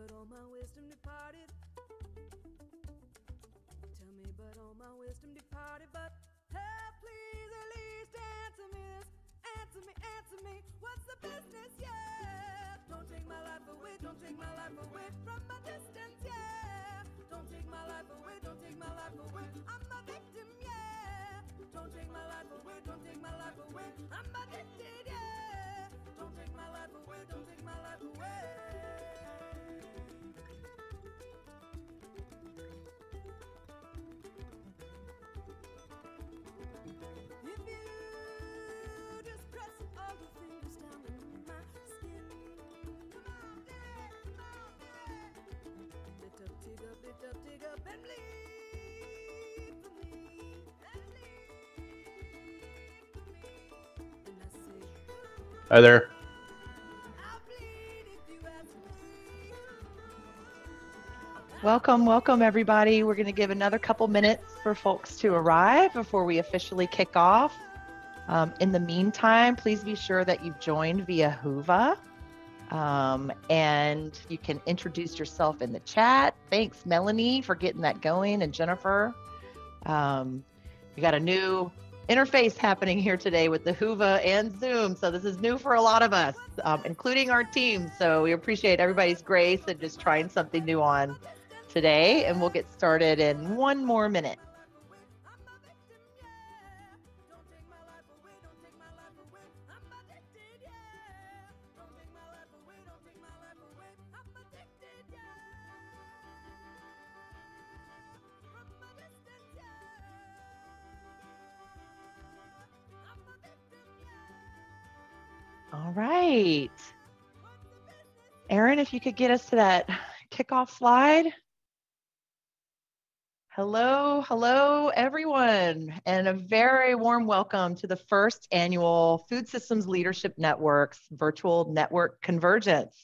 but all my wisdom departed. Tell me, but all my wisdom departed. But hey, please at least answer me this. Answer me. What's the business? Yeah. Don't take my life away. Don't take my life away from my distance. Yeah. Don't take my life away. Don't take my life away. I'm a victim. Yeah. Don't take my life away. Don't take my life away. I'm addicted. Yeah. Don't take my life away. Don't take my life away. If you just press all your fingers down in my skin, come on, Dad, come on, Dad. Lift up, dig up, and bleed for me, and bleed for me. And I say, Hi there. I'll bleed if you ask me. Welcome, everybody. We're going to give another couple minutes for folks to arrive before we officially kick off. In the meantime, please be sure that you've joined via Whova, and you can introduce yourself in the chat. Thanks, Melanie, for getting that going, and Jennifer. We got a new interface happening here today with the Whova and Zoom, so this is new for a lot of us, including our team. So we appreciate everybody's grace and just trying something new on today, and we'll get started in one more minute. All right. Aaron, if you could get us to that kickoff slide. Hello, everyone, and a very warm welcome to the first annual Food Systems Leadership Network's virtual network convergence.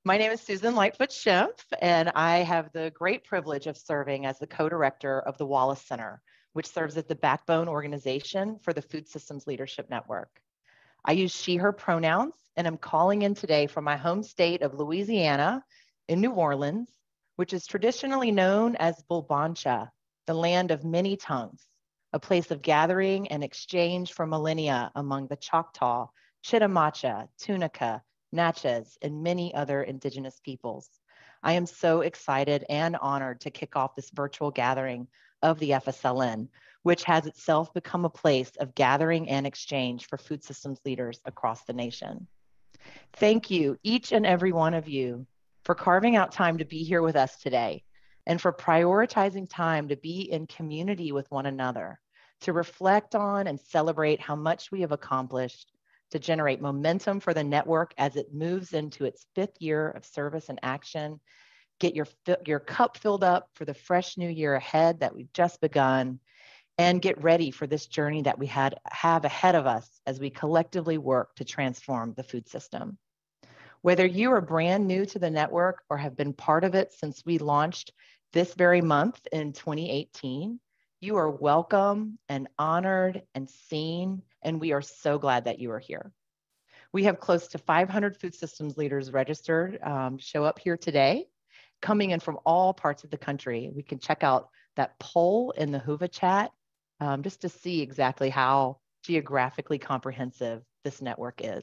My name is Susan Lightfoot Schimpf, and I have the great privilege of serving as the co-director of the Wallace Center, which serves as the backbone organization for the Food Systems Leadership Network. I use she, her pronouns, and I'm calling in today from my home state of Louisiana in New Orleans, which is traditionally known as Bulbancha, the land of many tongues, a place of gathering and exchange for millennia among the Choctaw, Chitimacha, Tunica, Natchez, and many other indigenous peoples. I am so excited and honored to kick off this virtual gathering of the FSLN, which has itself become a place of gathering and exchange for food systems leaders across the nation. Thank you, each and every one of you, for carving out time to be here with us today, and for prioritizing time to be in community with one another, to reflect on and celebrate how much we have accomplished, to generate momentum for the network as it moves into its 5th year of service and action, get your cup filled up for the fresh new year ahead that we've just begun, and get ready for this journey that we have ahead of us as we collectively work to transform the food system. Whether you are brand new to the network or have been part of it since we launched this very month in 2018, you are welcome and honored and seen, and we are so glad that you are here. We have close to 500 food systems leaders registered show up here today, coming in from all parts of the country. We can check out that poll in the Whova chat just to see exactly how geographically comprehensive this network is.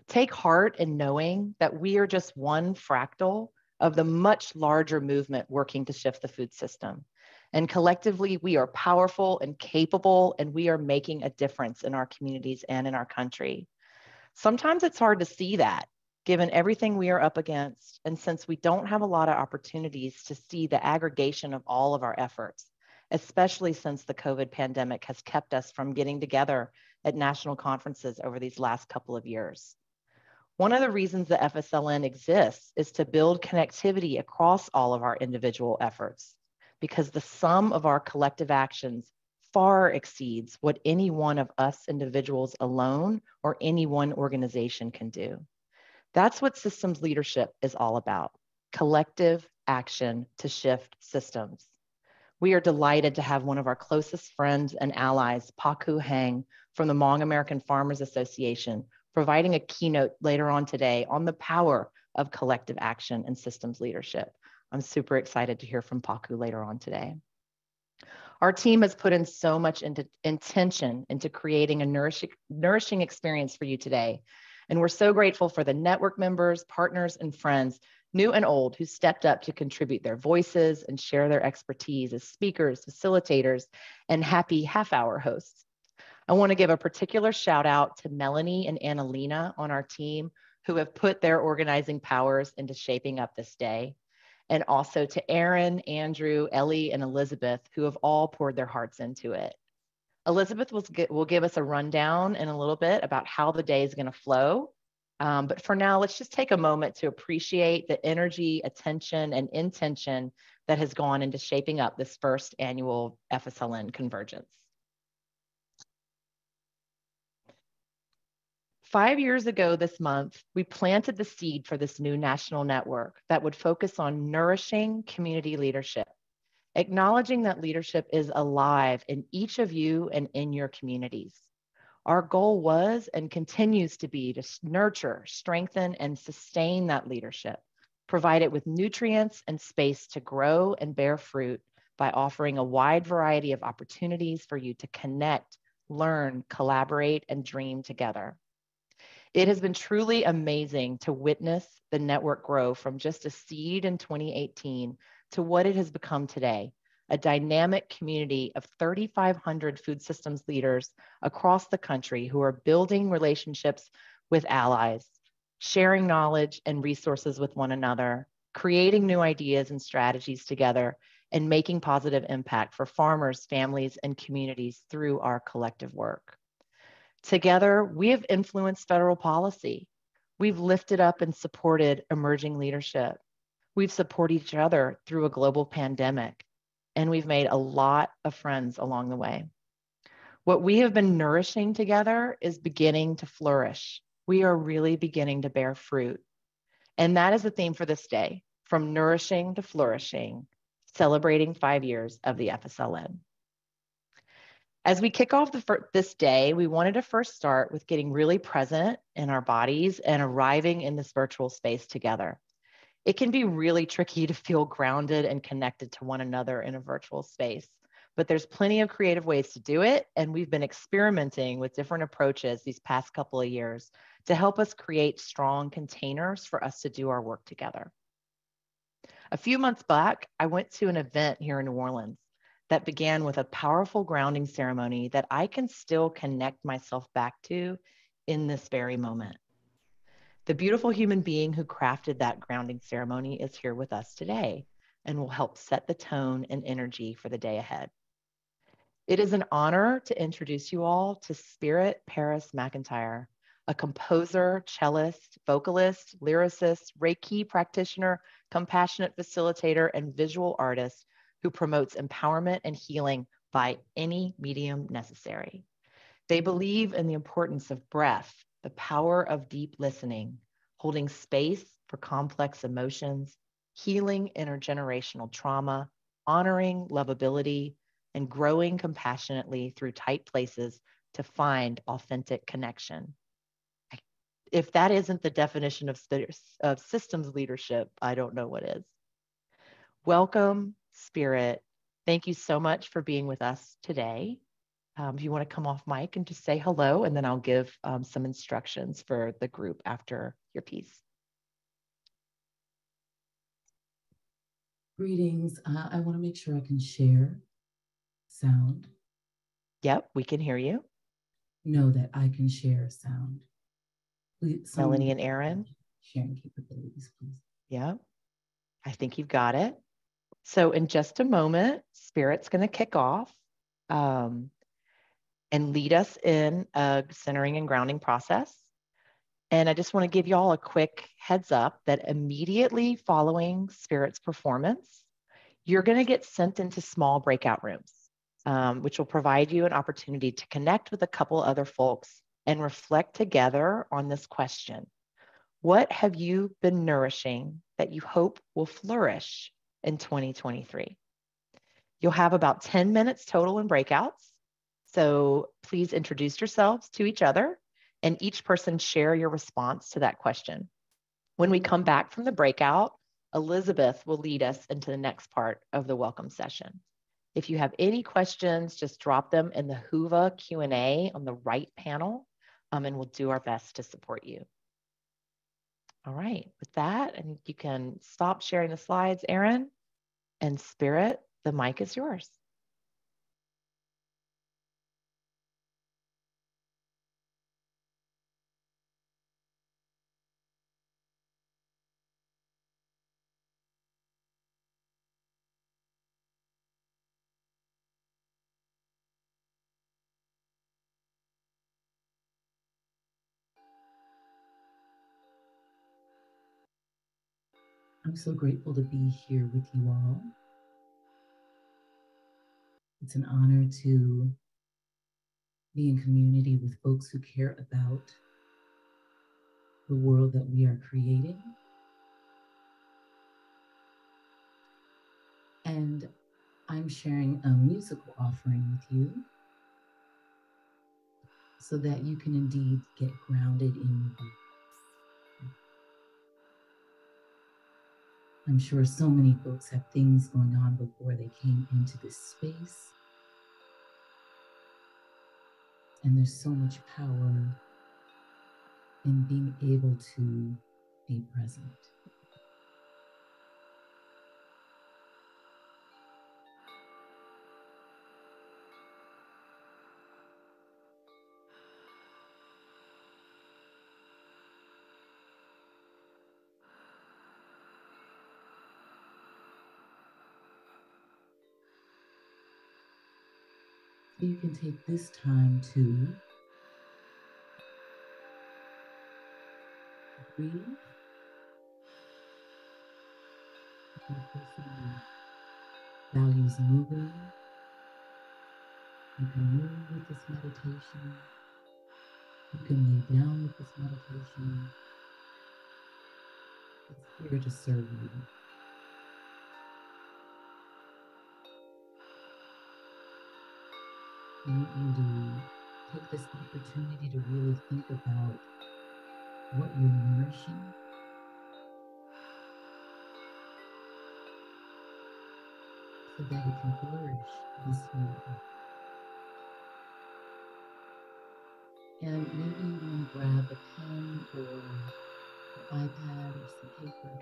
Take heart in knowing that we are just one fractal of the much larger movement working to shift the food system. And collectively, we are powerful and capable, and we are making a difference in our communities and in our country. Sometimes it's hard to see that, given everything we are up against, and since we don't have a lot of opportunities to see the aggregation of all of our efforts, especially since the COVID pandemic has kept us from getting together at national conferences over these last couple of years. One of the reasons the FSLN exists is to build connectivity across all of our individual efforts, because the sum of our collective actions far exceeds what any one of us individuals alone or any one organization can do. That's what systems leadership is all about: collective action to shift systems. We are delighted to have one of our closest friends and allies, Paku Hang from the Hmong American Farmers Association, providing a keynote later on today on the power of collective action and systems leadership. I'm super excited to hear from Paku later on today. Our team has put in so much intention into creating a nourishing experience for you today. And we're so grateful for the network members, partners, and friends, new and old, who stepped up to contribute their voices and share their expertise as speakers, facilitators, and happy half-hour hosts. I want to give a particular shout out to Melanie and Annalena on our team who have put their organizing powers into shaping up this day. And also to Aaron, Andrew, Ellie, and Elizabeth, who have all poured their hearts into it. Elizabeth will give us a rundown in a little bit about how the day is going to flow. But for now, let's just take a moment to appreciate the energy, attention, and intention that has gone into shaping up this first annual FSLN Convergence. 5 years ago this month, we planted the seed for this new national network that would focus on nourishing community leadership, acknowledging that leadership is alive in each of you and in your communities. Our goal was and continues to be to nurture, strengthen, and sustain that leadership, provide it with nutrients and space to grow and bear fruit by offering a wide variety of opportunities for you to connect, learn, collaborate, and dream together. It has been truly amazing to witness the network grow from just a seed in 2018 to what it has become today, a dynamic community of 3,500 food systems leaders across the country who are building relationships with allies, sharing knowledge and resources with one another, creating new ideas and strategies together, and making positive impact for farmers, families, and communities through our collective work. Together, we have influenced federal policy. We've lifted up and supported emerging leadership. We've supported each other through a global pandemic, and we've made a lot of friends along the way. What we have been nourishing together is beginning to flourish. We are really beginning to bear fruit. And that is the theme for this day, from nourishing to flourishing, celebrating 5 years of the FSLN. As we kick off this day, we wanted to first start with getting really present in our bodies and arriving in this virtual space together. It can be really tricky to feel grounded and connected to one another in a virtual space, but there's plenty of creative ways to do it, and we've been experimenting with different approaches these past couple of years to help us create strong containers for us to do our work together. A few months back, I went to an event here in New Orleans that began with a powerful grounding ceremony that I can still connect myself back to in this very moment. The beautiful human being who crafted that grounding ceremony is here with us today and will help set the tone and energy for the day ahead. It is an honor to introduce you all to Spirit Paris McIntyre, a composer, cellist, vocalist, lyricist, Reiki practitioner, compassionate facilitator, and visual artist who promotes empowerment and healing by any medium necessary. They believe in the importance of breath, the power of deep listening, holding space for complex emotions, healing intergenerational trauma, honoring lovability, and growing compassionately through tight places to find authentic connection. If that isn't the definition of systems leadership, I don't know what is. Welcome, Spirit. Thank you so much for being with us today. If you want to come off mic and just say hello, and then I'll give some instructions for the group after your piece. Greetings. I want to make sure I can share sound. Yep, we can hear you. Know that I can share sound. Please, Melanie and Aaron. Sharing capabilities, please. Yep, I think you've got it. So in just a moment, Spirit's going to kick off and lead us in a centering and grounding process. And I just want to give you all a quick heads up that immediately following Spirit's performance, you're going to get sent into small breakout rooms, which will provide you an opportunity to connect with a couple other folks and reflect together on this question. What have you been nourishing that you hope will flourish in 2023? You'll have about 10 minutes total in breakouts. So please introduce yourselves to each other and each person share your response to that question. When we come back from the breakout, Elizabeth will lead us into the next part of the welcome session. If you have any questions, just drop them in the Whova Q&A on the right panel, and we'll do our best to support you. All right, with that, and you can stop sharing the slides, Erin, and Spirit, the mic is yours. I'm so grateful to be here with you all. It's an honor to be in community with folks who care about the world that we are creating. And I'm sharing a musical offering with you so that you can indeed get grounded in your body. I'm sure so many folks have things going on before they came into this space. And there's so much power in being able to be present. You can take this time to breathe. If you're a person who values moving, you can move with this meditation. You can lay down with this meditation. It's here to serve you. I want you to take this opportunity to really think about what you're nourishing. So that it can flourish this year. And maybe you want to grab a pen or an iPad or some paper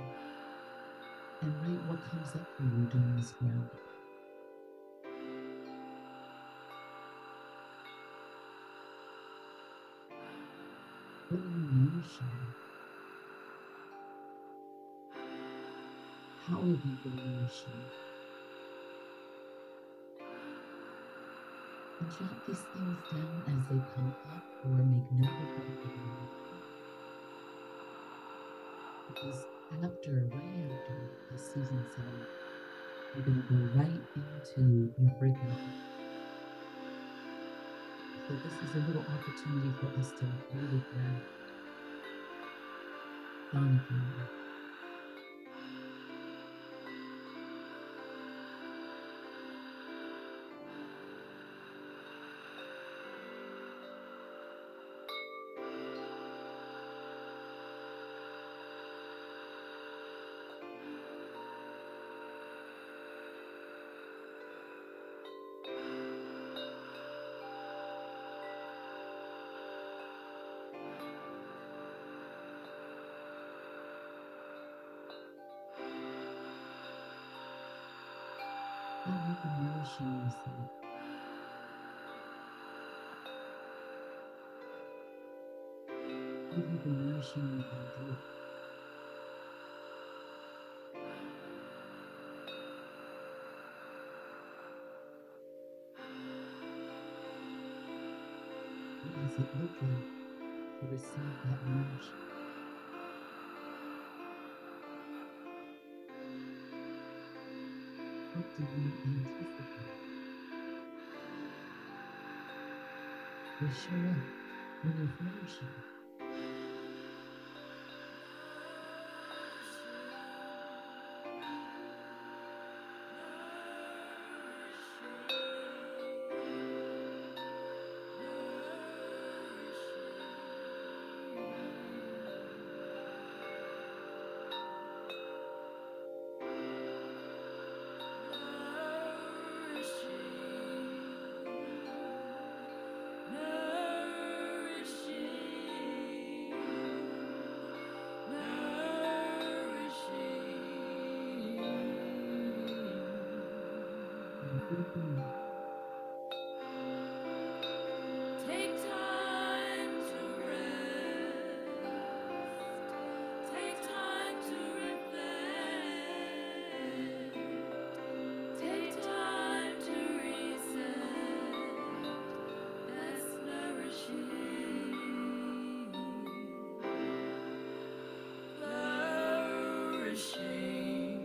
and write what comes up for you during this grounding. What are you nourishing? How have you been nourishing? And jot these things down as they come up or make note of them in your mind. Because right after, as Susan said, you're going to go right into your breakout. So this is a little opportunity for us to really ground. Jonathan. How have you been nourishing yourself? How have you been nourishing your idea? What does it look like to receive that nourishment? What do you anticipate will show up when you're flourishing? Mm. Take time to rest. Take time to reflect. Take time to reset. That's nourishing. Flourishing.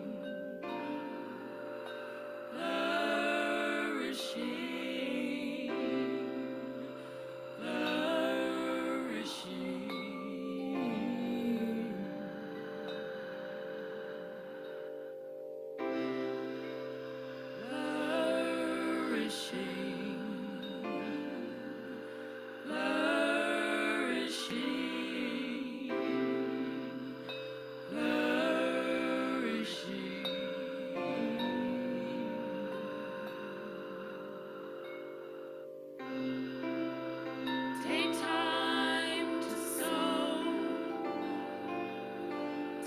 Take time to sow.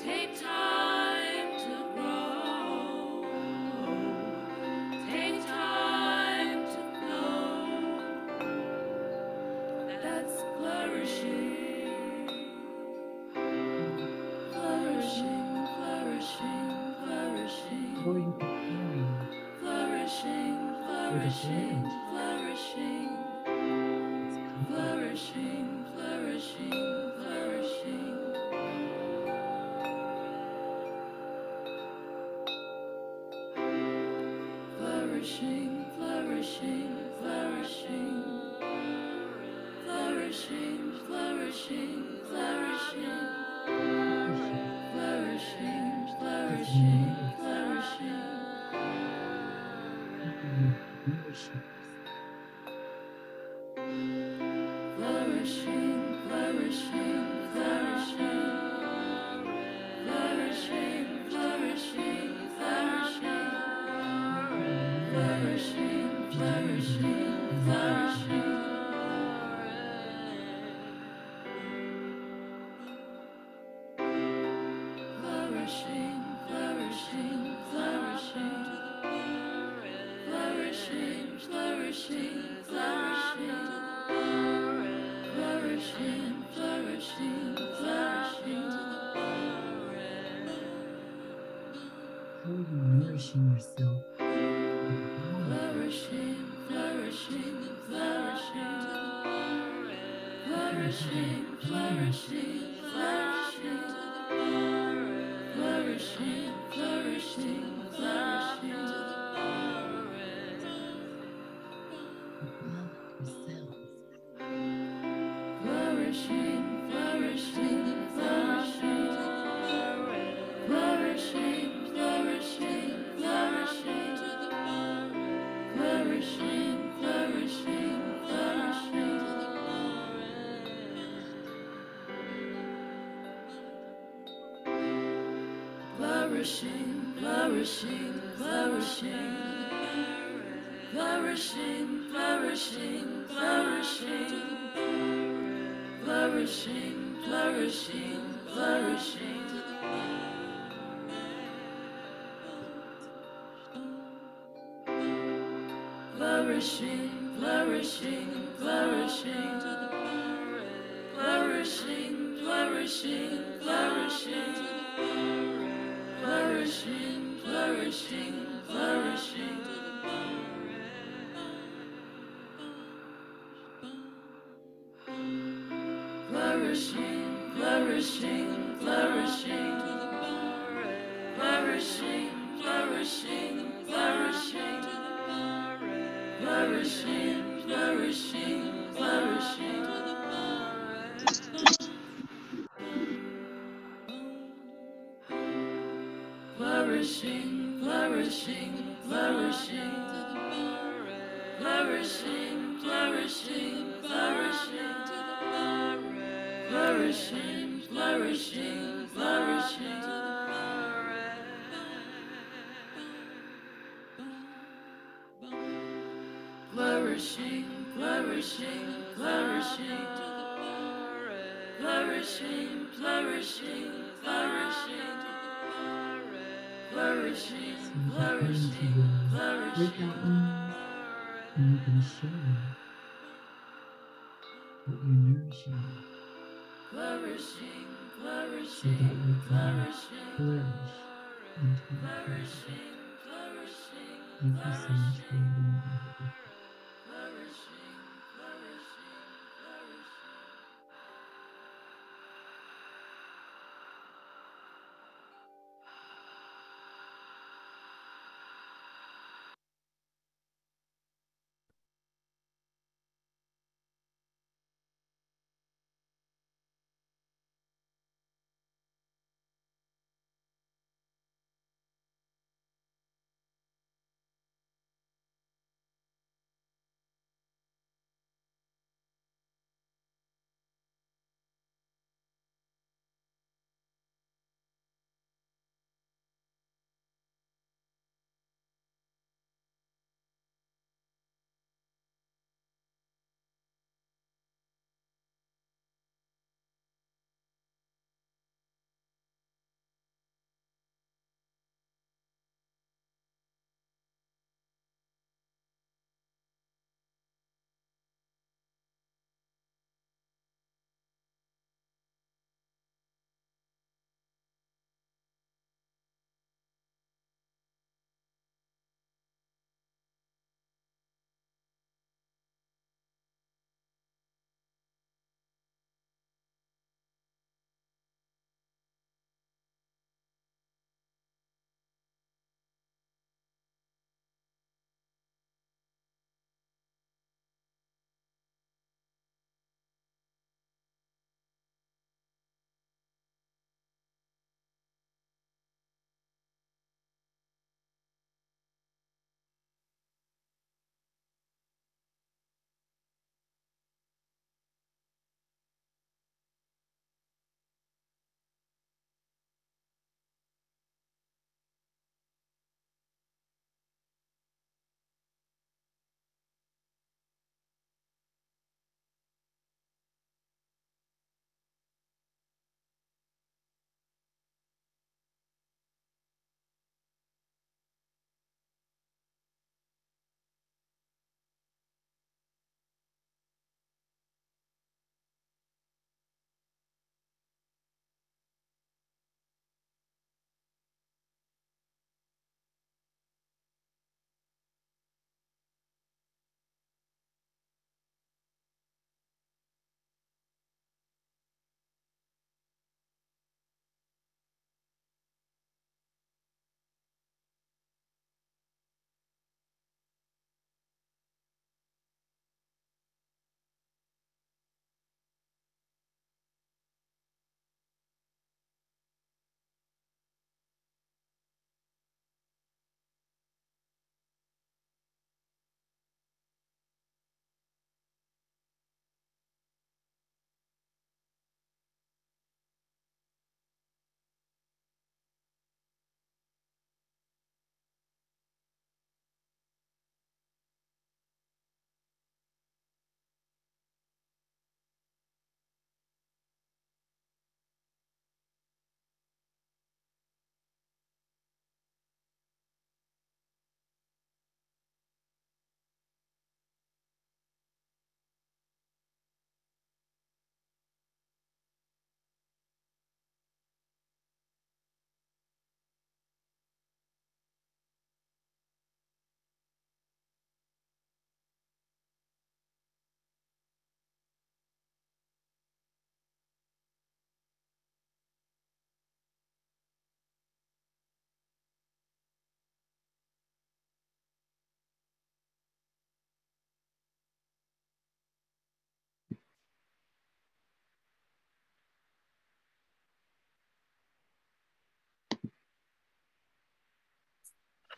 Take time to grow. Take time to flow. That's flourishing. Flourishing, flourishing, flourishing. How are you preparing Flourishing, for the flourishing, change flourishing. that's coming? Flourishing, flourishing, flourishing. Flourishing, flourishing, flourishing. Flourishing, flourishing, flourishing. Flourishing, flourishing, flourishing. How are you nourishing Flourishing, flourishing, flourishing. Flourishing, flourishing, flourishing. Flourishing, flourishing, flourishing. Flourishing, flourishing, flourishing. Flourishing, flourishing, flourishing. Flourishing, flourishing, flourishing. How are you nourishing yourself? Flourishing, flourishing, flourishing. Flourishing, flourishing, flourishing. Flourishing, flourishing, flourishing. Love yourselves. Flourishing, flourishing, flourishing. Flourishing, flourishing, flourishing. Flourishing, flourishing, flourishing. Flourishing, flourishing, flourishing. Flourishing, flourishing, flourishing. Flourishing, flourishing, flourishing. Flourishing, flourishing, flourishing. Flourishing, flourishing, flourishing. Flourishing, flourishing, flourishing. Flourishing, flourishing, flourishing. Flourishing, flourishing, flourishing. Flourishing, flourishing, flourishing. Flourishing, flourishing, flourishing. Flourishing, flourishing, flourishing. Flourishing, flourishing, flourishing. Flourishing, flourishing, flourishing. Flourishing, flourishing, flourishing. So you can go into your breakout room and you can share what you're nourishing so that we can flourish into our present. Thank you so much for letting me be here.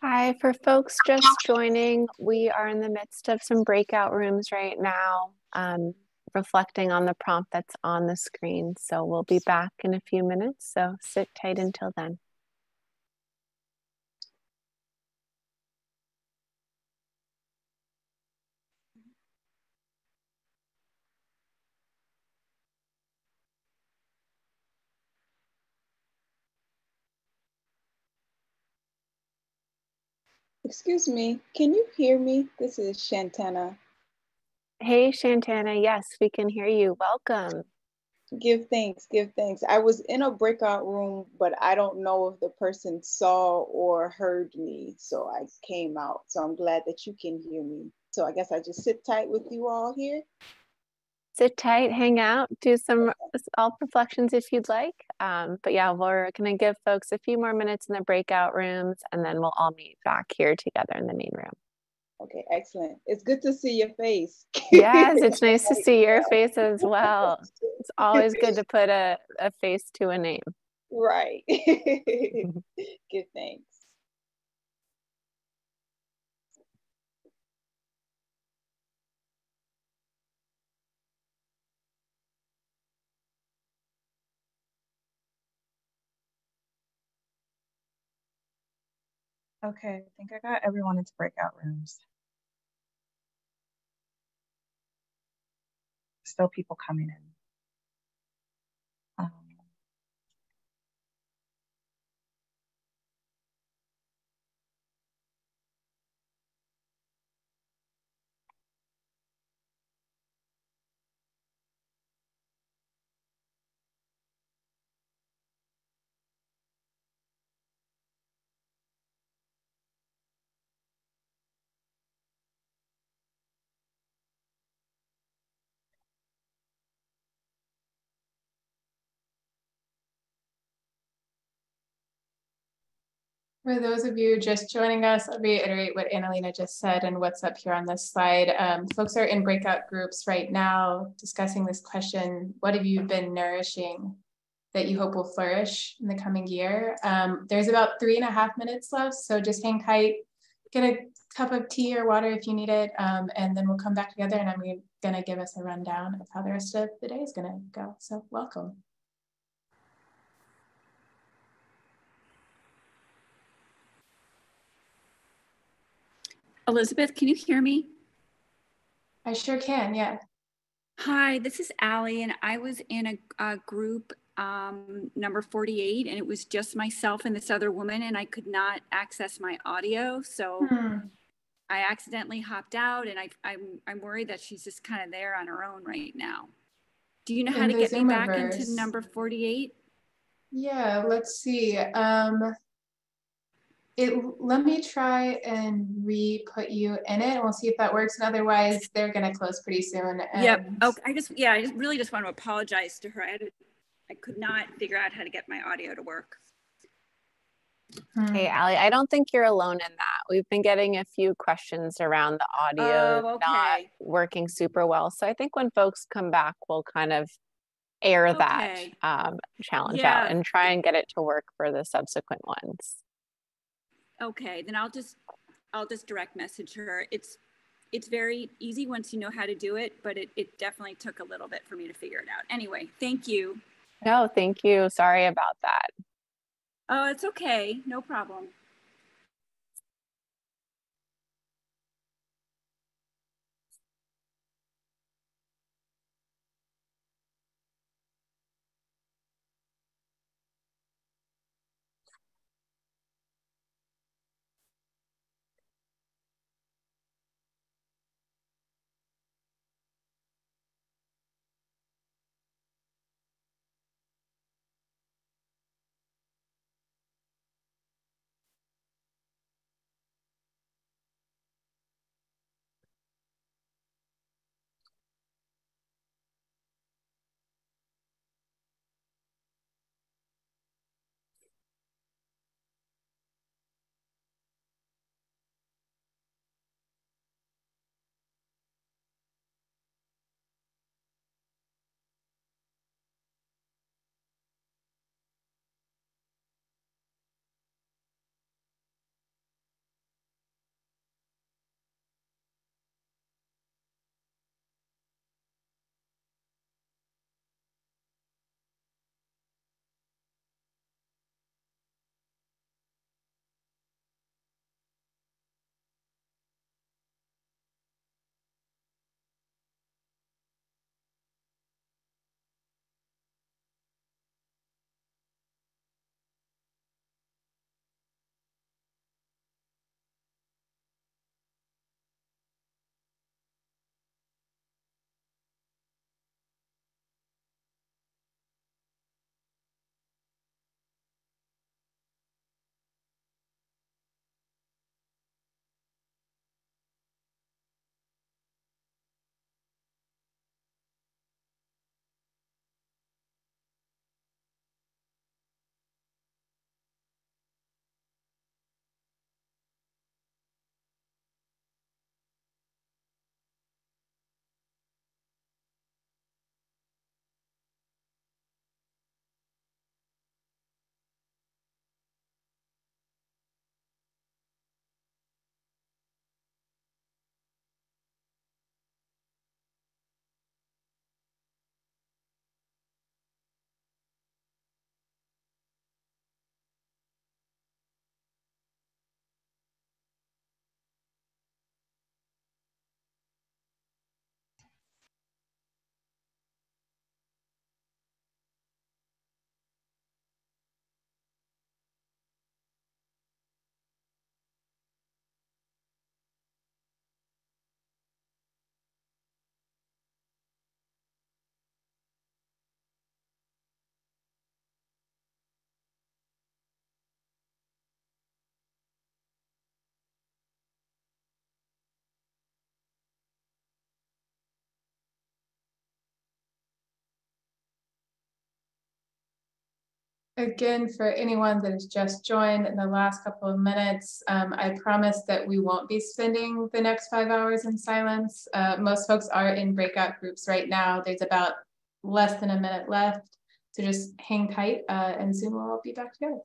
Hi, for folks just joining, we are in the midst of some breakout rooms right now, reflecting on the prompt that's on the screen. So we'll be back in a few minutes, so sit tight until then. Excuse me, can you hear me? This is Shantana. Hey, Shantana. Yes, we can hear you. Welcome. Give thanks, give thanks. I was in a breakout room, but I don't know if the person saw or heard me, so I came out. So I'm glad that you can hear me. So I guess I just sit tight with you all here. Sit tight, hang out, do some self reflections if you'd like. But yeah, we're going to give folks a few more minutes in the breakout rooms, and then we'll all meet back here together in the main room. Okay, excellent. It's good to see your face. Yes, it's nice to see your face as well. It's always good to put a face to a name. Right. Give thanks. Okay, I think I got everyone into breakout rooms. Still people coming in. For those of you just joining us, I'll reiterate what Annalena just said and what's up here on this slide. Folks are in breakout groups right now discussing this question: what have you been nourishing that you hope will flourish in the coming year? There's about 3.5 minutes left, so just hang tight, get a cup of tea or water if you need it, and then we'll come back together and I'm gonna give us a rundown of how the rest of the day is gonna go. So welcome. Elizabeth, can you hear me? I sure can, yeah. Hi, this is Allie, and I was in a group number 48, and it was just myself and this other woman, and I could not access my audio, so I accidentally hopped out, and I'm worried that she's just kind of there on her own right now. Do you know how to get me back into number 48? Yeah, let's see. Let me try and re-put you in it and we'll see if that works. And otherwise they're gonna close pretty soon. Yep. Okay. I really just want to apologize to her. I could not figure out how to get my audio to work. Hey, Allie, I don't think you're alone in that. We've been getting a few questions around the audio not working super well. So I think when folks come back, we'll kind of air that challenge out and try and get it to work for the subsequent ones. Okay, then I'll just direct message her. It's very easy once you know how to do it, but it definitely took a little bit for me to figure it out. Anyway, thank you. No, thank you. Sorry about that. Oh, it's okay. No problem. Again, for anyone that has just joined in the last couple of minutes, I promise that we won't be spending the next 5 hours in silence. Most folks are in breakout groups right now. There's about less than a minute left, so just hang tight and soon we'll all be back together.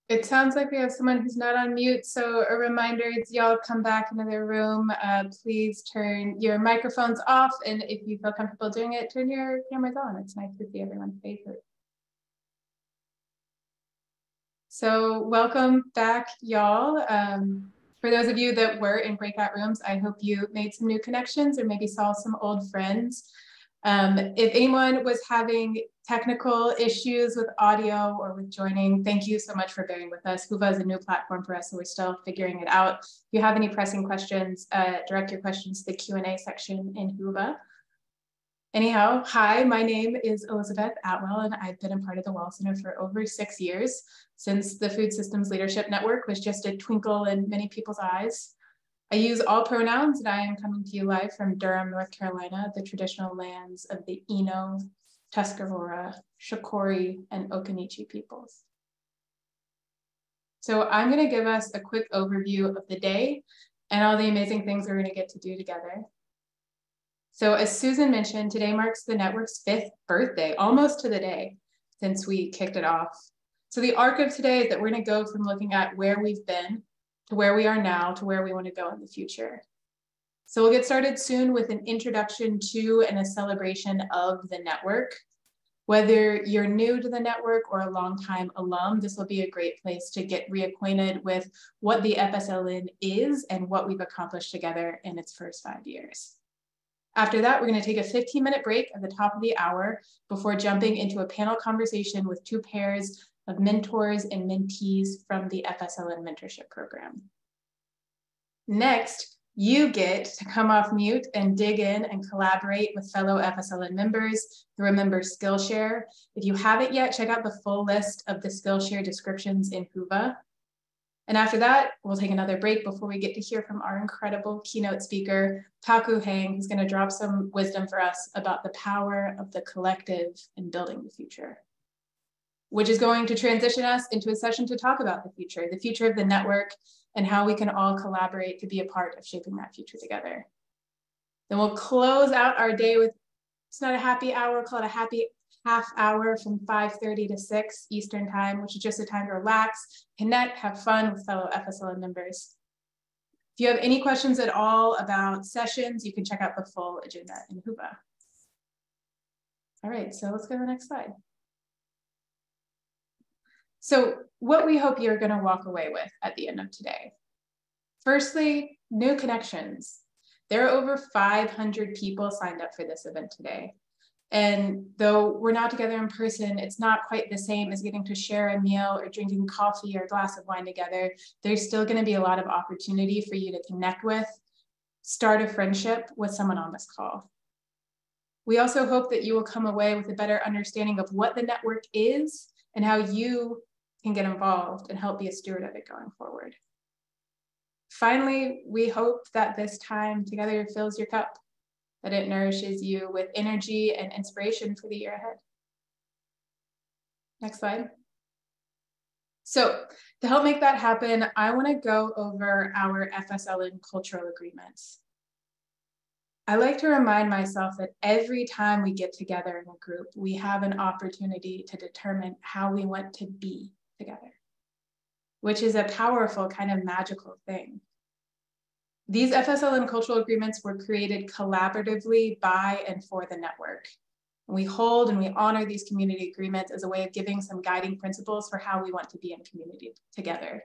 It sounds like we have someone who's not on mute, so a reminder, as y'all come back into the room, please turn your microphones off, and if you feel comfortable doing it, turn your cameras on. It's nice to see everyone's faces. So welcome back, y'all. For those of you that were in breakout rooms, I hope you made some new connections or maybe saw some old friends. If anyone was having technical issues with audio or with joining, thank you so much for bearing with us. Whova is a new platform for us, so we're still figuring it out. If you have any pressing questions, direct your questions to the Q&A section in Whova. Anyhow, hi, my name is Elizabeth Atwell, and I've been a part of the Wall Center for over 6 years, since the Food Systems Leadership Network was just a twinkle in many people's eyes. I use all pronouns, and I am coming to you live from Durham, North Carolina, the traditional lands of the Eno, Tuscarora, Shakori, and Occaneechi peoples. So I'm going to give us a quick overview of the day and all the amazing things we're going to get to do together. So as Susan mentioned, today marks the network's 5th birthday, almost to the day since we kicked it off. So the arc of today is that we're going to go from looking at where we've been to where we are now to where we want to go in the future. So we'll get started soon with an introduction to and a celebration of the network. Whether you're new to the network or a longtime alum, this will be a great place to get reacquainted with what the FSLN is and what we've accomplished together in its first 5 years. After that, we're going to take a 15-minute break at the top of the hour before jumping into a panel conversation with 2 pairs of mentors and mentees from the FSLN mentorship program. Next, you get to come off mute and dig in and collaborate with fellow FSLN members through a member Skillshare. If you haven't yet, check out the full list of the Skillshare descriptions in Whova. And after that, we'll take another break before we get to hear from our incredible keynote speaker, Taku Hang, who's going to drop some wisdom for us about the power of the collective in building the future, which is going to transition us into a session to talk about the future of the network, and how we can all collaborate to be a part of shaping that future together. Then we'll close out our day with, it's not a happy hour, call it a happy half hour from 5:30 to 6 Eastern time, which is just a time to relax, connect, have fun with fellow FSLN members. If you have any questions at all about sessions, you can check out the full agenda in Whova. All right, so let's go to the next slide. So what we hope you're going to walk away with at the end of today. Firstly, new connections. There are over 500 people signed up for this event today. And though we're not together in person, it's not quite the same as getting to share a meal or drinking coffee or a glass of wine together. There's still going to be a lot of opportunity for you to connect with, start a friendship with someone on this call. We also hope that you will come away with a better understanding of what the network is and how you can get involved and help be a steward of it going forward. Finally, we hope that this time together fills your cup, that it nourishes you with energy and inspiration for the year ahead. Next slide. So to help make that happen, I want to go over our FSLN cultural agreements. I like to remind myself that every time we get together in a group, we have an opportunity to determine how we want to be together, which is a powerful kind of magical thing. These FSLN cultural agreements were created collaboratively by and for the network. We hold and we honor these community agreements as a way of giving some guiding principles for how we want to be in community together.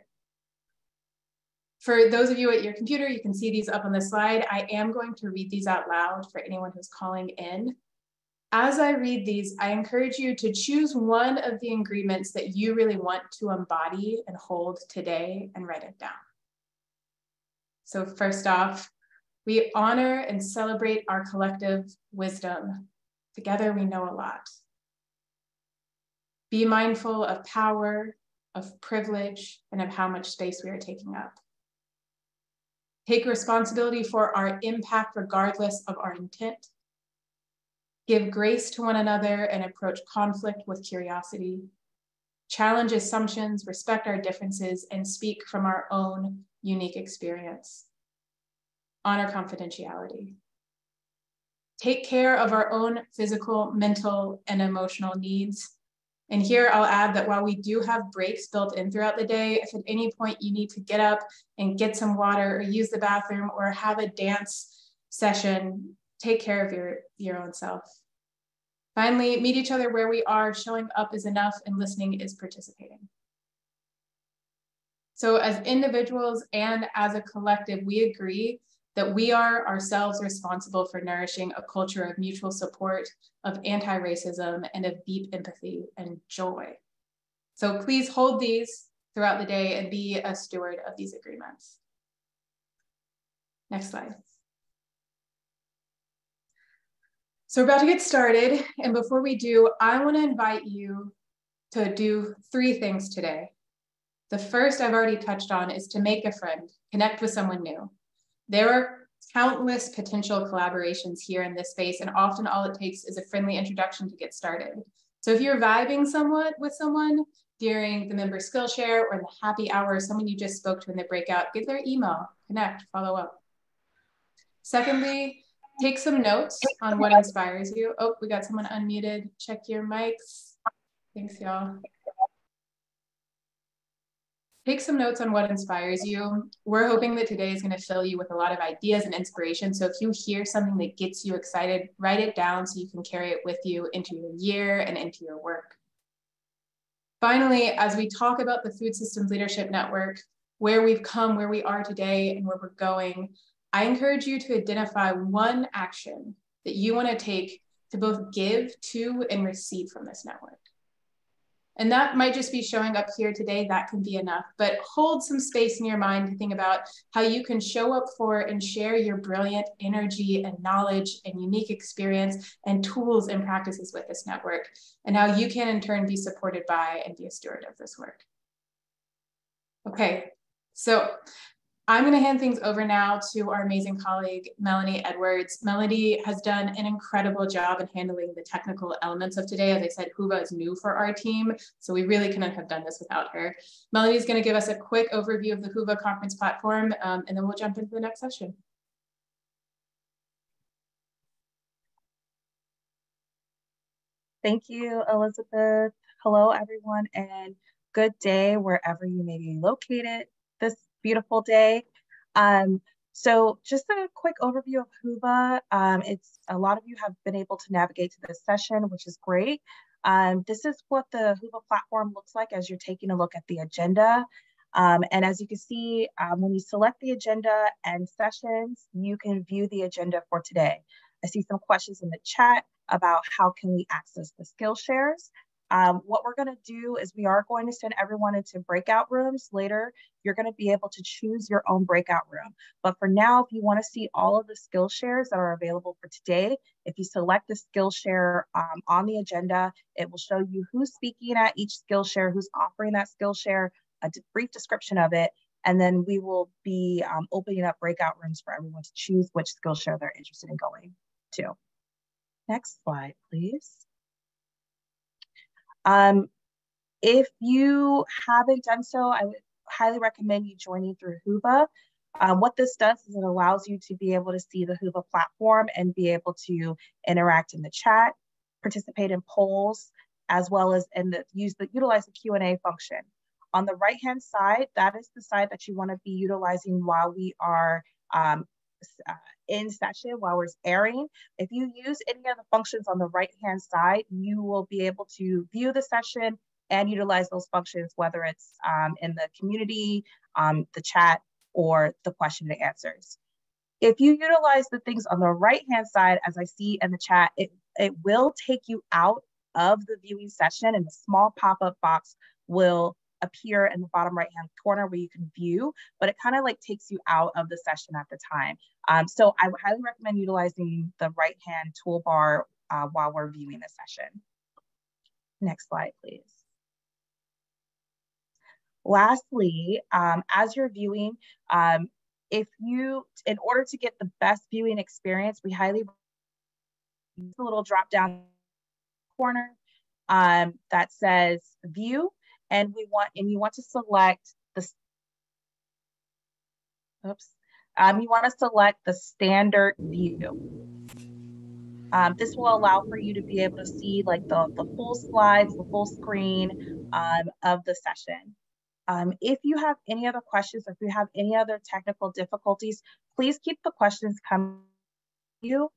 For those of you at your computer, you can see these up on the slide. I am going to read these out loud for anyone who's calling in. As I read these, I encourage you to choose one of the ingredients that you really want to embody and hold today and write it down. So first off, we honor and celebrate our collective wisdom. Together we know a lot. Be mindful of power, of privilege, and of how much space we are taking up. Take responsibility for our impact regardless of our intent. Give grace to one another and approach conflict with curiosity. Challenge assumptions, respect our differences, and speak from our own unique experience. Honor confidentiality. Take care of our own physical, mental, and emotional needs. And here I'll add that while we do have breaks built in throughout the day, if at any point you need to get up and get some water or use the bathroom or have a dance session, take care of your own self. Finally, meet each other where we are. Showing up is enough and listening is participating. So as individuals and as a collective, we agree that we are ourselves responsible for nourishing a culture of mutual support, of anti-racism, and of deep empathy and joy. So please hold these throughout the day and be a steward of these agreements. Next slide. So we're about to get started. And before we do, I want to invite you to do 3 things today. The first I've already touched on is to make a friend, connect with someone new. There are countless potential collaborations here in this space, and often all it takes is a friendly introduction to get started. So if you're vibing somewhat with someone during the member Skillshare or the happy hour, someone you just spoke to in the breakout, give their email, connect, follow up. Secondly, take some notes on what inspires you. Oh, we got someone unmuted. Check your mics. Thanks, y'all. Take some notes on what inspires you. We're hoping that today is going to fill you with a lot of ideas and inspiration. So if you hear something that gets you excited, write it down so you can carry it with you into your year and into your work. Finally, as we talk about the Food Systems Leadership Network, where we've come, where we are today, and where we're going, I encourage you to identify one action that you want to take to both give to and receive from this network. And that might just be showing up here today. That can be enough, but hold some space in your mind to think about how you can show up for and share your brilliant energy and knowledge and unique experience and tools and practices with this network, and how you can in turn be supported by and be a steward of this work. Okay, so I'm going to hand things over now to our amazing colleague, Melanie Edwards. Melanie has done an incredible job in handling the technical elements of today. As I said, Huva is new for our team, so we really couldn't have done this without her. Melanie is going to give us a quick overview of the Huva conference platform, and then we'll jump into the next session. Thank you, Elizabeth. Hello, everyone, and good day wherever you may be located this beautiful day. So just a quick overview of Huva. It's a lot of you have been able to navigate to this session, which is great. This is what the Huva platform looks like as you're taking a look at the agenda. And as you can see, when you select the agenda and sessions, you can view the agenda for today. I see some questions in the chat about how can we access the Skillshares. What we're going to do is we are going to send everyone into breakout rooms. Later, you're going to be able to choose your own breakout room. But for now, if you want to see all of the Skillshares that are available for today, if you select the Skillshare on the agenda, it will show you who's speaking at each Skillshare, who's offering that Skillshare, a brief description of it, and then we will be opening up breakout rooms for everyone to choose which Skillshare they're interested in going to. Next slide, please. If you haven't done so, I would highly recommend you joining through Huva. What this does is it allows you to be able to see the Huva platform and be able to interact in the chat, participate in polls, as well as utilize the Q&A function. On the right-hand side, that is the side that you want to be utilizing while we are in session, while we're airing. If you use any of the functions on the right-hand side, you will be able to view the session and utilize those functions, whether it's in the community, the chat, or the question and answers. If you utilize the things on the right-hand side, as I see in the chat, it will take you out of the viewing session, and a small pop-up box will appear in the bottom right-hand corner where you can view, but it kind of like takes you out of the session at the time. So I would highly recommend utilizing the right-hand toolbar while we're viewing the session. Next slide, please. Lastly, as you're viewing, in order to get the best viewing experience, we highly use a little drop down corner that says view, and you want to select the standard view. This will allow for you to be able to see like the full slides, the full screen of the session. If you have any other questions, if you have any other technical difficulties, please keep the questions coming to you.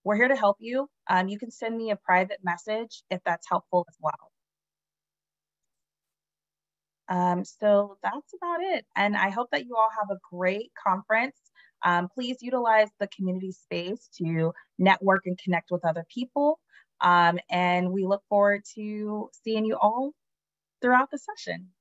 We're here to help you. You can send me a private message if that's helpful as well. So that's about it. And I hope that you all have a great conference. Please utilize the community space to network and connect with other people. And we look forward to seeing you all throughout the session.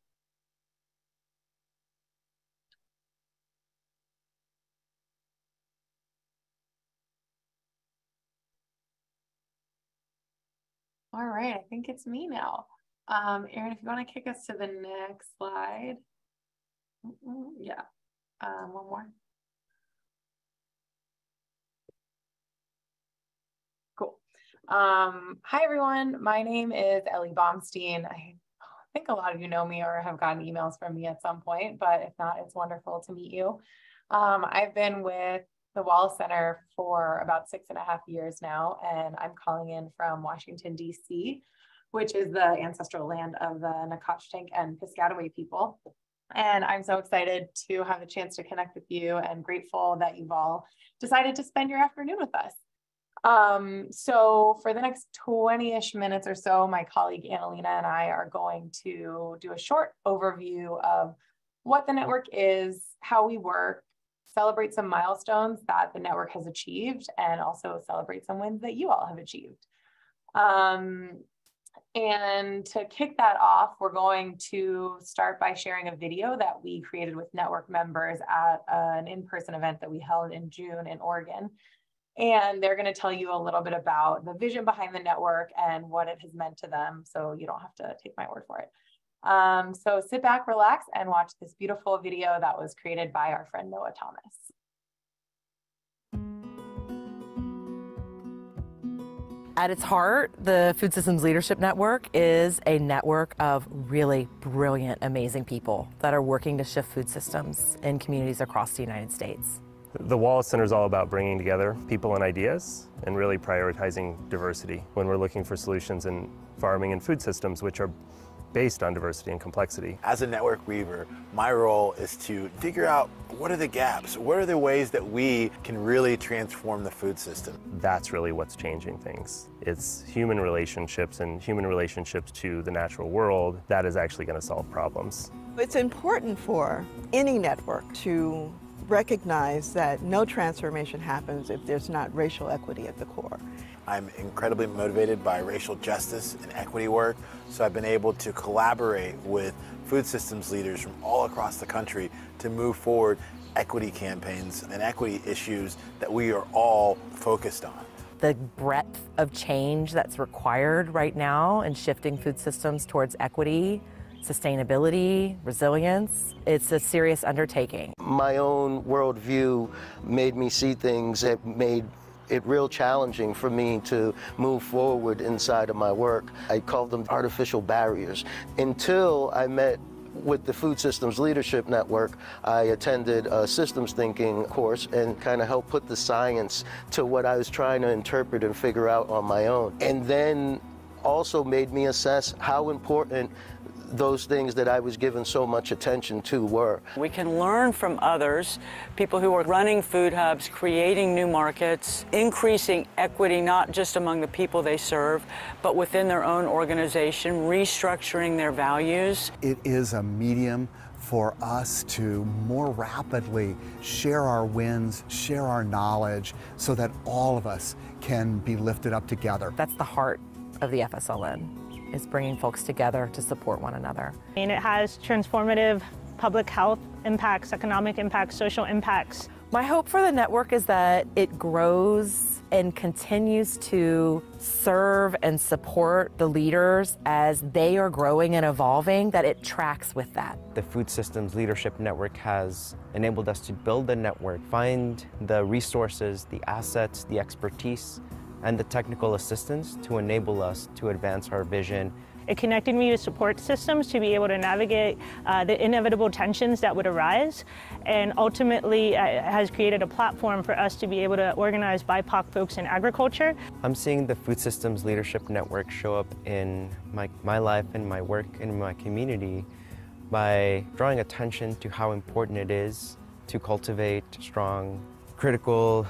All right, I think it's me now. Erin, if you want to kick us to the next slide. Yeah, one more. Cool. Hi, everyone. My name is Ellie Baumstein. I think a lot of you know me or have gotten emails from me at some point, but if not, it's wonderful to meet you. I've been with the Wallace Center for about 6.5 years now, and I'm calling in from Washington, D.C., which is the ancestral land of the Nacotchtank and Piscataway people. And I'm so excited to have a chance to connect with you and grateful that you've all decided to spend your afternoon with us. So for the next 20-ish minutes or so, my colleague Annalena and I are going to do a short overview of what the network is, how we work, celebrate some milestones that the network has achieved, and also celebrate some wins that you all have achieved. And to kick that off, we're going to start by sharing a video that we created with network members at an in-person event that we held in June in Oregon. And they're going to tell you a little bit about the vision behind the network and what it has meant to them, so you don't have to take my word for it. So sit back, relax, and watch this beautiful video that was created by our friend Noah Thomas. At its heart, the Food Systems Leadership Network is a network of really brilliant, amazing people that are working to shift food systems in communities across the United States. The Wallace Center is all about bringing together people and ideas and really prioritizing diversity when we're looking for solutions in farming and food systems, which are based on diversity and complexity. As a network weaver, my role is to figure out what are the gaps, what are the ways that we can really transform the food system. That's really what's changing things. It's human relationships and human relationships to the natural world that is actually going to solve problems. It's important for any network to recognize that no transformation happens if there's not racial equity at the core. I'm incredibly motivated by racial justice and equity work, so I've been able to collaborate with food systems leaders from all across the country to move forward equity campaigns and equity issues that we are all focused on. The breadth of change that's required right now in shifting food systems towards equity, sustainability, resilience, it's a serious undertaking. My own worldview made me see things that made it real challenging for me to move forward inside of my work. I call them artificial barriers. Until I met with the Food Systems Leadership Network, I attended a systems thinking course and kind of helped put the science to what I was trying to interpret and figure out on my own. And then also made me assess how important those things that I was given so much attention to were. We can learn from others, people who are running food hubs, creating new markets, increasing equity not just among the people they serve, but within their own organization, restructuring their values. It is a medium for us to more rapidly share our wins, share our knowledge, so that all of us can be lifted up together. That's the heart of the FSLN, is bringing folks together to support one another. And it has transformative public health impacts, economic impacts, social impacts. My hope for the network is that it grows and continues to serve and support the leaders as they are growing and evolving, that it tracks with that. The Food Systems Leadership Network has enabled us to build the network, find the resources, the assets, the expertise, and the technical assistance to enable us to advance our vision. It connected me to support systems to be able to navigate the inevitable tensions that would arise, and ultimately has created a platform for us to be able to organize BIPOC folks in agriculture. I'm seeing the Food Systems Leadership Network show up in my life and my work in my community by drawing attention to how important it is to cultivate strong, critical,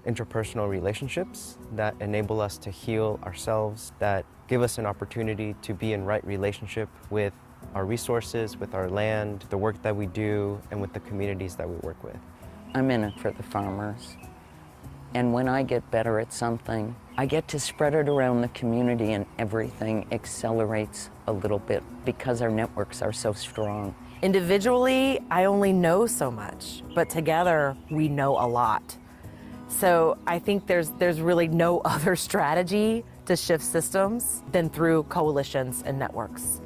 interpersonal relationships that enable us to heal ourselves, that give us an opportunity to be in right relationship with our resources, with our land, the work that we do, and with the communities that we work with. I'm in it for the farmers. And when I get better at something, I get to spread it around the community, and everything accelerates a little bit because our networks are so strong. Individually, I only know so much, but together we know a lot. So I think there's really no other strategy to shift systems than through coalitions and networks.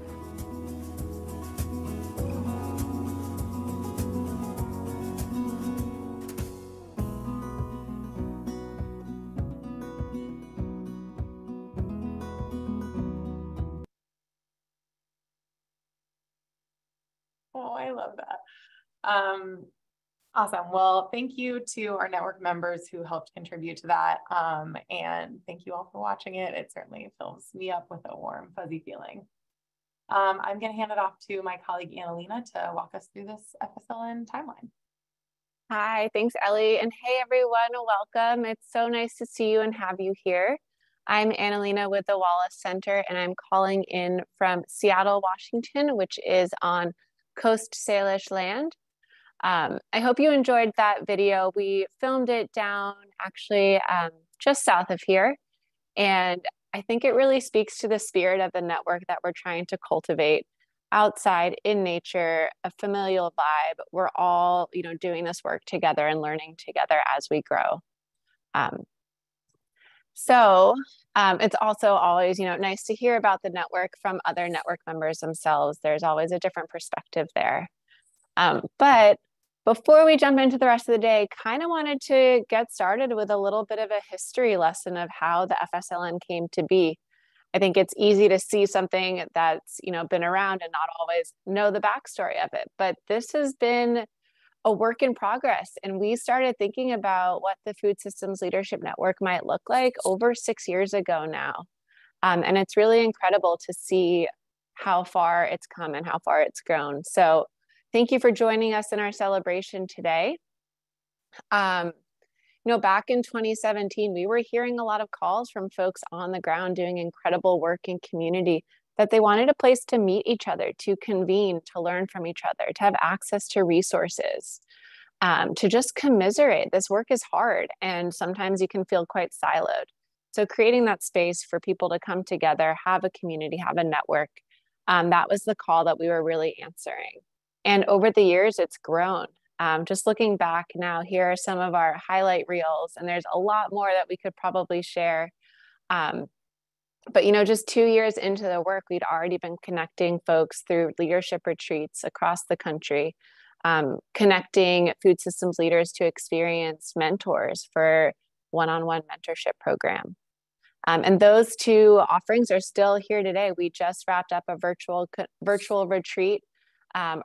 Oh, I love that. Awesome. Well, thank you to our network members who helped contribute to that. And thank you all for watching it. It certainly fills me up with a warm, fuzzy feeling. I'm going to hand it off to my colleague, Annalena, to walk us through this FSLN timeline. Hi, thanks, Ellie. And hey, everyone, welcome. It's so nice to see you and have you here. I'm Annalena with the Wallace Center, and I'm calling in from Seattle, Washington, which is on Coast Salish land. I hope you enjoyed that video. We filmed it down actually just south of here. And I think it really speaks to the spirit of the network that we're trying to cultivate outside in nature, a familial vibe. We're all, doing this work together and learning together as we grow. It's also always, nice to hear about the network from other network members themselves. There's always a different perspective there. But before we jump into the rest of the day, kind of wanted to get started with a little bit of a history lesson of how the FSLN came to be. I think it's easy to see something that's, been around and not always know the backstory of it, but this has been a work in progress. And we started thinking about what the Food Systems Leadership Network might look like over 6 years ago now. And it's really incredible to see how far it's come and how far it's grown. So thank you for joining us in our celebration today. Back in 2017, we were hearing a lot of calls from folks on the ground doing incredible work in community, that they wanted a place to meet each other, to convene, to learn from each other, to have access to resources, to just commiserate. This work is hard, and sometimes you can feel quite siloed. So creating that space for people to come together, have a community, have a network, that was the call that we were really answering. And over the years, it's grown. Just looking back now, here are some of our highlight reels, and there's a lot more that we could probably share. But just 2 years into the work, we'd already been connecting folks through leadership retreats across the country, connecting food systems leaders to experienced mentors for one-on-one mentorship program. And those two offerings are still here today. We just wrapped up a virtual retreat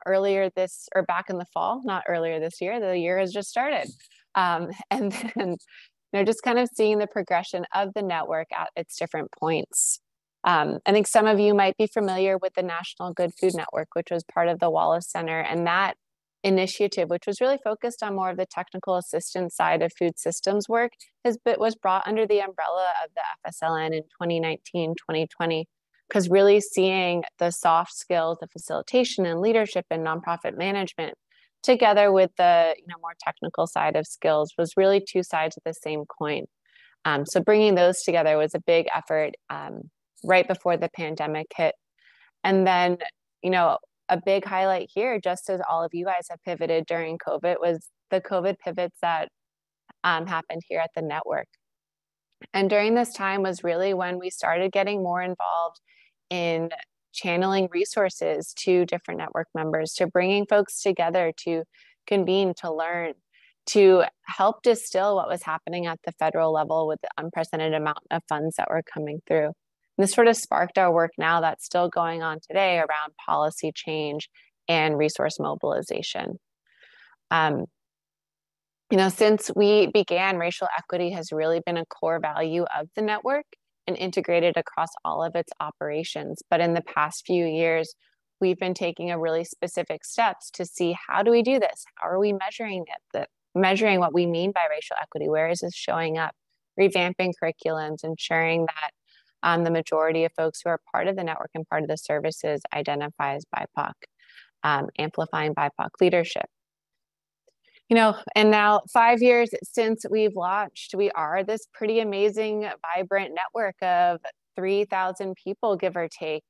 earlier back in the fall, not earlier this year. The year has just started. And then, just kind of seeing the progression of the network at its different points. I think some of you might be familiar with the National Good Food Network, which was part of the Wallace Center, and that initiative, which was really focused on more of the technical assistance side of food systems work, was brought under the umbrella of the FSLN in 2019, 2020, because really seeing the soft skills, the facilitation and leadership and nonprofit management together with the more technical side of skills was really two sides of the same coin. So bringing those together was a big effort right before the pandemic hit. And then, a big highlight here, just as all of you guys have pivoted during COVID, was the COVID pivots that happened here at the network. And during this time was really when we started getting more involved in channeling resources to different network members, to bringing folks together to convene, to learn, to help distill what was happening at the federal level with the unprecedented amount of funds that were coming through. And this sort of sparked our work now that's still going on today around policy change and resource mobilization. Since we began, racial equity has really been a core value of the network and integrated across all of its operations. But in the past few years, we've been taking a really specific steps to see, how do we do this? How are we measuring it? Measuring what we mean by racial equity? Where is this showing up? Revamping curriculums, ensuring that the majority of folks who are part of the network and part of the services identify as BIPOC, amplifying BIPOC leadership. And now 5 years since we've launched, we are this pretty amazing, vibrant network of 3,000 people, give or take.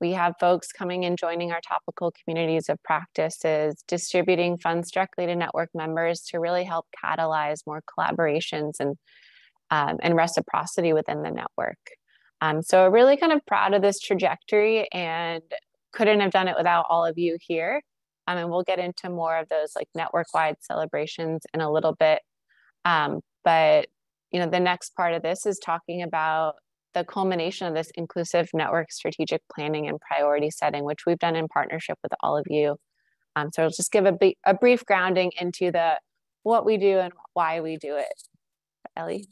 We have folks coming and joining our topical communities of practices, distributing funds directly to network members to really help catalyze more collaborations and reciprocity within the network. So we're really kind of proud of this trajectory and couldn't have done it without all of you here. And we'll get into more of those like network-wide celebrations in a little bit. But the next part of this is talking about the culmination of this inclusive network strategic planning and priority setting, which we've done in partnership with all of you. So I'll just give a brief grounding into what we do and why we do it. Ellie?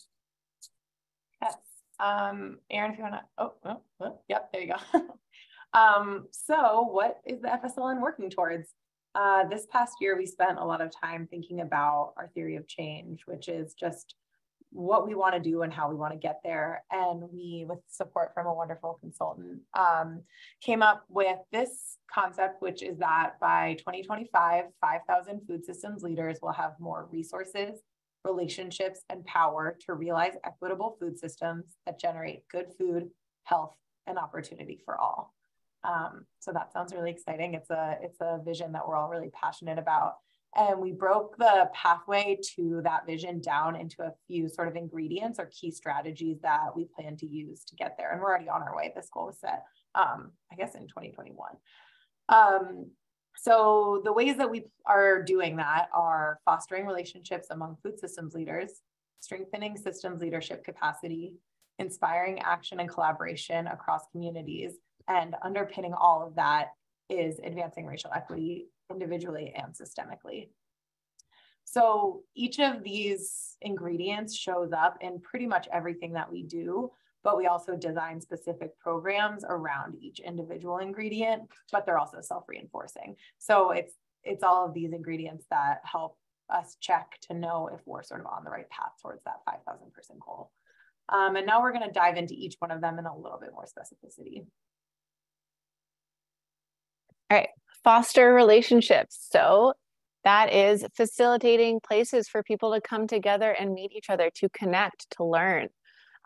Yes. Aaron, if you want to, yep, there you go. So what is the FSLN working towards? This past year, we spent a lot of time thinking about our theory of change, which is just what we want to do and how we want to get there. And we, with support from a wonderful consultant, came up with this concept, which is that by 2025, 5,000 food systems leaders will have more resources, relationships, and power to realize equitable food systems that generate good food, health, and opportunity for all. So that sounds really exciting. It's a vision that we're all really passionate about. And we broke the pathway to that vision down into a few sort of ingredients or key strategies that we plan to use to get there. And we're already on our way. This goal was set, I guess, in 2021. So the ways that we are doing that are fostering relationships among food systems leaders, strengthening systems leadership capacity, inspiring action and collaboration across communities, and underpinning all of that is advancing racial equity individually and systemically. So each of these ingredients shows up in pretty much everything that we do, but we also design specific programs around each individual ingredient, but they're also self-reinforcing. So it's all of these ingredients that help us check to know if we're sort of on the right path towards that 5,000 person goal. And now we're going to dive into each one of them in a little bit more specificity. All right, foster relationships. So that is facilitating places for people to come together and meet each other, to connect, to learn.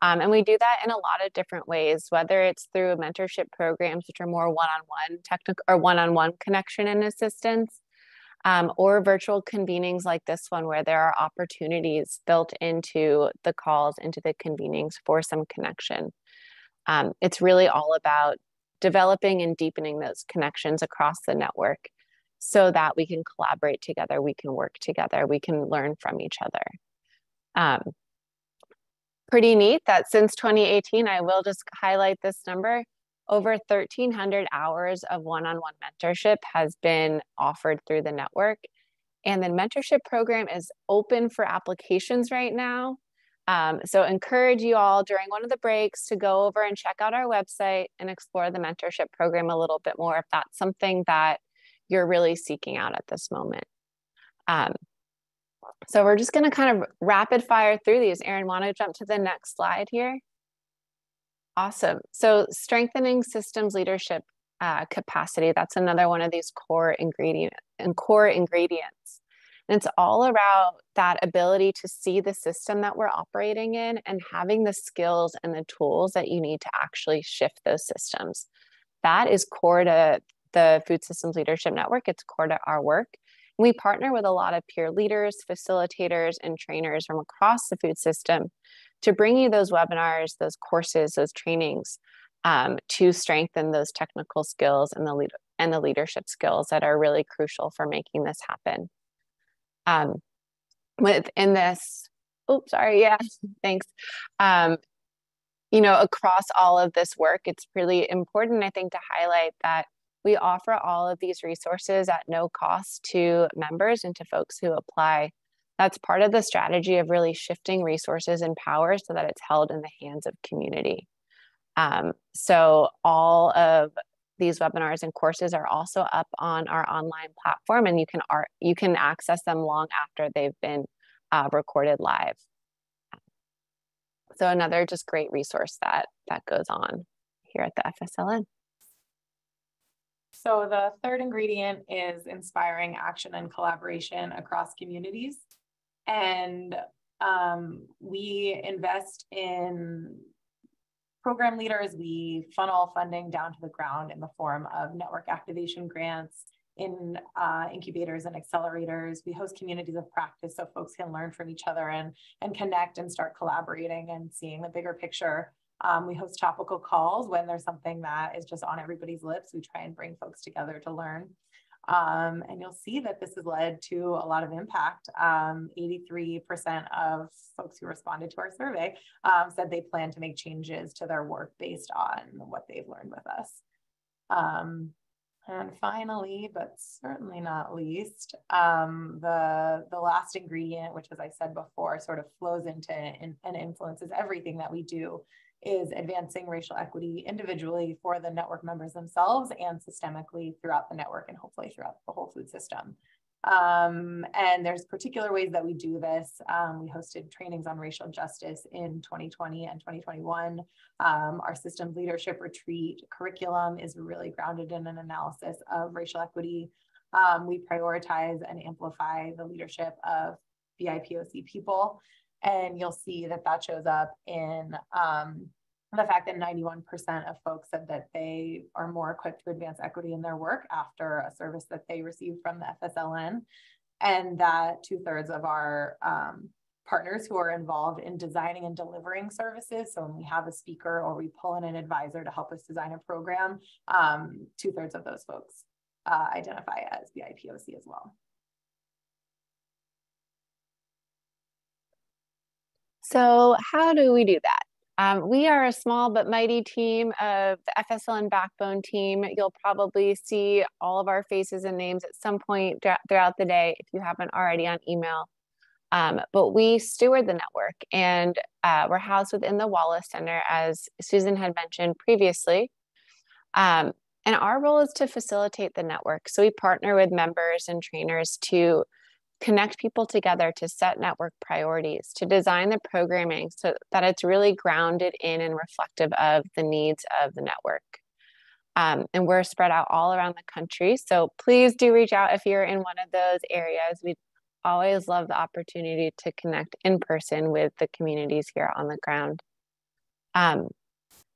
And we do that in a lot of different ways, whether it's through mentorship programs, which are more one-on-one technical or one-on-one connection and assistance, or virtual convenings like this one, where there are opportunities built into the calls, into the convenings for some connection. It's really all about developing and deepening those connections across the network so that we can collaborate together, we can work together, we can learn from each other. Pretty neat that since 2018, I will just highlight this number, over 1,300 hours of one-on-one mentorship has been offered through the network. And the mentorship program is open for applications right now. So encourage you all during one of the breaks to go over and check out our website and explore the mentorship program a little bit more if that's something that you're really seeking out at this moment. So we're just going to kind of rapid fire through these. Erin, want to jump to the next slide here? Awesome. So strengthening systems leadership capacity, that's another one of these core ingredients. And it's all about that ability to see the system that we're operating in and having the skills and the tools that you need to actually shift those systems. That is core to the Food Systems Leadership Network. It's core to our work. And we partner with a lot of peer leaders, facilitators, and trainers from across the food system to bring you those webinars, those courses, those trainings to strengthen those technical skills and the leadership skills that are really crucial for making this happen. Within this, thanks. Across all of this work, it's really important, I think, to highlight that we offer all of these resources at no cost to members and to folks who apply. That's part of the strategy of really shifting resources and power so that it's held in the hands of community. So all of these webinars and courses are also up on our online platform, and you can access them long after they've been recorded live. So another just great resource that goes on here at the FSLN. So the third ingredient is inspiring action and collaboration across communities. And we invest in program leaders. We funnel funding down to the ground in the form of network activation grants, in incubators and accelerators. We host communities of practice so folks can learn from each other and connect and start collaborating and seeing the bigger picture. We host topical calls when there's something that is just on everybody's lips. We try and bring folks together to learn. And you'll see that this has led to a lot of impact. 83% of folks who responded to our survey said they plan to make changes to their work based on what they've learned with us. And finally, but certainly not least, the last ingredient, which, as I said before, sort of flows into and influences everything that we do, is advancing racial equity individually for the network members themselves and systemically throughout the network and hopefully throughout the whole food system. And there's particular ways that we do this. We hosted trainings on racial justice in 2020 and 2021. Our systems leadership retreat curriculum is really grounded in an analysis of racial equity. We prioritize and amplify the leadership of BIPOC people. And you'll see that that shows up in the fact that 91% of folks said that they are more equipped to advance equity in their work after a service that they received from the FSLN, and that 2/3 of our partners who are involved in designing and delivering services, so when we have a speaker or we pull in an advisor to help us design a program, 2/3 of those folks identify as BIPOC as well. So how do we do that? We are a small but mighty team of the FSLN Backbone team. You'll probably see all of our faces and names at some point throughout the day if you haven't already on email. But we steward the network, and we're housed within the Wallace Center, as Susan had mentioned previously. And our role is to facilitate the network. So we partner with members and trainers to connect people together, to set network priorities, to design the programming so that it's really grounded in and reflective of the needs of the network. And we're spread out all around the country. So please do reach out if you're in one of those areas. We always love the opportunity to connect in person with the communities here on the ground. And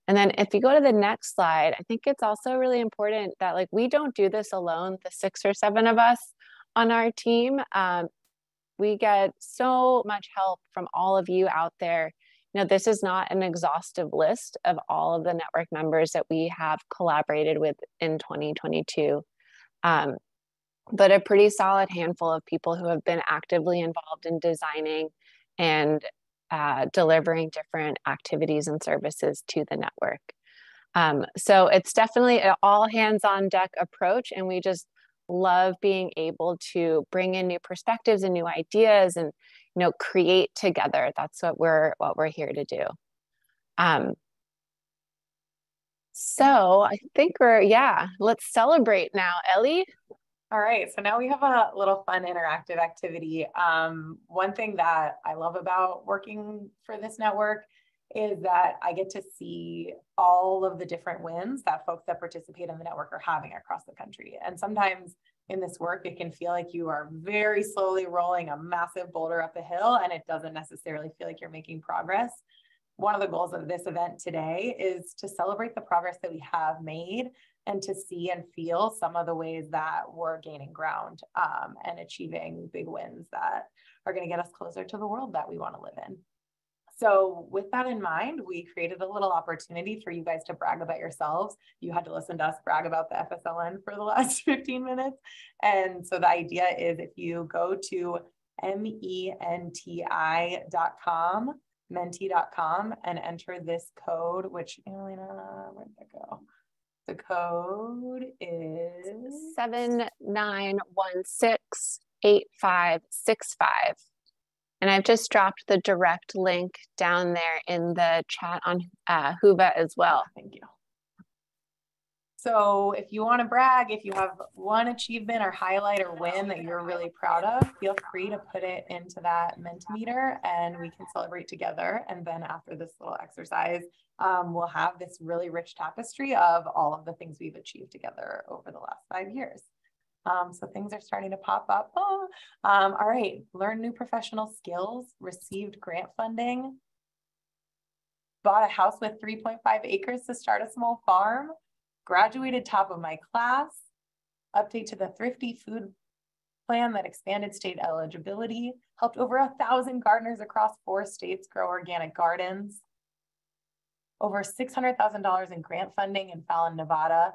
then if you go to the next slide, I think it's also really important that we don't do this alone, the 6 or 7 of us on our team. We get so much help from all of you out there. This is not an exhaustive list of all of the network members that we have collaborated with in 2022, but a pretty solid handful of people who have been actively involved in designing and delivering different activities and services to the network. So it's definitely an all hands on deck approach, and we just love being able to bring in new perspectives and new ideas and create together. That's what we're here to do. So I think let's celebrate now, Ellie. All right, so now we have a little fun interactive activity. One thing that I love about working for this network is that I get to see all of the different wins that folks that participate in the network are having across the country. And sometimes in this work, it can feel like you are very slowly rolling a massive boulder up a hill, and it doesn't necessarily feel like you're making progress. One of the goals of this event today is to celebrate the progress that we have made and to see and feel some of the ways that we're gaining ground and achieving big wins that are going to get us closer to the world that we want to live in. So with that in mind, we created a little opportunity for you guys to brag about yourselves. You had to listen to us brag about the FSLN for the last 15 minutes. And so the idea is if you go to menti.com, menti.com, and enter this code, which, Annalena, where'd that go? The code is 79168565. And I've just dropped the direct link down there in the chat on Whova as well. Thank you. So if you want to brag, if you have one achievement or highlight or win that you're really proud of, feel free to put it into that Mentimeter and we can celebrate together. And then after this little exercise, we'll have this really rich tapestry of all of the things we've achieved together over the last 5 years. So things are starting to pop up. All right, learn new professional skills, received grant funding, bought a house with 3.5 acres to start a small farm, graduated top of my class, update to the Thrifty Food Plan that expanded state eligibility, helped over 1,000 gardeners across 4 states grow organic gardens, over $600,000 in grant funding in Fallon, Nevada.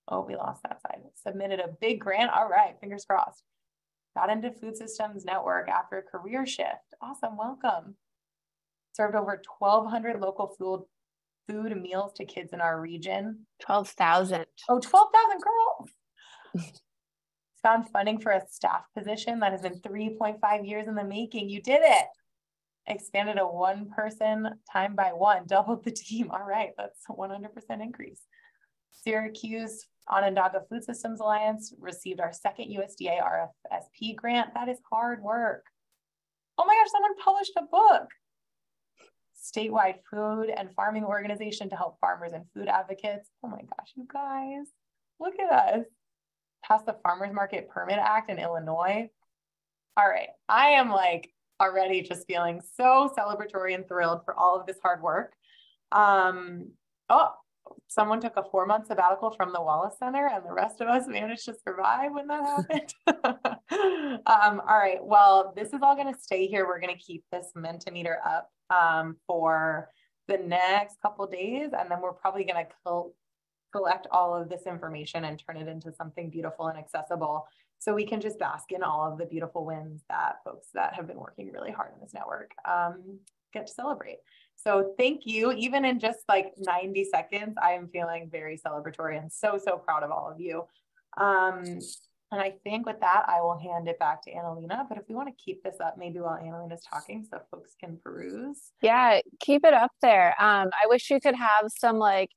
Oh, we lost that side. Submitted a big grant. All right, fingers crossed. Got into Food Systems Network after a career shift. Awesome, welcome. Served over 1,200 local food meals to kids in our region. 12,000. Oh, 12,000, girl. Found funding for a staff position that has been 3.5 years in the making. You did it. Expanded a 1-person time by 1, doubled the team. All right, that's a 100% increase. Syracuse Onondaga Food Systems Alliance received our 2nd USDA RFSP grant. That is hard work. Oh my gosh, someone published a book. Statewide food and farming organization to help farmers and food advocates. Oh my gosh, you guys, look at us. Passed the Farmers Market Permit Act in Illinois. All right, I am like already just feeling so celebratory and thrilled for all of this hard work. Someone took a 4-month sabbatical from the Wallace Center and the rest of us managed to survive when that happened. All right, well, this is all gonna stay here. We're gonna keep this Mentimeter up for the next couple of days, and then we're probably gonna collect all of this information and turn it into something beautiful and accessible so we can just bask in all of the beautiful wins that folks that have been working really hard in this network get to celebrate. So thank you. Even in just like 90 seconds, I am feeling very celebratory and so proud of all of you. And I think with that, I will hand it back to Annalena. But if we want to keep this up, maybe while Annalena's talking so folks can peruse. Yeah, keep it up there. I wish you could have some like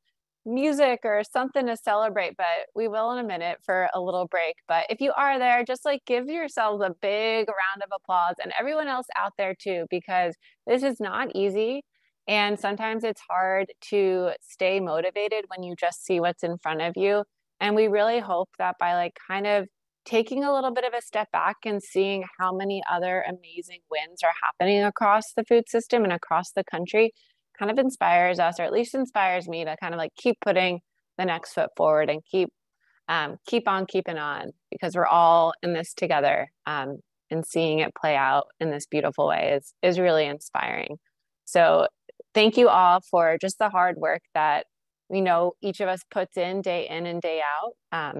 music or something to celebrate, but we will in a minute for a little break. But if you are there, just like give yourselves a big round of applause and everyone else out there too, because this is not easy. And sometimes it's hard to stay motivated when you just see what's in front of you. And we really hope that by like kind of taking a little bit of a step back and seeing how many other amazing wins are happening across the food system and across the country kind of inspires us, or at least inspires me to kind of like keep putting the next foot forward and keep on keeping on, because we're all in this together, and seeing it play out in this beautiful way is really inspiring. So thank you all for just the hard work that we know each of us puts in and day out.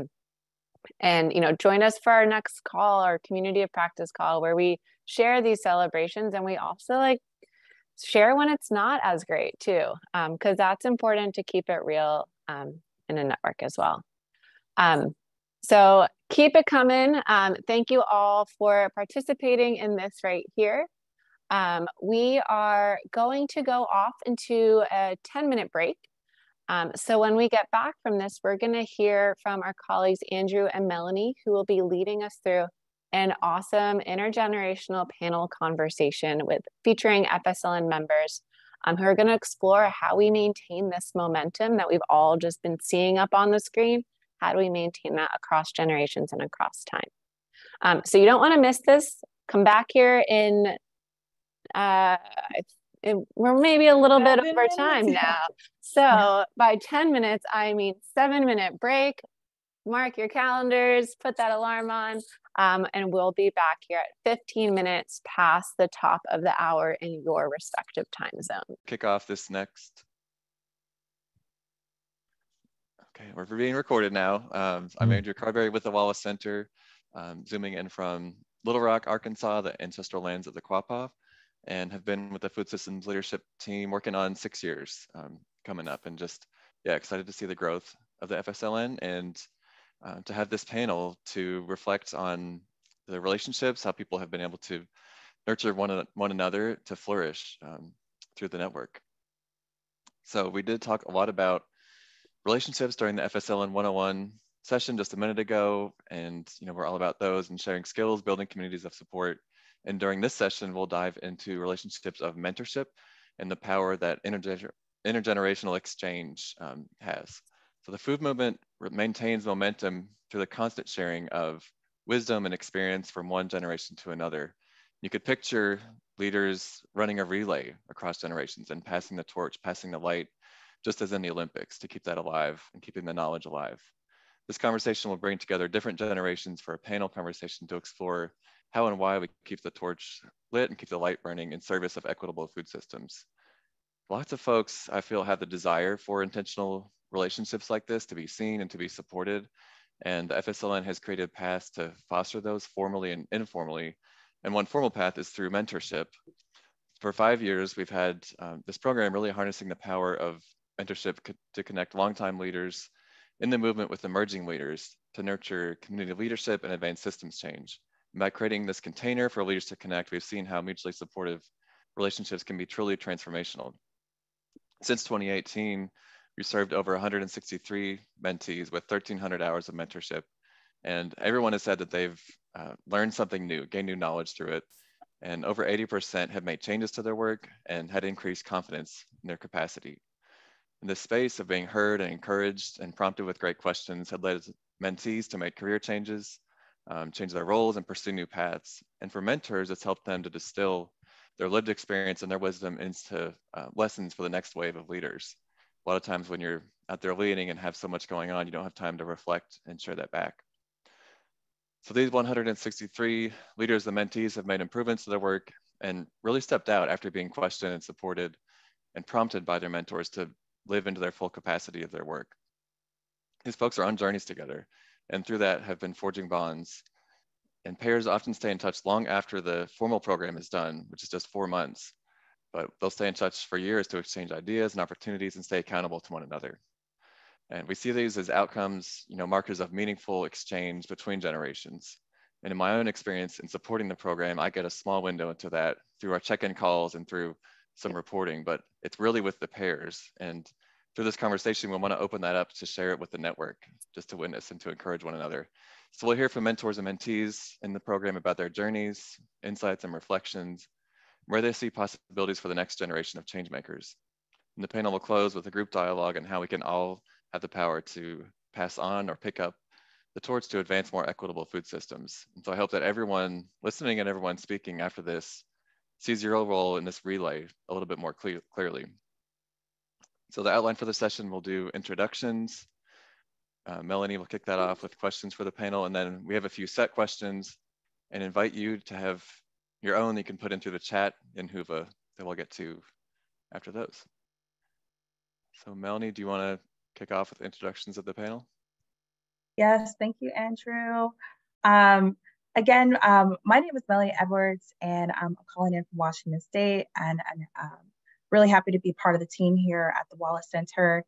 And, you know, join us for our next call, our community of practice call, where we share these celebrations and we also like share when it's not as great too, because that's important to keep it real in a network as well. So keep it coming. Thank you all for participating in this right here. We are going to go off into a 10-minute break. So when we get back from this, we're going to hear from our colleagues, Andrew and Melanie, who will be leading us through an awesome intergenerational panel conversation featuring FSLN members who are going to explore how we maintain this momentum that we've all just been seeing up on the screen. How do we maintain that across generations and across time? So you don't want to miss this. Come back here in we're maybe a little bit over time now. So by 10 minutes, I mean 7-minute break. Mark your calendars, put that alarm on, and we'll be back here at 15 minutes past the top of the hour in your respective time zone. Kick off this next. Okay, we're being recorded now. I'm Andrew Carberry with the Wallace Center, zooming in from Little Rock, Arkansas, the ancestral lands of the Quapaw, and have been with the Food Systems Leadership Team working on 6 years coming up, and just, yeah, excited to see the growth of the FSLN and to have this panel to reflect on the relationships, how people have been able to nurture one another to flourish through the network. So we did talk a lot about relationships during the FSLN 101 session just a minute ago, and we're all about those and sharing skills, building communities of support. And during this session, we'll dive into relationships of mentorship and the power that intergenerational exchange has. So the food movement maintains momentum through the constant sharing of wisdom and experience from one generation to another. You could picture leaders running a relay across generations and passing the torch, passing the light, just as in the Olympics, to keep that alive and keeping the knowledge alive. This conversation will bring together different generations for a panel conversation to explore how and why we keep the torch lit and keep the light burning in service of equitable food systems. Lots of folks, I feel, have the desire for intentional relationships like this to be seen and to be supported. And the FSLN has created paths to foster those formally and informally. And one formal path is through mentorship. For 5 years, we've had this program really harnessing the power of mentorship to connect longtime leaders in the movement with emerging leaders to nurture community leadership and advance systems change. And by creating this container for leaders to connect, we've seen how mutually supportive relationships can be truly transformational. Since 2018, we served over 163 mentees with 1,300 hours of mentorship. And everyone has said that they've learned something new, gained new knowledge through it. And over 80% have made changes to their work and had increased confidence in their capacity. And this space of being heard and encouraged and prompted with great questions had led mentees to make career changes, change their roles and pursue new paths. And for mentors, it's helped them to distill their lived experience and their wisdom into lessons for the next wave of leaders. A lot of times when you're out there leading and have so much going on, you don't have time to reflect and share that back. So these 163 leaders and mentees have made improvements to their work and really stepped out after being questioned and supported and prompted by their mentors to live into their full capacity of their work. These folks are on journeys together, and through that have been forging bonds. And pairs often stay in touch long after the formal program is done, which is just 4 months. But they'll stay in touch for years to exchange ideas and opportunities and stay accountable to one another. And we see these as outcomes, markers of meaningful exchange between generations. And in my own experience in supporting the program, I get a small window into that through our check-in calls and through some reporting, but it's really with the pairs. And through this conversation, we want to open that up to share it with the network, just to witness and to encourage one another. So we'll hear from mentors and mentees in the program about their journeys, insights and reflections, where they see possibilities for the next generation of change makers. And the panel will close with a group dialogue on how we can all have the power to pass on or pick up the torch to advance more equitable food systems. And so I hope that everyone listening and everyone speaking after this sees your role in this relay a little bit more clearly. So the outline for the session, we'll do introductions. Melanie will kick that off with questions for the panel, and then we have a few set questions and invite you to have your own you can put into the chat in Whova that we'll get to after those. So Melanie, do you want to kick off with introductions of the panel? Yes, thank you, Andrew. Again, my name is Melanie Edwards, and I'm calling in from Washington State, and I'm really happy to be part of the team here at the Wallace Center.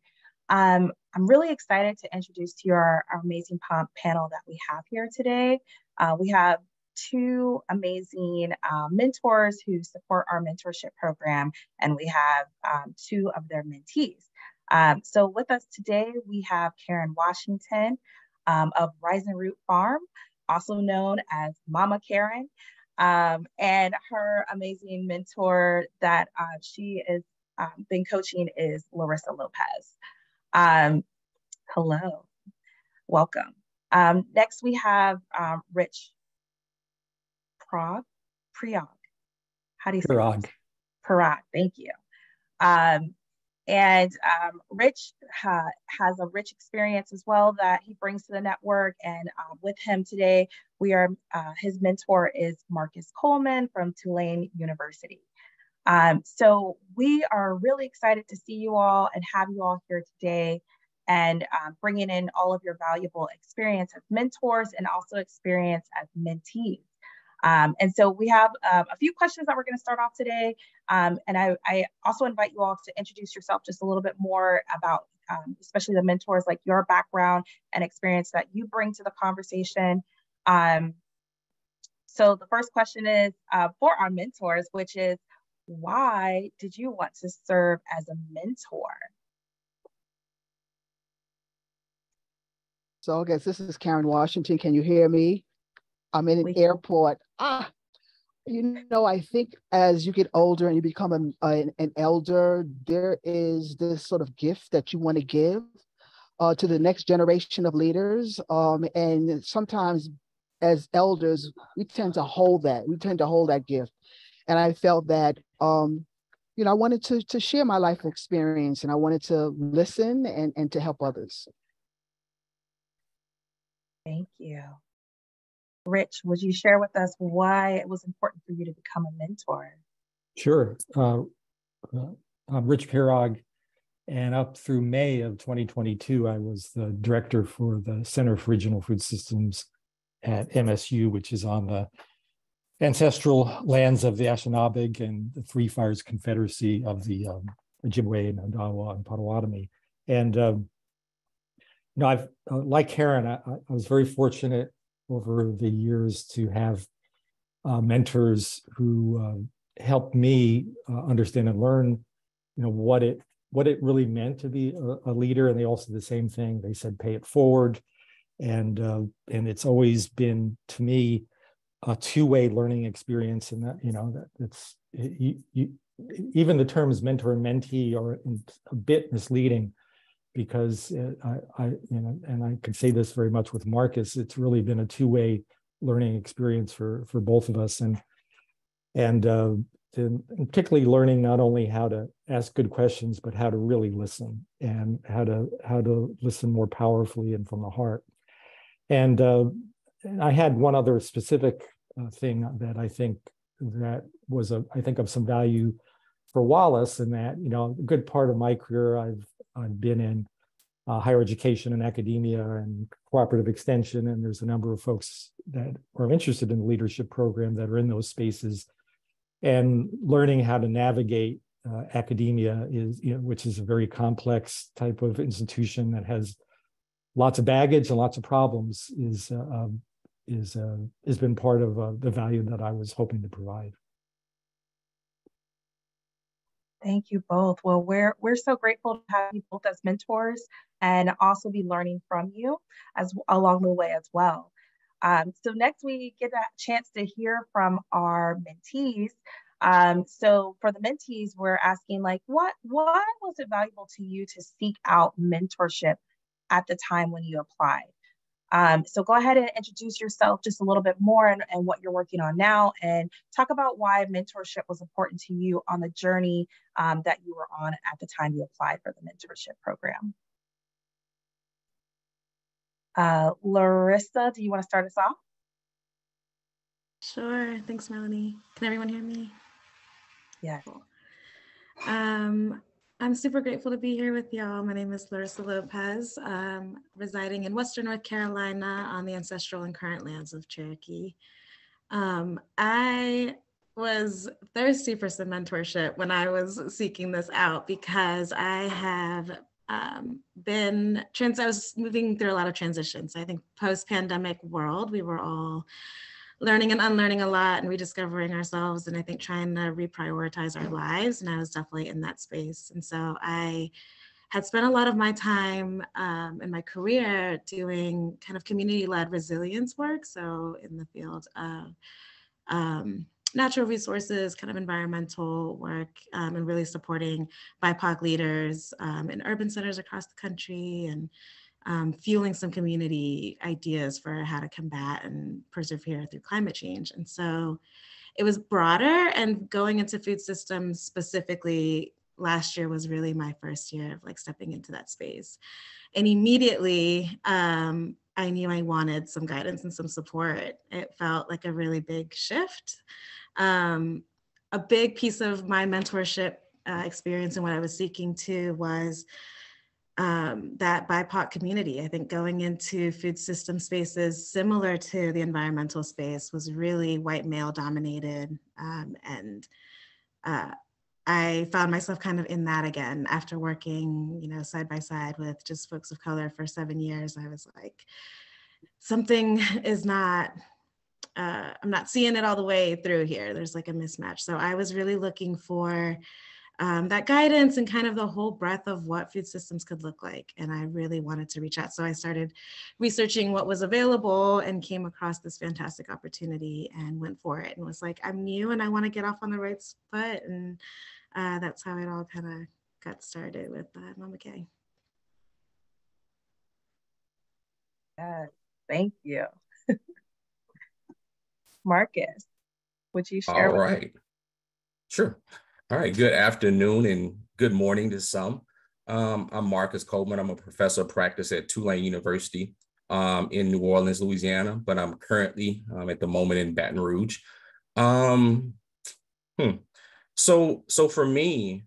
I'm really excited to introduce to you our amazing panel that we have here today. We have two amazing mentors who support our mentorship program, and we have two of their mentees. So with us today, we have Karen Washington of Rising Root Farm, also known as Mama Karen, and her amazing mentor that she has been coaching is Larissa Lopez. Hello, welcome. Next, we have Rich Priag. How do you say that? Priag, thank you. Rich has a rich experience as well that he brings to the network. And with him today, his mentor is Marcus Coleman from Tulane University. So we are really excited to see you all and have you all here today, and bringing in all of your valuable experience as mentors and also experience as mentees. And so we have a few questions that we're going to start off today. And I also invite you all to introduce yourself just a little bit more about, especially the mentors, like your background and experience that you bring to the conversation. So the first question is for our mentors, which is, why did you want to serve as a mentor? So I guess this is Karen Washington. Can you hear me? I'm in an airport. You know, I think as you get older and you become an elder, there is this sort of gift that you want to give to the next generation of leaders. And sometimes as elders, we tend to hold that. We tend to hold that gift. And I felt that, you know, I wanted to share my life experience, and I wanted to listen and to help others. Thank you. Rich, would you share with us why it was important for you to become a mentor? Sure. I'm Rich Priag, and up through May of 2022, I was the director for the Center for Regional Food Systems at MSU, which is on the ancestral lands of the Anishinaabe and the Three Fires Confederacy of the Ojibwe and Odawa and Potawatomi. And, you know, I've, like Karen, I was very fortunate over the years to have mentors who helped me understand and learn, you know, what it really meant to be a leader. And they also did the same thing. They said, pay it forward. And it's always been, to me, a two-way learning experience. And that, you know, even the terms mentor and mentee are a bit misleading, because I could say this very much with Marcus, it's really been a two-way learning experience for both of us. And particularly learning not only how to ask good questions, but how to really listen, and how to listen more powerfully and from the heart. And I had one other specific thing that I think that was I think of some value for Wallace, in that, you know, a good part of my career I've been in higher education and academia and cooperative extension, and there's a number of folks that are interested in the leadership program that are in those spaces, and learning how to navigate academia is, you know, which is a very complex type of institution that has lots of baggage and lots of problems, has been part of the value that I was hoping to provide. Thank you both. Well, we're so grateful to have you both as mentors, and also be learning from you along the way as well. So next we get a chance to hear from our mentees. So for the mentees, we're asking, like, why was it valuable to you to seek out mentorship at the time when you applied? So go ahead and introduce yourself just a little bit more, and what you're working on now, and talk about why mentorship was important to you on the journey that you were on at the time you applied for the mentorship program. Larissa, do you want to start us off? Sure. Thanks, Melanie. Can everyone hear me? Yeah. Cool. I'm super grateful to be here with y'all. My name is Larissa Lopez, residing in Western North Carolina on the ancestral and current lands of Cherokee. I was thirsty for some mentorship when I was seeking this out, because I have I was moving through a lot of transitions. I think post-pandemic world, we were all learning and unlearning a lot and rediscovering ourselves, and I think trying to reprioritize our lives. And I was definitely in that space. And so I had spent a lot of my time in my career doing kind of community-led resilience work. So in the field of natural resources, kind of environmental work, and really supporting BIPOC leaders in urban centers across the country, and fueling some community ideas for how to combat and persevere through climate change. And so it was broader, and going into food systems specifically last year was really my first year of like stepping into that space. And immediately, I knew I wanted some guidance and some support. It felt like a really big shift. A big piece of my mentorship experience and what I was seeking to was that BIPOC community. I think going into food system spaces similar to the environmental space was really white male dominated. And I found myself kind of in that again after working, you know, side by side with just folks of color for 7 years. I was like, something is not, I'm not seeing it all the way through here. There's like a mismatch. So I was really looking for that guidance and kind of the whole breadth of what food systems could look like. And I really wanted to reach out. So I started researching what was available and came across this fantastic opportunity and went for it and was like, I'm new and I want to get off on the right foot. And that's how it all kind of got started with Mama K. Yes, thank you. Marcus, would you share? All right. Sure. All right. Good afternoon and good morning to some. I'm Marcus Coleman. I'm a professor of practice at Tulane University in New Orleans, Louisiana, but I'm currently at the moment in Baton Rouge. So for me,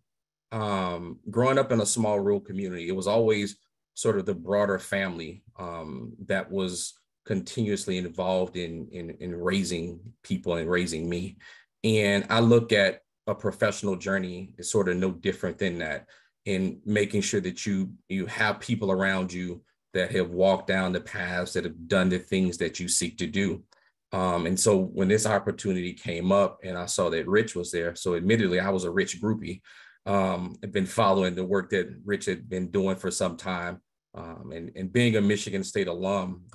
growing up in a small rural community, it was always sort of the broader family that was continuously involved in raising people and raising me. And I look at a professional journey is sort of no different than that, in making sure that you have people around you that have walked down the paths, that have done the things that you seek to do. And so when this opportunity came up and I saw that Rich was there, so admittedly, I was a Rich groupie. I've been following the work that Rich had been doing for some time. And being a Michigan State alum,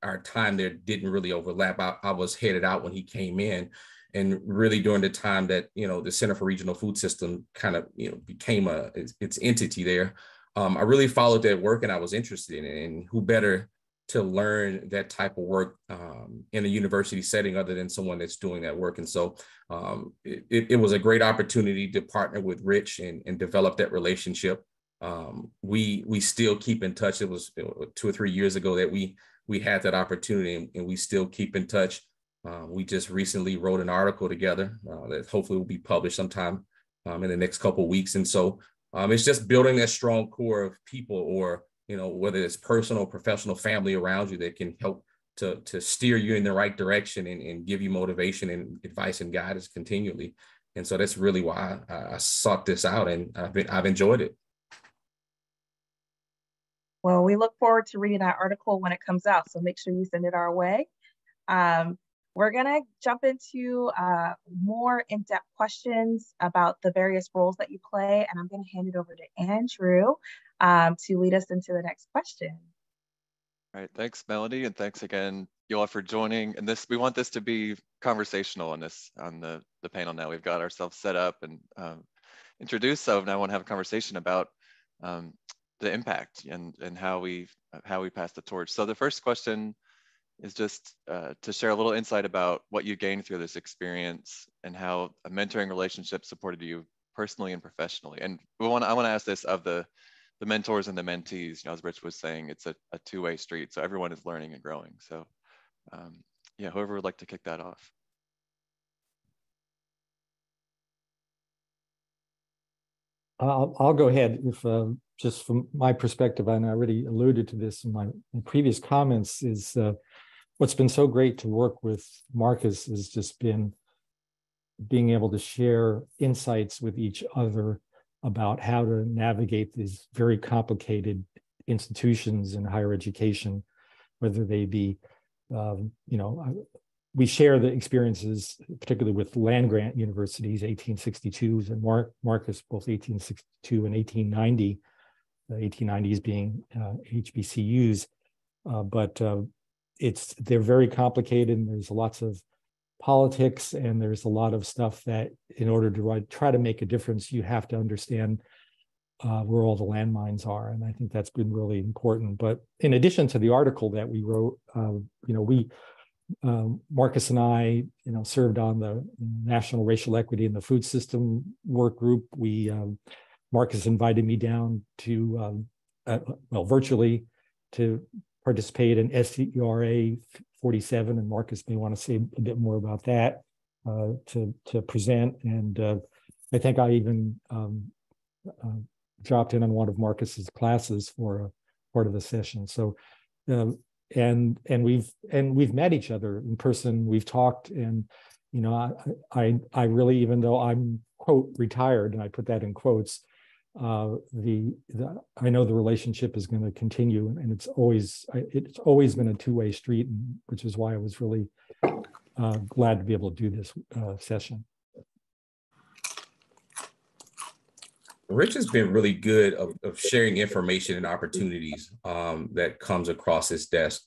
our time there didn't really overlap. I was headed out when he came in. And really during the time that, you know, the Center for Regional Food System kind of, you know, became its entity there, I really followed that work and I was interested in it. And who better to learn that type of work in a university setting other than someone that's doing that work. And so it was a great opportunity to partner with Rich and develop that relationship. We still keep in touch. It was 2 or 3 years ago that we had that opportunity and we still keep in touch. We just recently wrote an article together that hopefully will be published sometime in the next couple of weeks. And so it's just building that strong core of people, or, you know, whether it's personal, professional, family around you that can help to steer you in the right direction and give you motivation and advice and guidance continually. And so that's really why I sought this out, and I've enjoyed it. Well, we look forward to reading that article when it comes out, so make sure you send it our way. We're gonna jump into more in-depth questions about the various roles that you play, and I'm gonna hand it over to Andrew to lead us into the next question. All right, thanks, Melody, and thanks again, you all, for joining. And we want this to be conversational on the panel. Now we've got ourselves set up and introduced, so now I want to have a conversation about the impact and how we pass the torch. So the first question is just to share a little insight about what you gained through this experience and how a mentoring relationship supported you personally and professionally. And I want to ask this of the mentors and the mentees. You know, as Rich was saying, it's a two-way street, so everyone is learning and growing. So yeah, whoever would like to kick that off. I'll go ahead. If just from my perspective, and I already alluded to this in my previous comments, is what's been so great to work with Marcus has just been being able to share insights with each other about how to navigate these very complicated institutions in higher education, whether they be, you know, we share the experiences, particularly with land-grant universities, 1862s, and Marcus, both 1862 and 1890, the 1890s being HBCUs. But they're very complicated, and there's lots of politics, and there's a lot of stuff that in order to try to make a difference, you have to understand where all the landmines are. And I think that's been really important. But in addition to the article that we wrote, Marcus and I, served on the National Racial Equity in the Food System work group. Marcus invited me down to, virtually, to participate in SCRA 47, and Marcus may want to say a bit more about that to present. And I think I even dropped in on one of Marcus's classes for a part of the session. So. And we've met each other in person. We've talked, and I really, even though I'm quote retired, and I put that in quotes, I know the relationship is going to continue, and it's always been a two-way street, which is why I was really glad to be able to do this session. Rich has been really good of sharing information and opportunities that comes across his desk.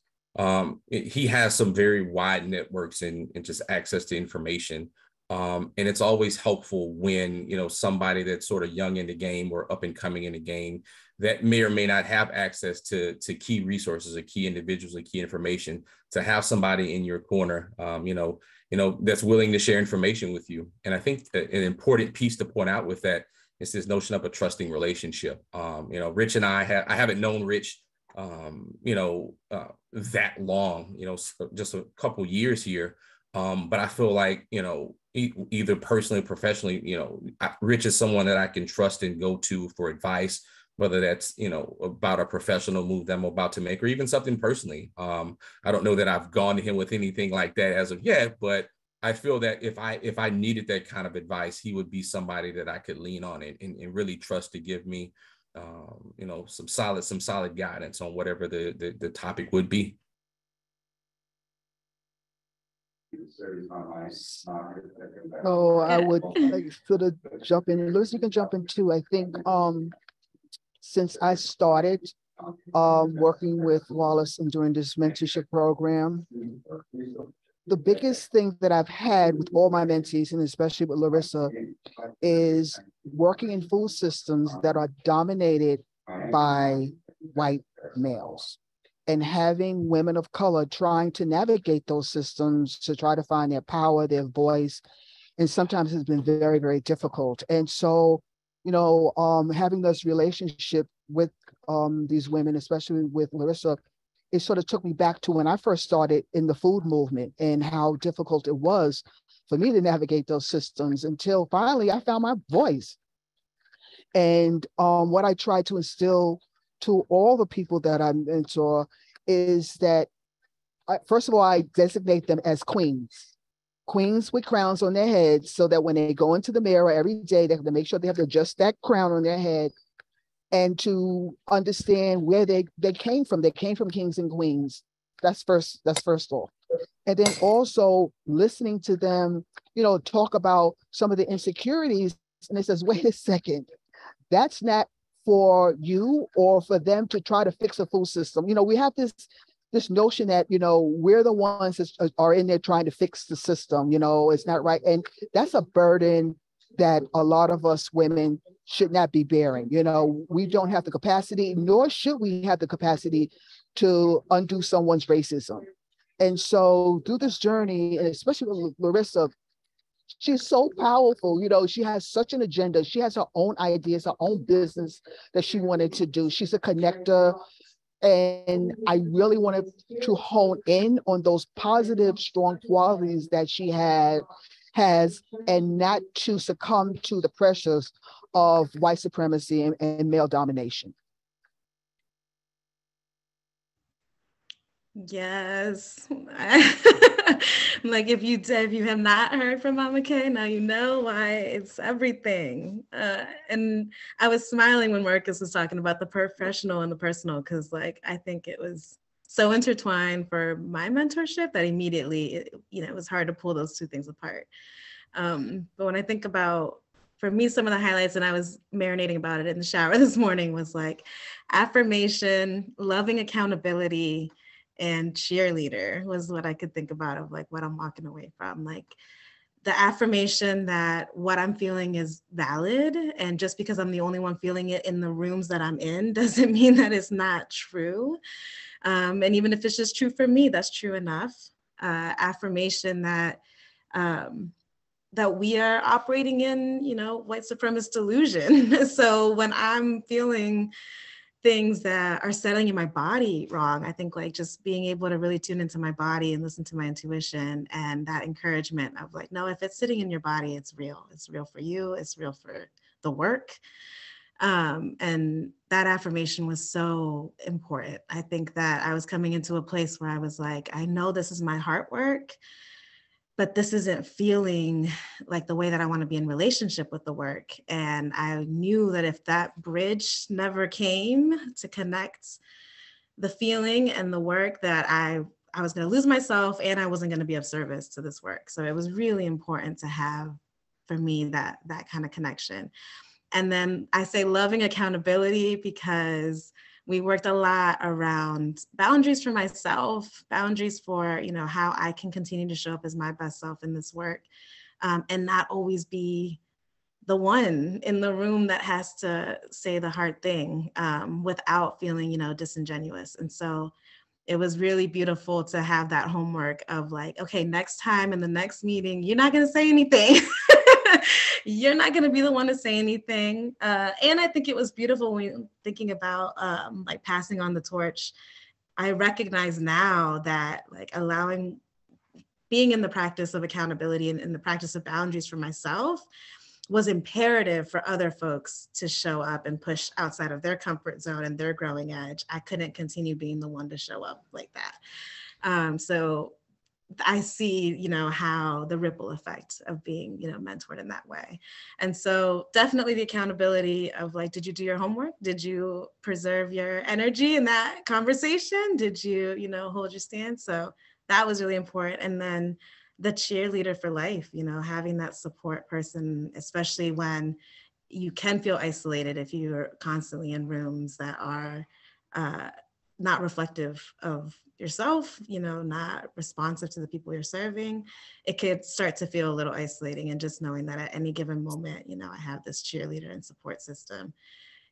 He has some very wide networks and just access to information. And it's always helpful when, somebody that's sort of young in the game or up and coming in the game that may or may not have access to key resources or key individuals or key information, to have somebody in your corner, that's willing to share information with you. And I think an important piece to point out with that, it's this notion of a trusting relationship. Rich and I haven't known Rich, that long, just a couple years here. But I feel like, either personally or professionally, Rich is someone that I can trust and go to for advice, whether that's, about a professional move that I'm about to make, or even something personally. I don't know that I've gone to him with anything like that as of yet, but I feel that if I needed that kind of advice, he would be somebody that I could lean on and really trust to give me, some solid guidance on whatever the topic would be. Oh, I would sort of jump in. Louis, you can jump in too. I think since I started working with Wallace and doing this mentorship program, the biggest thing that I've had with all my mentees, and especially with Larissa, is working in food systems that are dominated by white males, and having women of color trying to navigate those systems to try to find their power, their voice. And sometimes it's been very, very difficult. And so, having this relationship with these women, especially with Larissa, it sort of took me back to when I first started in the food movement and how difficult it was for me to navigate those systems, until finally I found my voice. And what I try to instill to all the people that I mentor is that, first of all, I designate them as queens with crowns on their heads, so that when they go into the mirror every day, they have to make sure they have to adjust that crown on their head, and to understand where they came from. They came from kings and queens. That's first off. And then also listening to them, talk about some of the insecurities. And it says, wait a second, that's not for you or for them to try to fix a food system. We have this notion that, we're the ones that are in there trying to fix the system, it's not right. And that's a burden that a lot of us women should not be bearing. We don't have the capacity, nor should we have the capacity to undo someone's racism. And so through this journey, and especially with Larissa, she's so powerful. She has such an agenda. She has her own ideas, her own business that she wanted to do. She's a connector. And I really wanted to hone in on those positive, strong qualities that she has, and not to succumb to the pressures of white supremacy and male domination. Yes. Like, if you have not heard from Mama K, now you know why. It's everything. And I was smiling when Marcus was talking about the professional and the personal, because I think it was so intertwined for my mentorship that immediately, it was hard to pull those two things apart. But when I think about, for me, some of the highlights, and I was marinating about it in the shower this morning, was like affirmation, loving accountability, and cheerleader was what I could think about of like what I'm walking away from. Like the affirmation that what I'm feeling is valid, and just because I'm the only one feeling it in the rooms that I'm in doesn't mean that it's not true. And even if it's just true for me, that's true enough. Affirmation that that we are operating in, white supremacist delusion. So when I'm feeling things that are settling in my body wrong, I think like just being able to really tune into my body and listen to my intuition, and that encouragement of like, no, if it's sitting in your body, it's real. It's real for you. It's real for the work. And that affirmation was so important. I think that I was coming into a place where I was like, I know this is my heart work, but this isn't feeling like the way that I want to be in relationship with the work. And I knew that if that bridge never came to connect the feeling and the work, that I was going to lose myself and I wasn't going to be of service to this work. So it was really important to have, for me, that kind of connection. And then I say loving accountability because we worked a lot around boundaries for myself, boundaries for, how I can continue to show up as my best self in this work, and not always be the one in the room that has to say the hard thing without feeling, disingenuous. And so it was really beautiful to have that homework of like, okay, next time in the next meeting, you're not going to say anything. You're not going to be the one to say anything. And I think it was beautiful when thinking about like passing on the torch. I recognize now that like being in the practice of accountability and in the practice of boundaries for myself was imperative for other folks to show up and push outside of their comfort zone and their growing edge. I couldn't continue being the one to show up like that. So I see, how the ripple effect of being, mentored in that way. And so definitely the accountability of like, did you do your homework? Did you preserve your energy in that conversation? Did you, hold your stand? So that was really important. And then the cheerleader for life, having that support person, especially when you can feel isolated if you're constantly in rooms that are not reflective of yourself, not responsive to the people you're serving, it could start to feel a little isolating. And just knowing that at any given moment, I have this cheerleader and support system,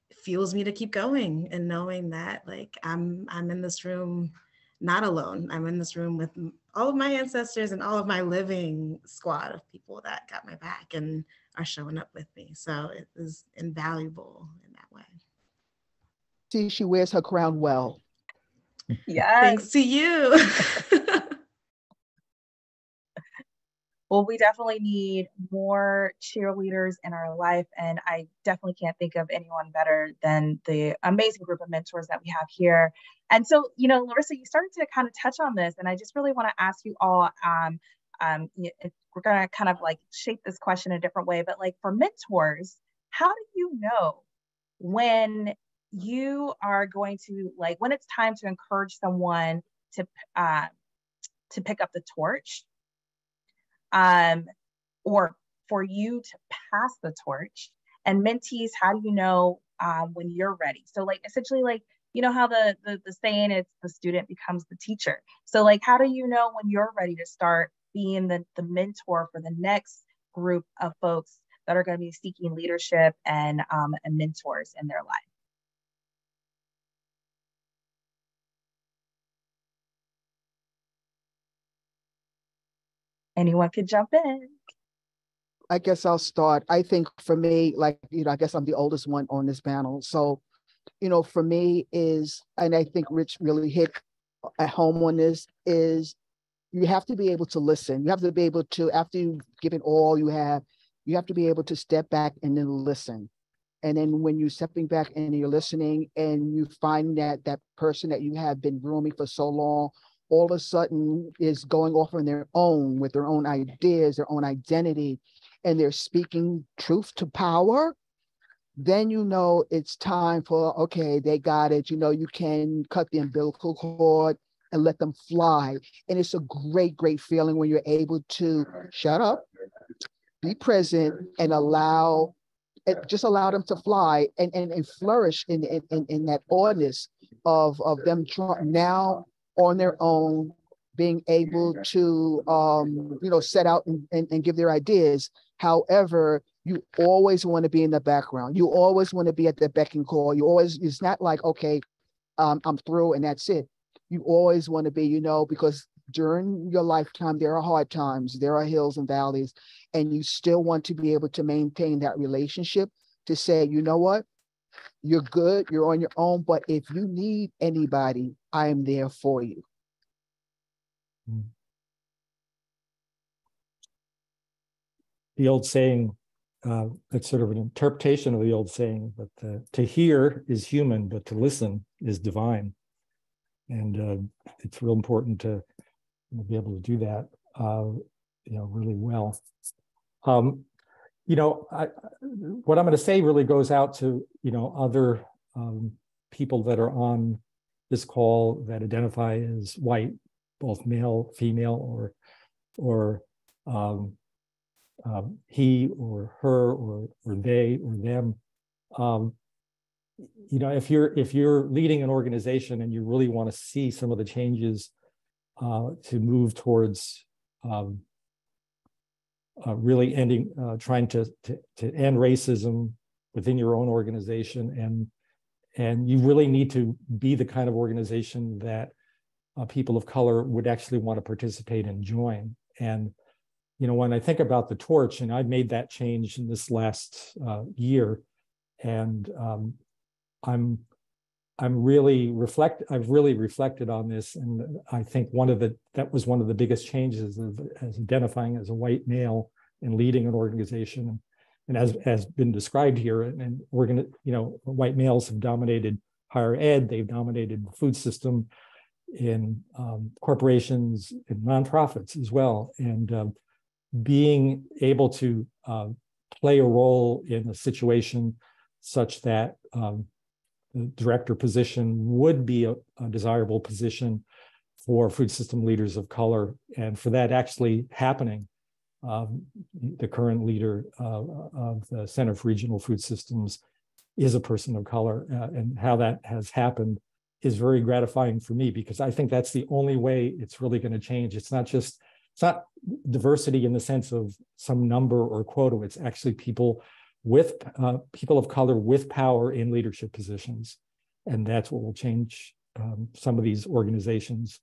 it fuels me to keep going, and knowing that like I'm in this room not alone. I'm in this room with all of my ancestors and all of my living squad of people that got my back and are showing up with me. So it is invaluable in that way. See, she wears her crown well. Yes. Thanks to you. Well, we definitely need more cheerleaders in our life. And I definitely can't think of anyone better than the amazing group of mentors that we have here. And so, Larissa, you started to kind of touch on this, and I just really want to ask you all, we're going to kind of like shape this question a different way, but like for mentors, how do you know when you are going to, like, when it's time to encourage someone to pick up the torch, or for you to pass the torch? And mentees, how do you know when you're ready? So like essentially, like, how the saying is the student becomes the teacher. So like, how do you know when you're ready to start being the mentor for the next group of folks that are going to be seeking leadership and mentors in their life? Anyone could jump in. I guess I'll start. I think for me, like, I guess I'm the oldest one on this panel. So, for me is, and I think Rich really hit at home on this, is you have to be able to listen. You have to be able to, after you've given all you have to be able to step back and then listen. And then when you're stepping back and you're listening and you find that that person that you have been grooming for so long all of a sudden is going off on their own with their own ideas, their own identity, and they're speaking truth to power, then it's time for, okay, they got it. You can cut the umbilical cord and let them fly. And it's a great, great feeling when you're able to shut up, be present, and just allow them to fly and flourish in that awness of them now on their own, being able to set out and give their ideas. However, you always want to be in the background. You always want to be at the beck and call. It's not like, okay, I'm through and that's it. You always want to be, because during your lifetime, there are hard times, there are hills and valleys, and you still want to be able to maintain that relationship to say, you know what, you're good, you're on your own, but if you need anybody, I am there for you. The old saying, it's sort of an interpretation of the old saying, but to hear is human, but to listen is divine. And it's real important to be able to do that, really well. What I'm going to say really goes out to, other people that are on this call that identify as white, both male, female, or he or her or they or them. If you're leading an organization and you really want to see some of the changes to move towards really trying to end racism within your own organization, and you really need to be the kind of organization that people of color would actually want to participate and join. And when I think about the torch, and I've made that change in this last year, and I've really reflected on this, and I think that was one of the biggest changes as identifying as a white male and leading an organization, and as has been described here, and white males have dominated higher ed, they've dominated the food system in corporations and nonprofits as well, and being able to play a role in a situation such that the director position would be a desirable position for food system leaders of color. And for that actually happening, the current leader of the Center for Regional Food Systems is a person of color. And how that has happened is very gratifying for me, because I think that's the only way it's really going to change. It's not diversity in the sense of some number or quota. It's actually people of color with power in leadership positions. And that's what will change some of these organizations,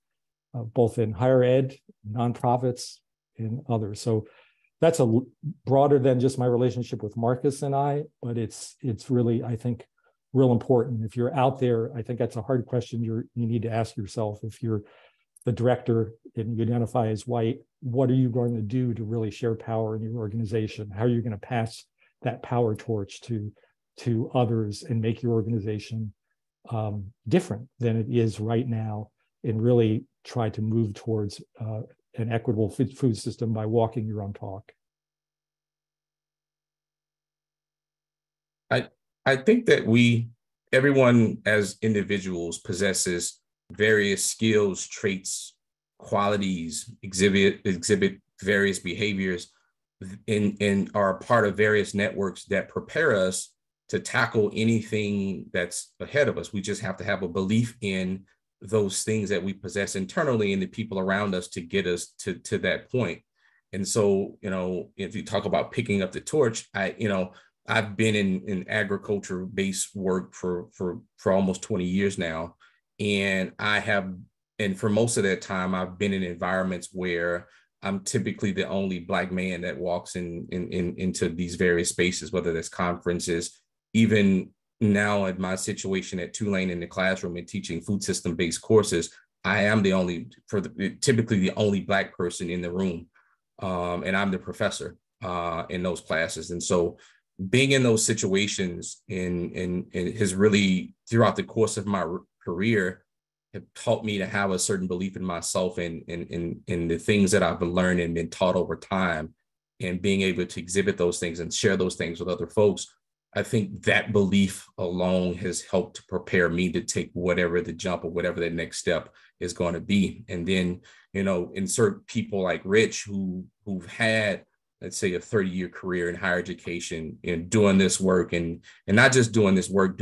both in higher ed, nonprofits, and others. So that's broader than just my relationship with Marcus and I, but it's really, I think, real important. If you're out there, I think that's a hard question you need to ask yourself. If you're the director and you identify as white, what are you going to do to really share power in your organization? How are you going to pass that power torch to others and make your organization different than it is right now, and really try to move towards an equitable food system by walking your own talk? I think that everyone as individuals possesses various skills, traits, qualities, exhibit various behaviors, and are a part of various networks that prepare us to tackle anything that's ahead of us. We just have to have a belief in those things that we possess internally and the people around us to get us to that point. And so, if you talk about picking up the torch, I've been in agriculture-based work for almost 20 years now. And for most of that time, I've been in environments where I'm typically the only Black man that walks into these various spaces, whether that's conferences. Even now at my situation at Tulane in the classroom and teaching food system-based courses, I am typically the only Black person in the room. And I'm the professor in those classes. And so being in those situations and has really, throughout the course of my career, have taught me to have a certain belief in myself and the things that I've learned and been taught over time, and being able to exhibit those things and share those things with other folks. I think that belief alone has helped to prepare me to take whatever the jump or whatever the next step is going to be. And then, you know, insert people like Rich who've had, let's say, a 30-year career in higher education and doing this work, and not just doing this work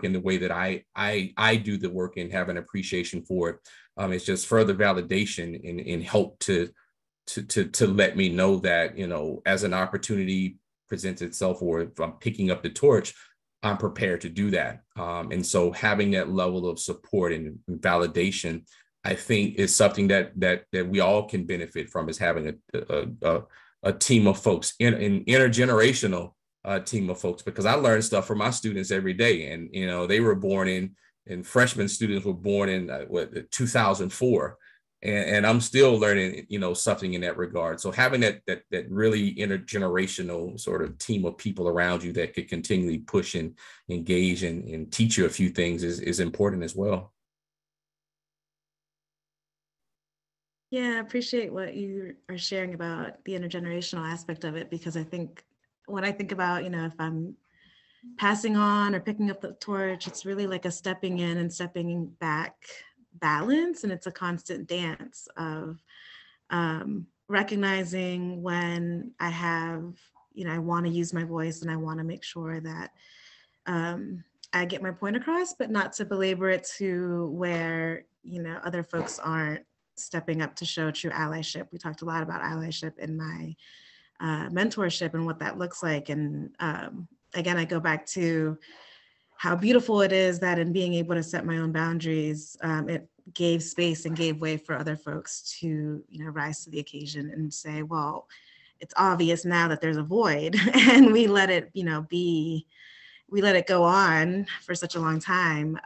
in the way that I do the work and have an appreciation for it. It's just further validation and help to let me know that, you know, as an opportunity presents itself, or if I'm picking up the torch, I'm prepared to do that. And so having that level of support and validation, I think, is something that we all can benefit from, is having a team of folks, an intergenerational team of folks, because I learn stuff from my students every day. And, you know, they were born and freshman students were born in 2004. And I'm still learning, you know, something in that regard. So having that really intergenerational sort of team of people around you that could continually push and engage and teach you a few things is important as well. Yeah, I appreciate what you are sharing about the intergenerational aspect of it, because I think when I think about, you know, if I'm passing on or picking up the torch, it's really like a stepping in and stepping back balance. And it's a constant dance of recognizing when I have, you know, I want to use my voice and I want to make sure that I get my point across, but not to belabor it to where, you know, other folks aren't stepping up to show true allyship. We talked a lot about allyship in my mentorship and what that looks like. And again, I go back to how beautiful it is that in being able to set my own boundaries, it gave space and gave way for other folks to, you know, rise to the occasion and say, well, it's obvious now that there's a void, and we let it, you know, we let it go on for such a long time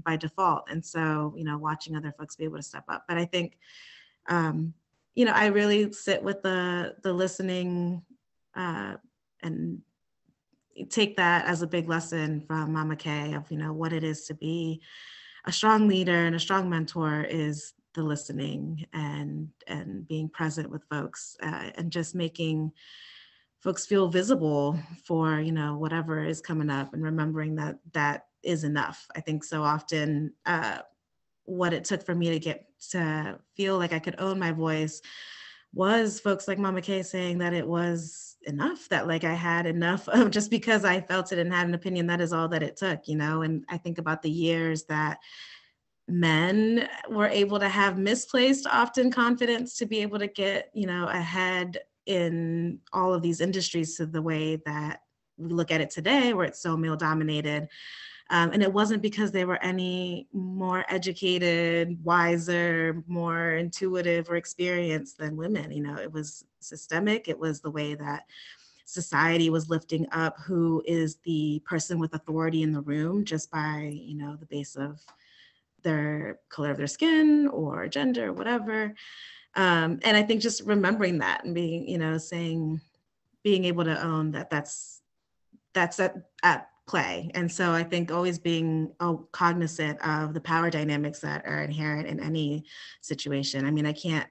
by default. And so, you know, watching other folks be able to step up. But I think, you know, I really sit with the listening and take that as a big lesson from Mama Kay of, you know, what it is to be a strong leader and a strong mentor is the listening and being present with folks and just making folks feel visible for, you know, whatever is coming up, and remembering that that is enough. I think so often what it took for me to get to feel like I could own my voice was folks like Mama Kay saying that it was enough, that like I had enough of, just because I felt it and had an opinion, that is all that it took, you know. And I think about the years that men were able to have misplaced often confidence to be able to get, you know, ahead in all of these industries to the way that we look at it today, where it's so male dominated. And it wasn't because they were any more educated, wiser, more intuitive or experienced than women. You know, it was systemic. It was the way that society was lifting up who is the person with authority in the room just by, you know, the base of their color of their skin or gender, or whatever. And I think just remembering that and being, you know, saying, being able to own that that's at play. And so I think always being cognizant of the power dynamics that are inherent in any situation. I mean, I can't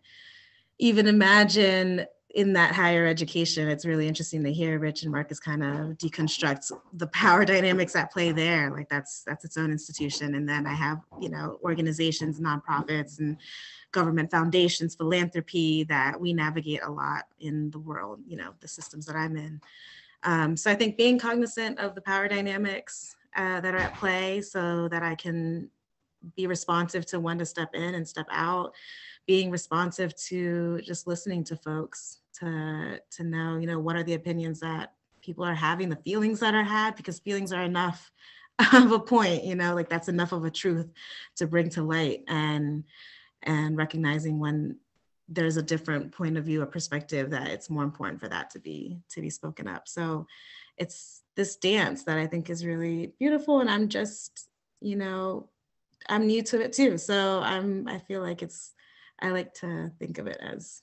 even imagine in that higher education. It's really interesting to hear Rich and Marcus kind of deconstruct the power dynamics at play there. Like that's its own institution. And then I have, you know, organizations, nonprofits, and government foundations, philanthropy that we navigate a lot in the world, you know, the systems that I'm in. So I think being cognizant of the power dynamics that are at play so that I can be responsive to when to step in and step out, being responsive to just listening to folks to know, you know, what are the opinions that people are having, the feelings that are had, because feelings are enough of a point, you know, like that's enough of a truth to bring to light, and recognizing when there's a different point of view or perspective that it's more important for that to be spoken up. So it's this dance that I think is really beautiful. And I'm just, you know, I'm new to it too. So I feel like I like to think of it as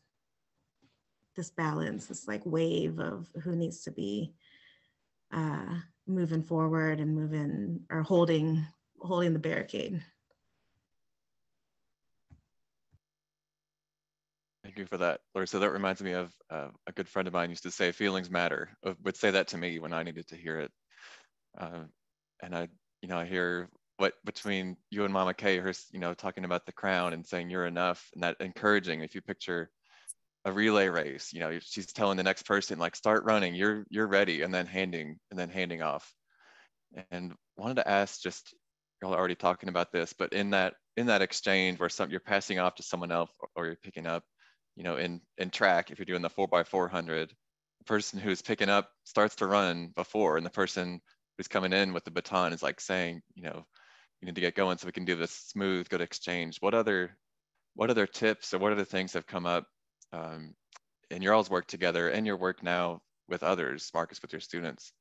this balance, this like wave of who needs to be moving forward and moving or holding the barricade. Thank you for that, Laura. So that reminds me of a good friend of mine used to say, feelings matter, would say that to me when I needed to hear it. And I hear what between you and Mama Kay, her, talking about the crown and saying you're enough, and that encouraging. If you picture a relay race, she's telling the next person, like, start running, you're ready, and then handing off. And wanted to ask, just, y'all are already talking about this, but in that exchange where you're passing off to someone else, or you're picking up, in track, if you're doing the 4x400, the person who's picking up starts to run before, and the person who's coming in with the baton is like saying, you need to get going so we can do this smooth, good exchange. What other tips, or what other things have come up in your all's work together and your work now with others, Marcus, with your students,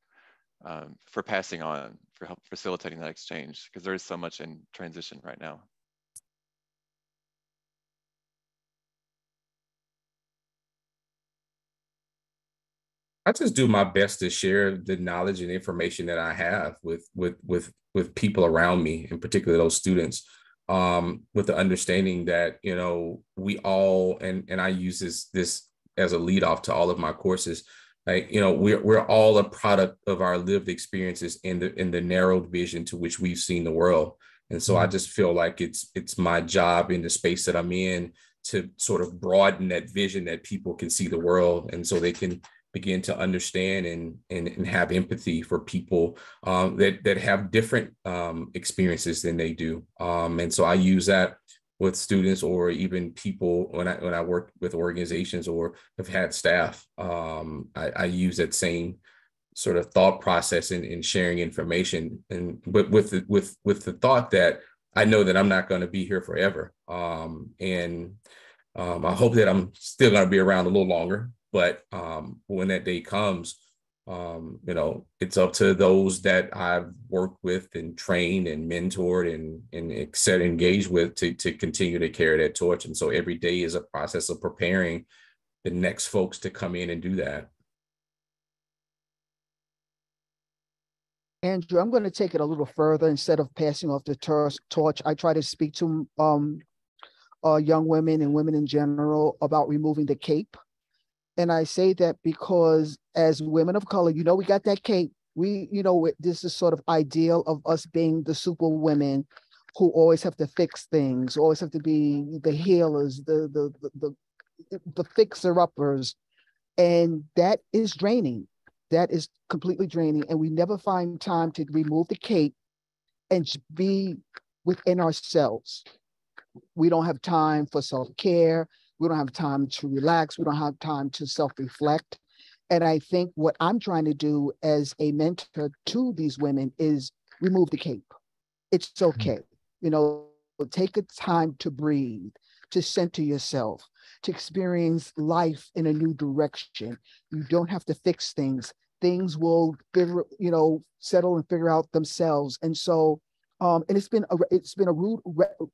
for passing on, for help facilitating that exchange? Because there is so much in transition right now. I just do my best to share the knowledge and information that I have with people around me, in particular those students, with the understanding that, we all, and I use this as a lead off to all of my courses, like, we're all a product of our lived experiences in the narrowed vision to which we've seen the world. And so I just feel like it's my job in the space that I'm in to sort of broaden that vision, that people can see the world, and so they can begin to understand and have empathy for people that have different experiences than they do. And so I use that with students, or even people when I work with organizations or have had staff. I use that same sort of thought process in sharing information, but with the thought that I know that I'm not going to be here forever. I hope that I'm still going to be around a little longer. But when that day comes, it's up to those that I've worked with and trained and mentored and engaged with to continue to carry that torch. And so every day is a process of preparing the next folks to come in and do that. Andrew, I'm going to take it a little further. Instead of passing off the torch, I try to speak to young women and women in general about removing the cape. And I say that because as women of color, we got that cape. This is sort of ideal of us being the super women who always have to fix things, always have to be the healers, the fixer-uppers. And that is draining. That is completely draining. And we never find time to remove the cape and be within ourselves. We don't have time for self-care. We don't have time to relax. We don't have time to self-reflect. And I think what I'm trying to do as a mentor to these women is remove the cape. It's okay. Take a time to breathe, to center yourself, to experience life in a new direction. You don't have to fix things. Things will, settle and figure out themselves. And so, and it's been a rude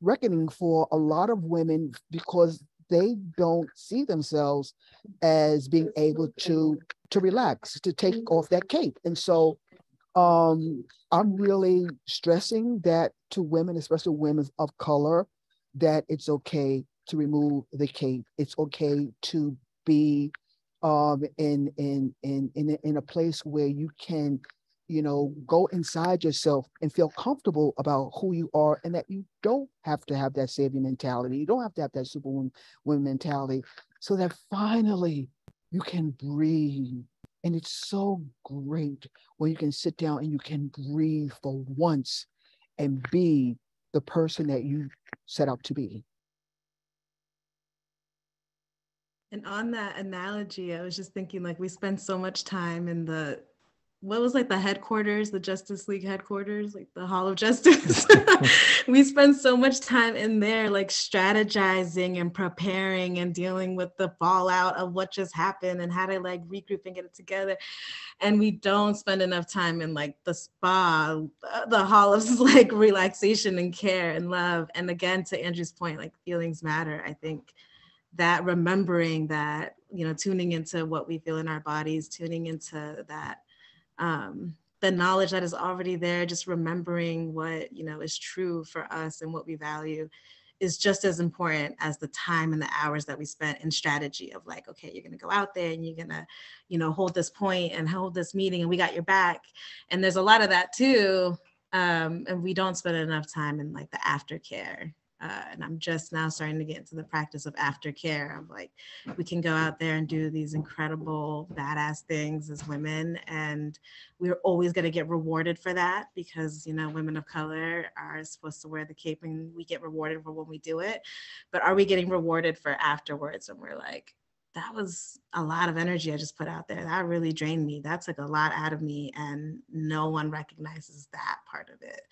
reckoning for a lot of women, because they don't see themselves as being able to relax, to take off that cape. And so I'm really stressing that to women, especially women of color, that it's okay to remove the cape. It's okay to be in a place where you can, go inside yourself and feel comfortable about who you are, and that you don't have to have that savior mentality. You don't have to have that superwoman mentality, so that finally you can breathe. And it's so great when you can sit down and you can breathe for once and be the person that you set out to be. And on that analogy, I was just thinking, like, we spend so much time in the headquarters, the Justice League headquarters, like the Hall of Justice. We spend so much time in there, like strategizing and preparing and dealing with the fallout of what just happened and how to like regroup and get it together. And we don't spend enough time in like the spa, the hall of like relaxation and care and love. And again, to Andrew's point, like feelings matter. I think that remembering that, tuning into what we feel in our bodies, tuning into that, the knowledge that is already there, just remembering what, is true for us and what we value is just as important as the time and the hours that we spent in strategy of like, okay, you're going to go out there and you're going to, hold this point and hold this meeting and we got your back. And there's a lot of that too. And we don't spend enough time in like the aftercare. And I'm just now starting to get into the practice of aftercare. I'm like, we can go out there and do these incredible, badass things as women, and we're always going to get rewarded for that because, you know, women of color are supposed to wear the cape and we get rewarded for when we do it. But are we getting rewarded for afterwards? And we're like, that was a lot of energy I just put out there. That really drained me. That took a lot out of me, and no one recognizes that part of it.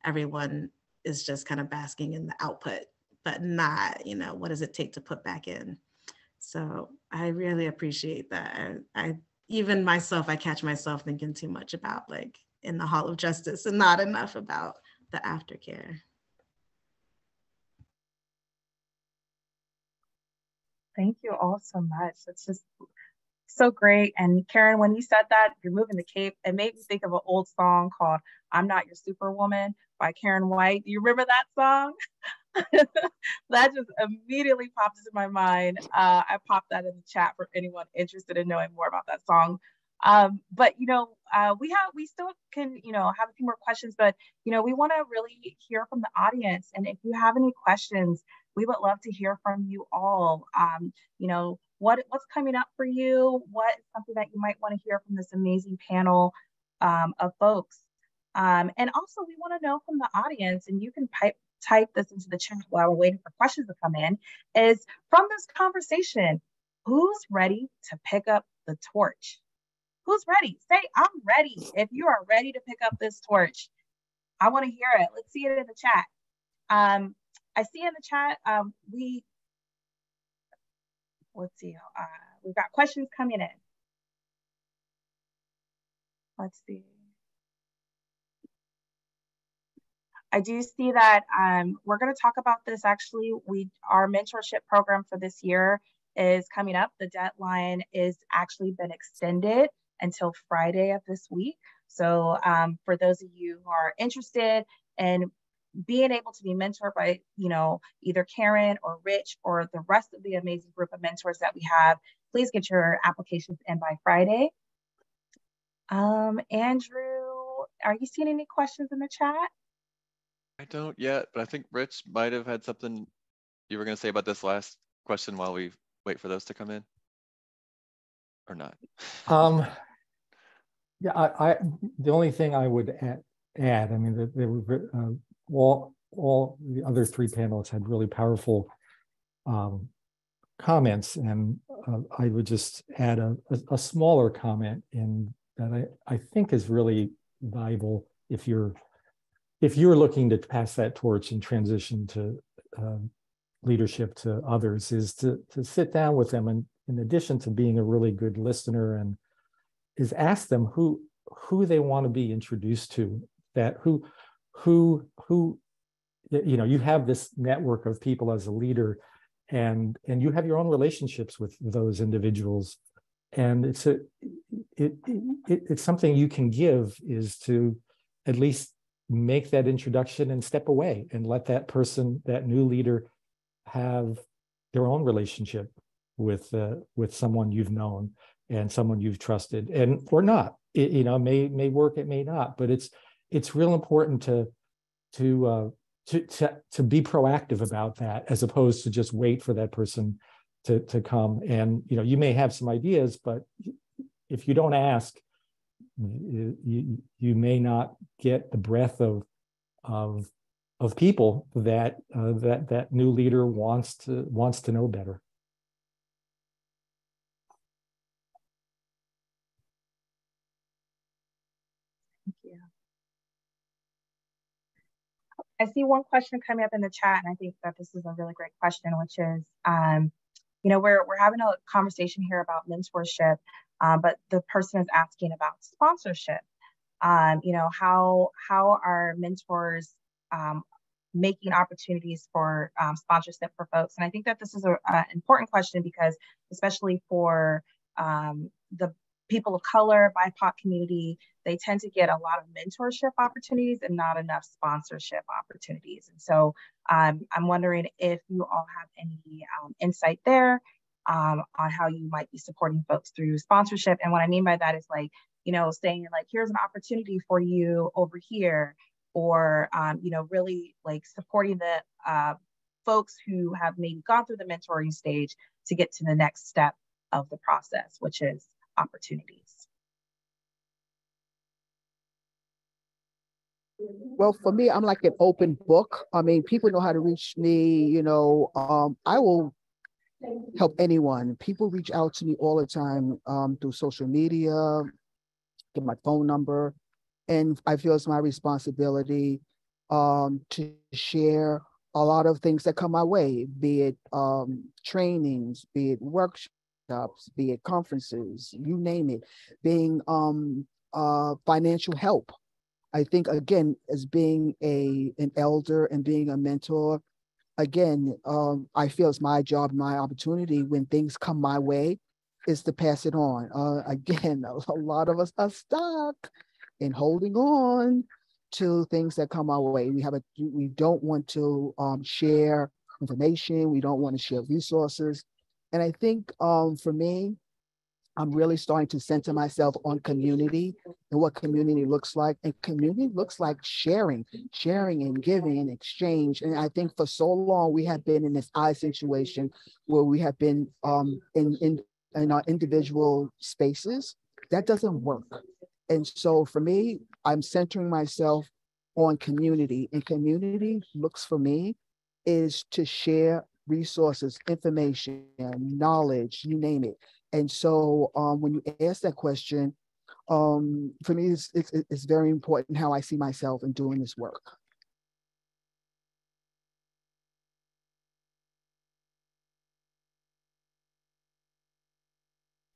Everyone is just kind of basking in the output, but not, you know, what does it take to put back in? So I really appreciate that. I even myself, I catch myself thinking too much about like in the Hall of Justice and not enough about the aftercare. Thank you all so much. It's just so great. And Karen, when you said that, you're moving the cape, it made me think of an old song called I'm Not Your Superwoman by Karen White. Do you remember that song? That just immediately popped into my mind. I popped that in the chat for anyone interested in knowing more about that song. But you know, we still can, you know, have a few more questions, but you know, we want to really hear from the audience. And if you have any questions, we would love to hear from you all. You know, what's coming up for you? What is something that you might want to hear from this amazing panel of folks? And also we want to know from the audience, and you can type this into the chat while we're waiting for questions to come in, is from this conversation, who's ready to pick up the torch? Who's ready? Say, I'm ready. If you are ready to pick up this torch, I want to hear it. Let's see it in the chat. I see in the chat, let's see, we've got questions coming in. Let's see. I do see that we're going to talk about this. Actually, our mentorship program for this year is coming up. The deadline is actually been extended until Friday of this week. So for those of you who are interested in being able to be mentored by, you know, either Karen or Rich or the rest of the amazing group of mentors that we have, please get your applications in by Friday. Andrew, are you seeing any questions in the chat? I don't yet, but I think Rich might have had something you were going to say about this last question while we wait for those to come in, or not. Yeah, the only thing I would add, I mean, there were all the other three panelists had really powerful comments, and I would just add a smaller comment in that I think is really valuable if you're looking to pass that torch and transition to leadership to others, is to sit down with them, and in addition to being a really good listener, and is ask them who they want to be introduced to, that who you know, you have this network of people as a leader, and you have your own relationships with those individuals, and it's something you can give, is to at least make that introduction and step away and let that person, that new leader, have their own relationship with someone you've known and someone you've trusted, and or not. It, you know, may work, it may not, but it's real important to be proactive about that, as opposed to just wait for that person to come. And you know, you may have some ideas, but if you don't ask, you may not get the breadth of people that that new leader wants to know better. Thank you. I see one question coming up in the chat, and I think that this is a really great question, which is, you know, we're having a conversation here about mentorship, but the person is asking about sponsorship. You know, how are mentors making opportunities for sponsorship for folks? And I think that this is an important question, because especially for the people of color, BIPOC community, they tend to get a lot of mentorship opportunities and not enough sponsorship opportunities. And so I'm wondering if you all have any insight there on how you might be supporting folks through sponsorship. And what I mean by that is, like, you know, saying like, here's an opportunity for you over here, or, you know, really like supporting the folks who have maybe gone through the mentoring stage to get to the next step of the process, which is opportunities. Well, for me, I'm like an open book. I mean, people know how to reach me, you know, I will help anyone. People reach out to me all the time through social media, get my phone number, and I feel it's my responsibility to share a lot of things that come my way, be it trainings, be it workshops, be it conferences, you name it, being financial help. I think, again, as being an elder and being a mentor, again, I feel it's my job, my opportunity when things come my way is to pass it on. Again, a lot of us are stuck in holding on to things that come our way. We don't want to share information. We don't want to share resources. And I think for me, I'm really starting to center myself on community and what community looks like. And community looks like sharing and giving and exchange. And I think for so long, we have been in this situation where we have been in our individual spaces. That doesn't work. And so for me, I'm centering myself on community. And community looks for me is to share resources, information, knowledge, you name it. And so when you ask that question, for me, it's very important how I see myself in doing this work.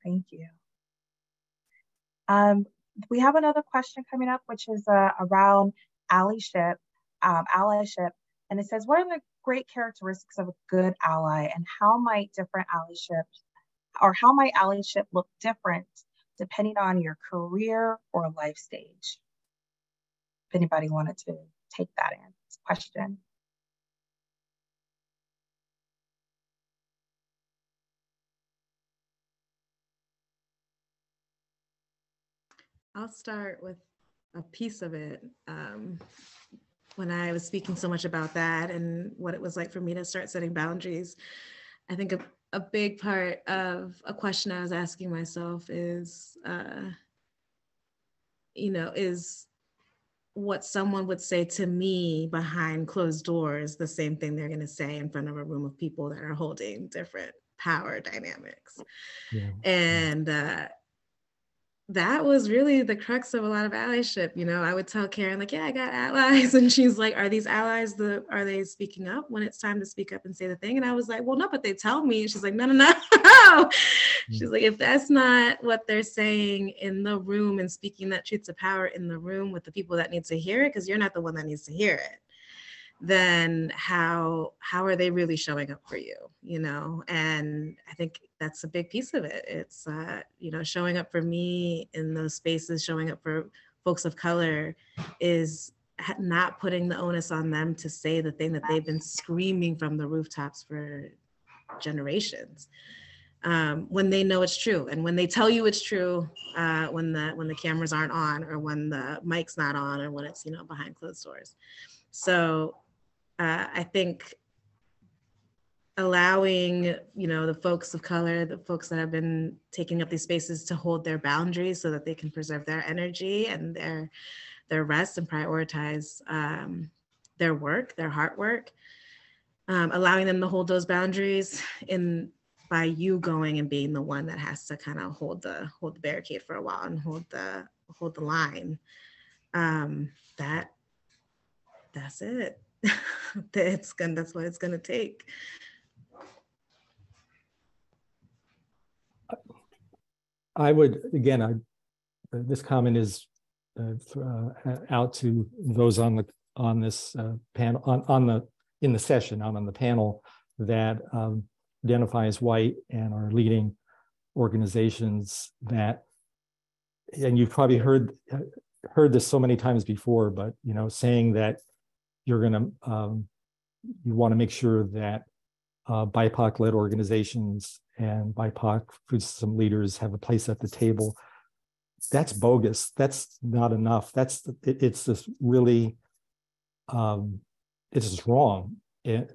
Thank you. We have another question coming up, which is around allyship, and it says, what are the great characteristics of a good ally, and how might allyship look different depending on your career or life stage? If anybody wanted to take that question. I'll start with a piece of it. When I was speaking so much about that and what it was like for me to start setting boundaries, I think a big part of a question I was asking myself is, is what someone would say to me behind closed doors the same thing they're going to say in front of a room of people that are holding different power dynamics. Yeah. And that was really the crux of a lot of allyship. You know, I would tell Karen, like, yeah, I got allies. And she's like, are these allies, are they speaking up when it's time to speak up and say the thing? And I was like, well, no, but they tell me. And she's like, no. She's like, if that's not what they're saying in the room and speaking that truth to power in the room with the people that need to hear it, because you're not the one that needs to hear it, then how are they really showing up for you, you know? And I think that's a big piece of it. It's, showing up for me in those spaces, showing up for folks of color is not putting the onus on them to say the thing that they've been screaming from the rooftops for generations. When they know it's true, and when they tell you it's true, when the cameras aren't on, or when the mic's not on, or when it's, behind closed doors. So I think allowing, the folks of color, the folks that have been taking up these spaces to hold their boundaries so that they can preserve their energy and their rest and prioritize their work, their heart work, allowing them to hold those boundaries by you going and being the one that has to kind of hold the barricade for a while and hold the line. That's it. That's what it's gonna take. I would, again, this comment is out to those on this panel, in the session, not on the panel, that identify as white and are leading organizations that, and you've probably heard this so many times before, but saying that you're gonna you want to make sure that BIPOC-led organizations and BIPOC food system leaders have a place at the table. That's bogus. That's not enough. It's this really it's just wrong.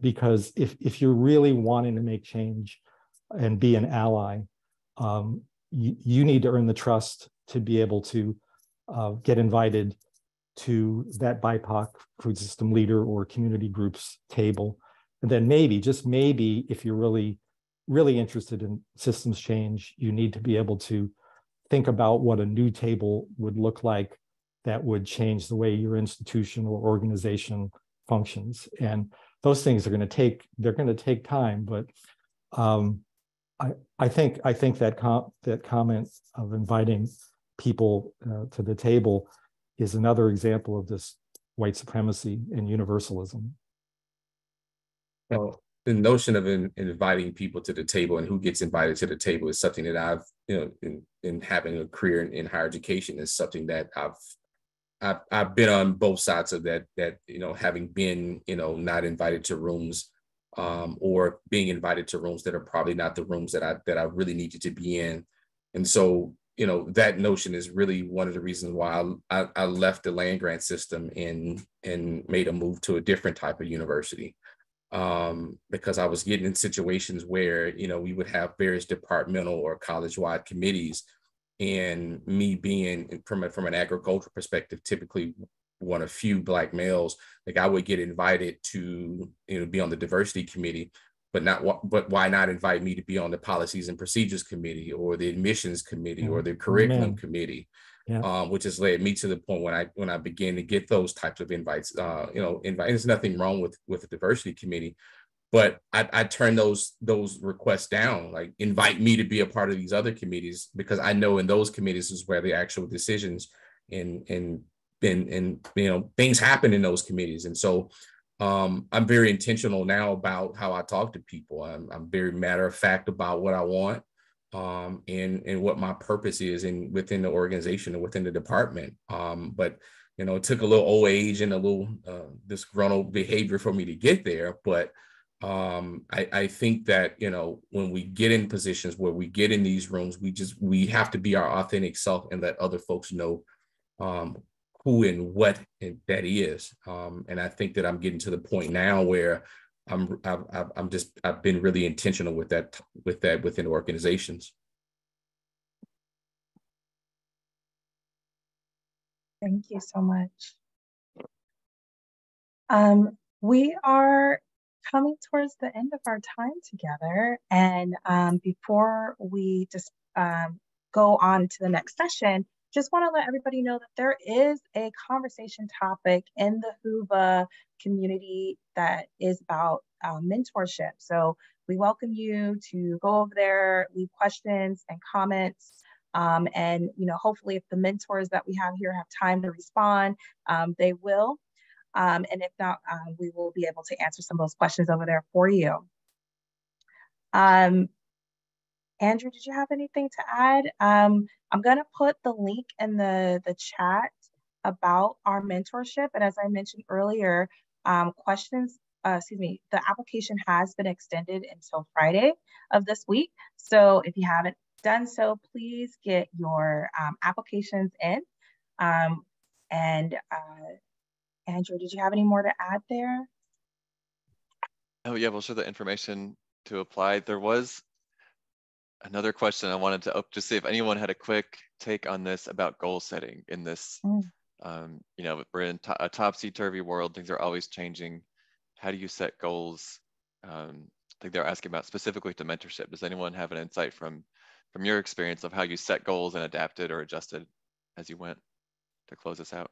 Because if you're really wanting to make change and be an ally, you need to earn the trust to be able to get invited to that BIPOC food system leader or community groups table. And then maybe, just maybe, if you're really, really interested in systems change, you need to be able to think about what a new table would look like that would change the way your institution or organization functions. And those things are going to take time, but I think that comment of inviting people to the table is another example of this white supremacy and universalism. Well, the notion of inviting people to the table and who gets invited to the table is something that I've, in having a career in higher education, is something that I've been on both sides of that, having been, not invited to rooms or being invited to rooms that are probably not the rooms that I really needed to be in. And so, that notion is really one of the reasons why I left the land grant system and made a move to a different type of university. Because I was getting in situations where, we would have various departmental or college-wide committees, and me being from an agricultural perspective, typically one of few Black males, like I would get invited to, be on the diversity committee, but why not invite me to be on the policies and procedures committee or the admissions committee or the curriculum committee? Yeah. Which has led me to the point when I began to get those types of invites. There's nothing wrong with the diversity committee, but I turn those requests down. Like, invite me to be a part of these other committees, because I know in those committees is where the actual decisions and things happen in those committees. And so I'm very intentional now about how I talk to people. I'm very matter of fact about what I want. And what my purpose is within the organization and within the department. But, it took a little old age and a little disgruntled behavior for me to get there. But I think that, when we get in positions where we get in these rooms, we have to be our authentic self and let other folks know who and what that is. And I think that I'm getting to the point now where I've been really intentional with that within organizations. Thank you so much. We are coming towards the end of our time together, and before we just go on to the next session, just want to let everybody know that there is a conversation topic in the Whova community that is about mentorship. So we welcome you to go over there, leave questions and comments. And hopefully if the mentors that we have here have time to respond, they will. And if not, we will be able to answer some of those questions over there for you. Andrew, did you have anything to add? I'm going to put the link in the chat about our mentorship. And as I mentioned earlier, the application has been extended until Friday of this week. So if you haven't done so, please get your applications in. Andrew, did you have any more to add there? Oh yeah, we'll show the information to apply. There was another question I wanted to just see if anyone had a quick take on this about goal setting in this. We're in a topsy-turvy world. Things are always changing. How do you set goals? I think they're asking about specifically to mentorship. Does anyone have an insight from your experience of how you set goals and adapted or adjusted as you went, to close us out?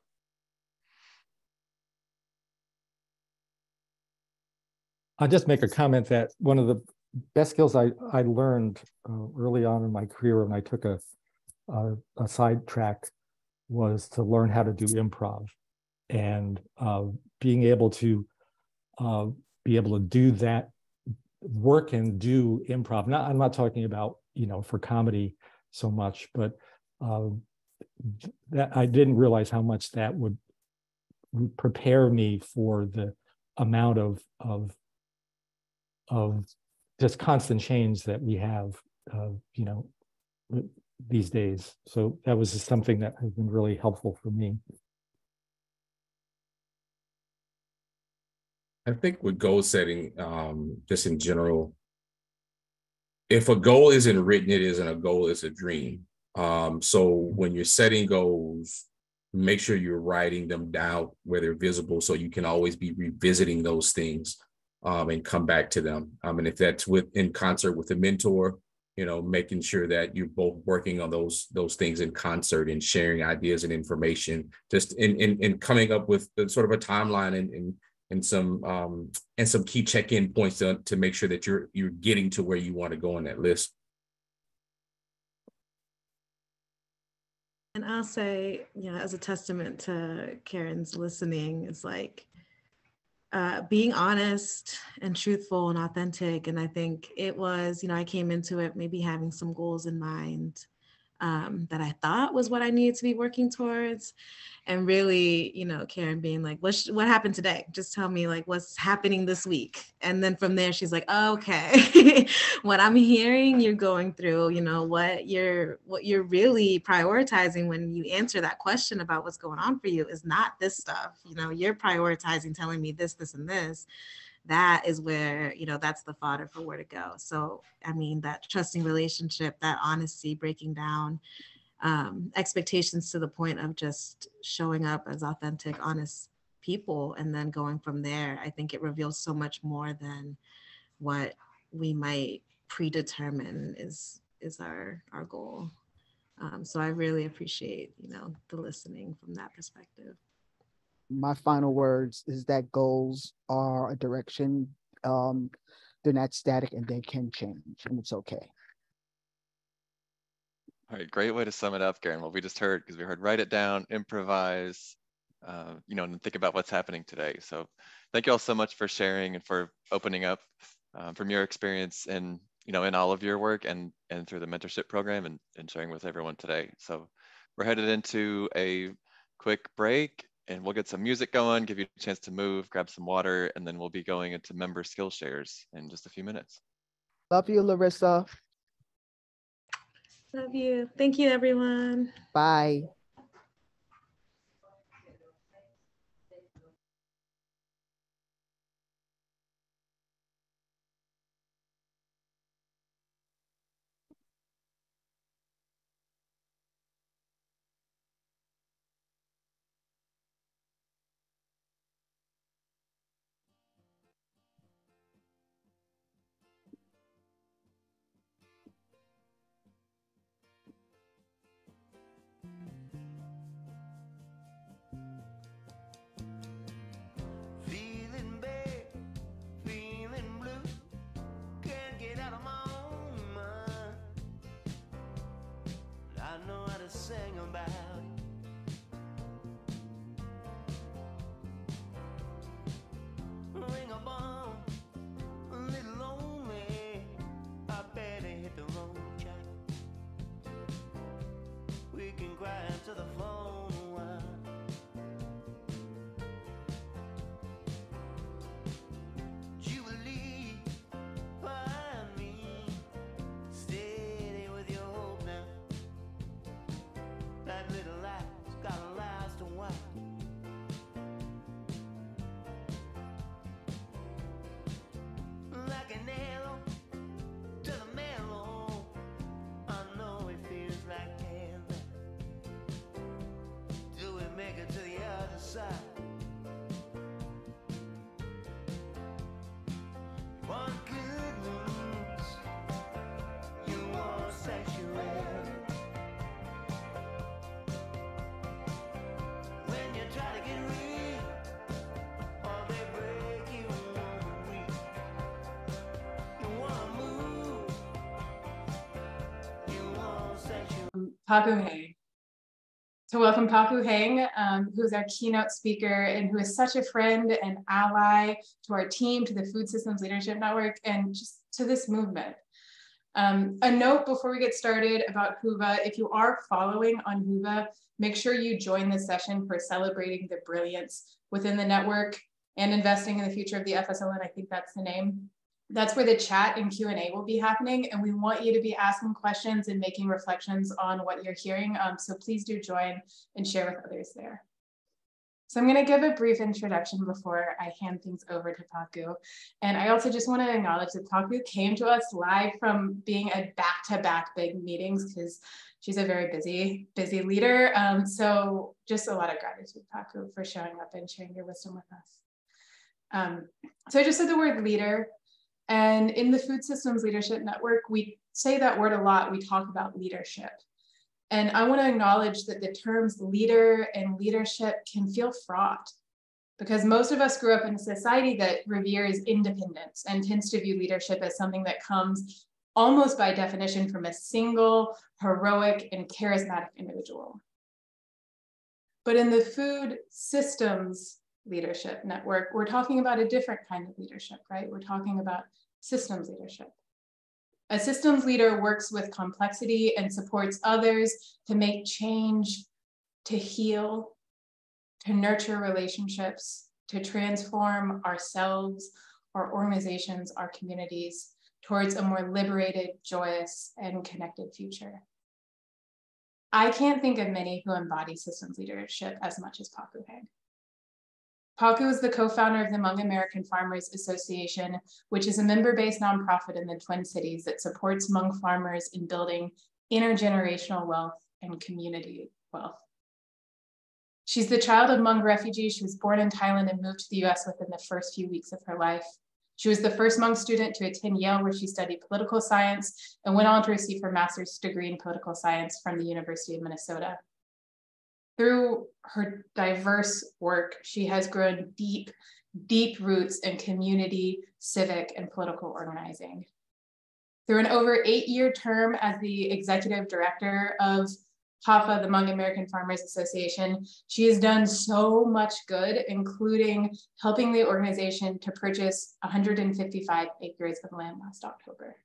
I'll just make a comment that one of the best skills I learned early on in my career when I took a side track was to learn how to do improv, and being able to do that work and do improv. I'm not talking about for comedy so much, but that I didn't realize how much that would prepare me for the amount of just constant change that we have, these days. So that was just something that has been really helpful for me. I think with goal setting, just in general, if a goal isn't written, it isn't a goal, it's a dream. So when you're setting goals, make sure you're writing them down where they're visible so you can always be revisiting those things and come back to them. And if that's in concert with a mentor, making sure that you're both working on those things in concert and sharing ideas and information, just in coming up with sort of a timeline and some key check-in points to make sure that you're getting to where you want to go on that list. And I'll say, as a testament to Karen's listening, is like being honest and truthful and authentic. And I think it was, I came into it maybe having some goals in mind that I thought was what I needed to be working towards. And really, Karen being like, what happened today? Just tell me like what's happening this week. And then from there, she's like, oh, okay, what I'm hearing you're going through, what you're really prioritizing when you answer that question about what's going on for you is not this stuff. You're prioritizing telling me this, and this. That is where, that's the fodder for where to go. So, I mean, that trusting relationship, that honesty, breaking down expectations to the point of just showing up as authentic, honest people, and then going from there. I think it reveals so much more than what we might predetermine is our goal. So I really appreciate, the listening from that perspective. My final words is that goals are a direction. They're not static and they can change, and it's okay. All right, great way to sum it up, Karen. What we just heard, because we heard write it down, improvise, and think about what's happening today. So thank you all so much for sharing and for opening up from your experience in all of your work and through the mentorship program and sharing with everyone today. So we're headed into a quick break and we'll get some music going, give you a chance to move, grab some water, and then we'll be going into member skill shares in just a few minutes. Love you, Larissa. Love you. Thank you, everyone. Bye. Sing about ring a bell, a little lonely. I better hit the road, Jack. We can cry into the phone a while. Jubilee, find me steady with your hope now. That little light's gotta last a while. Like an arrow to the marrow, I know it feels like heaven. Do we make it to the other side? One good news, you won't sanctuary. When you try to get real, or they break you weak. You wanna move, you won't sanctuary. Papu Hang. To welcome Papu Hang, who is our keynote speaker and who is such a friend and ally to our team, to the Food Systems Leadership Network, and just to this movement. A note before we get started about Whova: if you are following on Whova, make sure you join this session for celebrating the brilliance within the network and investing in the future of the FSLN. I think that's the name. That's where the chat and Q&A will be happening, and we want you to be asking questions and making reflections on what you're hearing. So please do join and share with others there. So I'm going to give a brief introduction before I hand things over to Paku. And I also just want to acknowledge that Paku came to us live from being at back-to-back big meetings because she's a very busy leader. So just a lot of gratitude, Paku, for showing up and sharing your wisdom with us. So I just said the word leader. And in the Food Systems Leadership Network, we say that word a lot. We talk about leadership. And I want to acknowledge that the terms leader and leadership can feel fraught because most of us grew up in a society that reveres independence and tends to view leadership as something that comes almost by definition from a single, heroic, and charismatic individual. But in the Food Systems Leadership Network, we're talking about a different kind of leadership, right? We're talking about systems leadership. A systems leader works with complexity and supports others to make change, to heal, to nurture relationships, to transform ourselves, our organizations, our communities towards a more liberated, joyous, and connected future. I can't think of many who embody systems leadership as much as Paku Hague. Paku is the co-founder of the Hmong American Farmers Association, which is a member-based nonprofit in the Twin Cities that supports Hmong farmers in building intergenerational wealth and community wealth. She's the child of Hmong refugees. She was born in Thailand and moved to the US within the first few weeks of her life. She was the first Hmong student to attend Yale, where she studied political science and went on to receive her master's degree in political science from the University of Minnesota. Through her diverse work, she has grown deep roots in community, civic, and political organizing. Through an over 8-year term as the executive director of HAFA, the Hmong American Farmers Association, she has done so much good, including helping the organization to purchase 155 acres of land last October.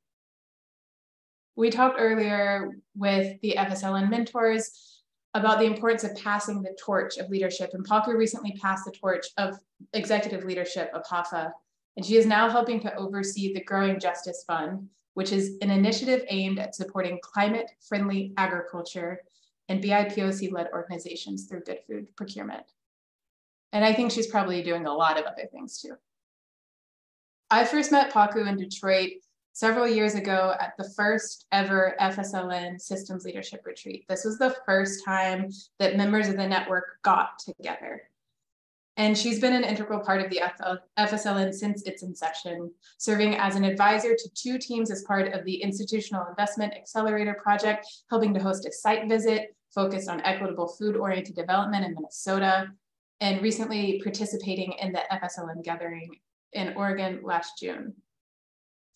We talked earlier with the FSLN mentors about the importance of passing the torch of leadership. And Paku recently passed the torch of executive leadership of HAFA. And she is now helping to oversee the Growing Justice Fund, which is an initiative aimed at supporting climate-friendly agriculture and BIPOC-led organizations through good food procurement. And I think she's probably doing a lot of other things too. I first met Paku in Detroit several years ago at the first ever FSLN Systems Leadership Retreat. This was the first time that members of the network got together. And she's been an integral part of the FSLN since its inception, serving as an advisor to 2 teams as part of the Institutional Investment Accelerator Project, helping to host a site visit focused on equitable food-oriented development in Minnesota, and recently participating in the FSLN gathering in Oregon last June.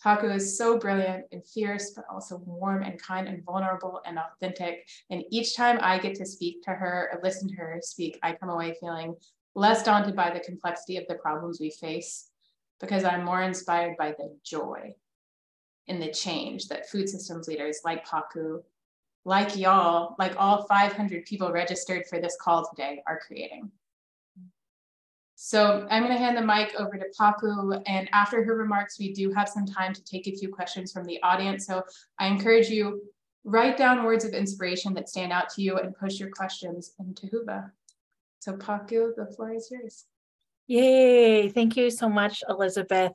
Paku is so brilliant and fierce, but also warm and kind and vulnerable and authentic. And each time I get to speak to her or listen to her speak, I come away feeling less daunted by the complexity of the problems we face, because I'm more inspired by the joy in the change that food systems leaders like Paku, like y'all, like all 500 people registered for this call today are creating. So I'm going to hand the mic over to Paku, and after her remarks, we do have some time to take a few questions from the audience. So I encourage you, write down words of inspiration that stand out to you and post your questions into Whova. So Paku, the floor is yours. Yay, thank you so much, Elizabeth.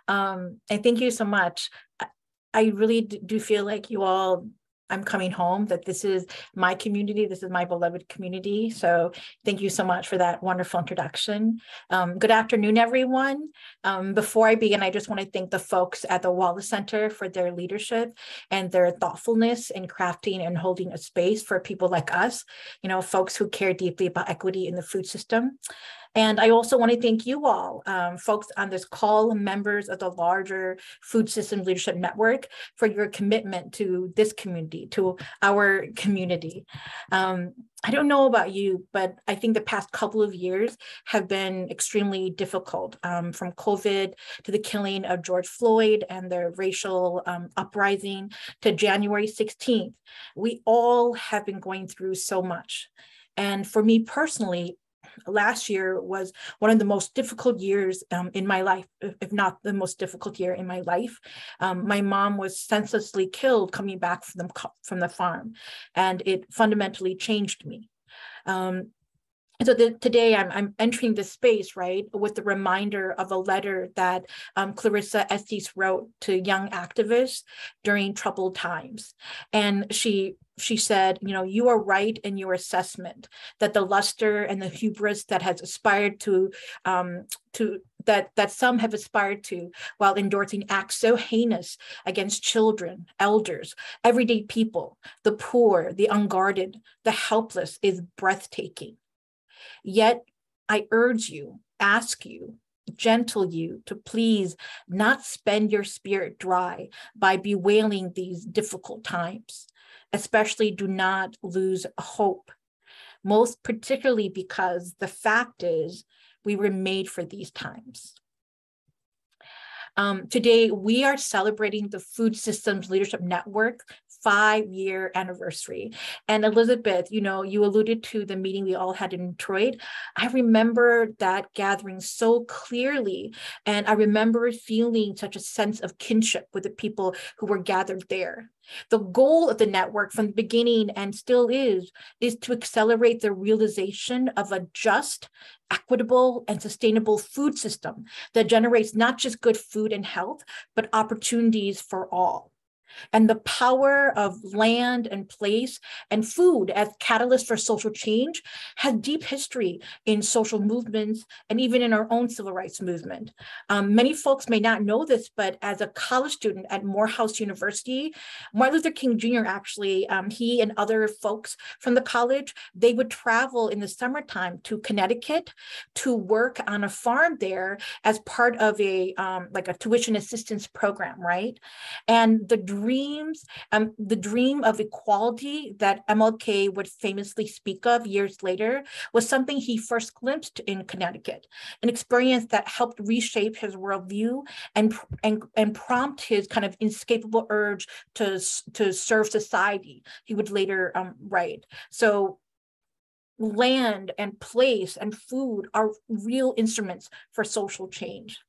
And thank you so much. I really do feel like you all, I'm coming home, that this is my community, this is my beloved community. So thank you so much for that wonderful introduction. Good afternoon, everyone. Before I begin, I just want to thank the folks at the Wallace Center for their leadership and their thoughtfulness in crafting and holding a space for people like us, you know, folks who care deeply about equity in the food system. And I also want to thank you all, folks on this call, members of the larger Food Systems Leadership Network, for your commitment to this community, to our community. I don't know about you, but I think the past couple of years have been extremely difficult, from COVID to the killing of George Floyd and the racial uprising to January 16th. We all have been going through so much. And for me personally, last year was one of the most difficult years in my life, if not the most difficult year in my life. My mom was senselessly killed coming back from the farm, and it fundamentally changed me. And so today I'm entering this space, right, with the reminder of a letter that Clarissa Estes wrote to young activists during troubled times. And she said, you know, you are right in your assessment that the luster and the hubris that has aspired that some have aspired to while endorsing acts so heinous against children, elders, everyday people, the poor, the unguarded, the helpless is breathtaking. Yet I urge you, ask you, gentle you to please not spend your spirit dry by bewailing these difficult times. Especially do not lose hope, most particularly because the fact is we were made for these times. Today, we are celebrating the Food Systems Leadership Network 5-year anniversary. And Elizabeth, you know, you alluded to the meeting we all had in Detroit. I remember that gathering so clearly. And I remember feeling such a sense of kinship with the people who were gathered there. The goal of the network from the beginning and still is to accelerate the realization of a just, equitable, and sustainable food system that generates not just good food and health, but opportunities for all. And the power of land and place and food as catalysts for social change has deep history in social movements and even in our own civil rights movement. Many folks may not know this, but as a college student at Morehouse University, Martin Luther King Jr. actually, he and other folks from the college, they would travel in the summertime to Connecticut to work on a farm there as part of a like a tuition assistance program, right? And the dream of equality that MLK would famously speak of years later was something he first glimpsed in Connecticut, an experience that helped reshape his worldview and prompt his kind of inescapable urge to serve society, he would later write. So land and place and food are real instruments for social change.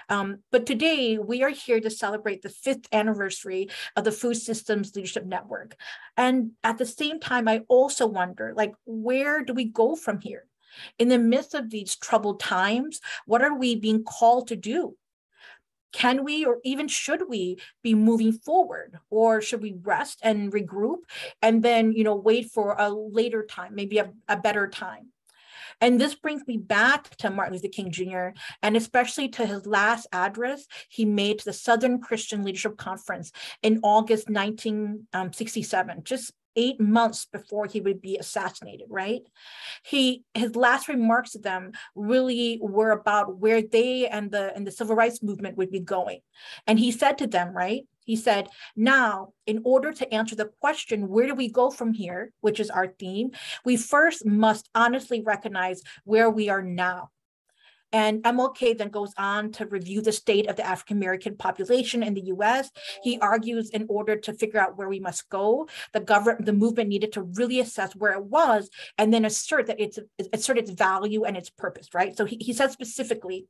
But today we are here to celebrate the 5th anniversary of the Food Systems Leadership Network. And at the same time, I also wonder, like, where do we go from here? In the midst of these troubled times, what are we being called to do? Can we, or even should we, be moving forward, or should we rest and regroup and then, you know, wait for a later time, maybe a better time? And this brings me back to Martin Luther King Jr., and especially to his last address he made to the Southern Christian Leadership Conference in August 1967, just 8 months before he would be assassinated, right? His last remarks to them really were about where they and the civil rights movement would be going. And he said to them, right? He said, now, in order to answer the question, where do we go from here, which is our theme, we first must honestly recognize where we are now. And MLK then goes on to review the state of the African-American population in the US. He argues in order to figure out where we must go, the movement needed to really assess where it was and then assert its value and its purpose, right? So he says specifically,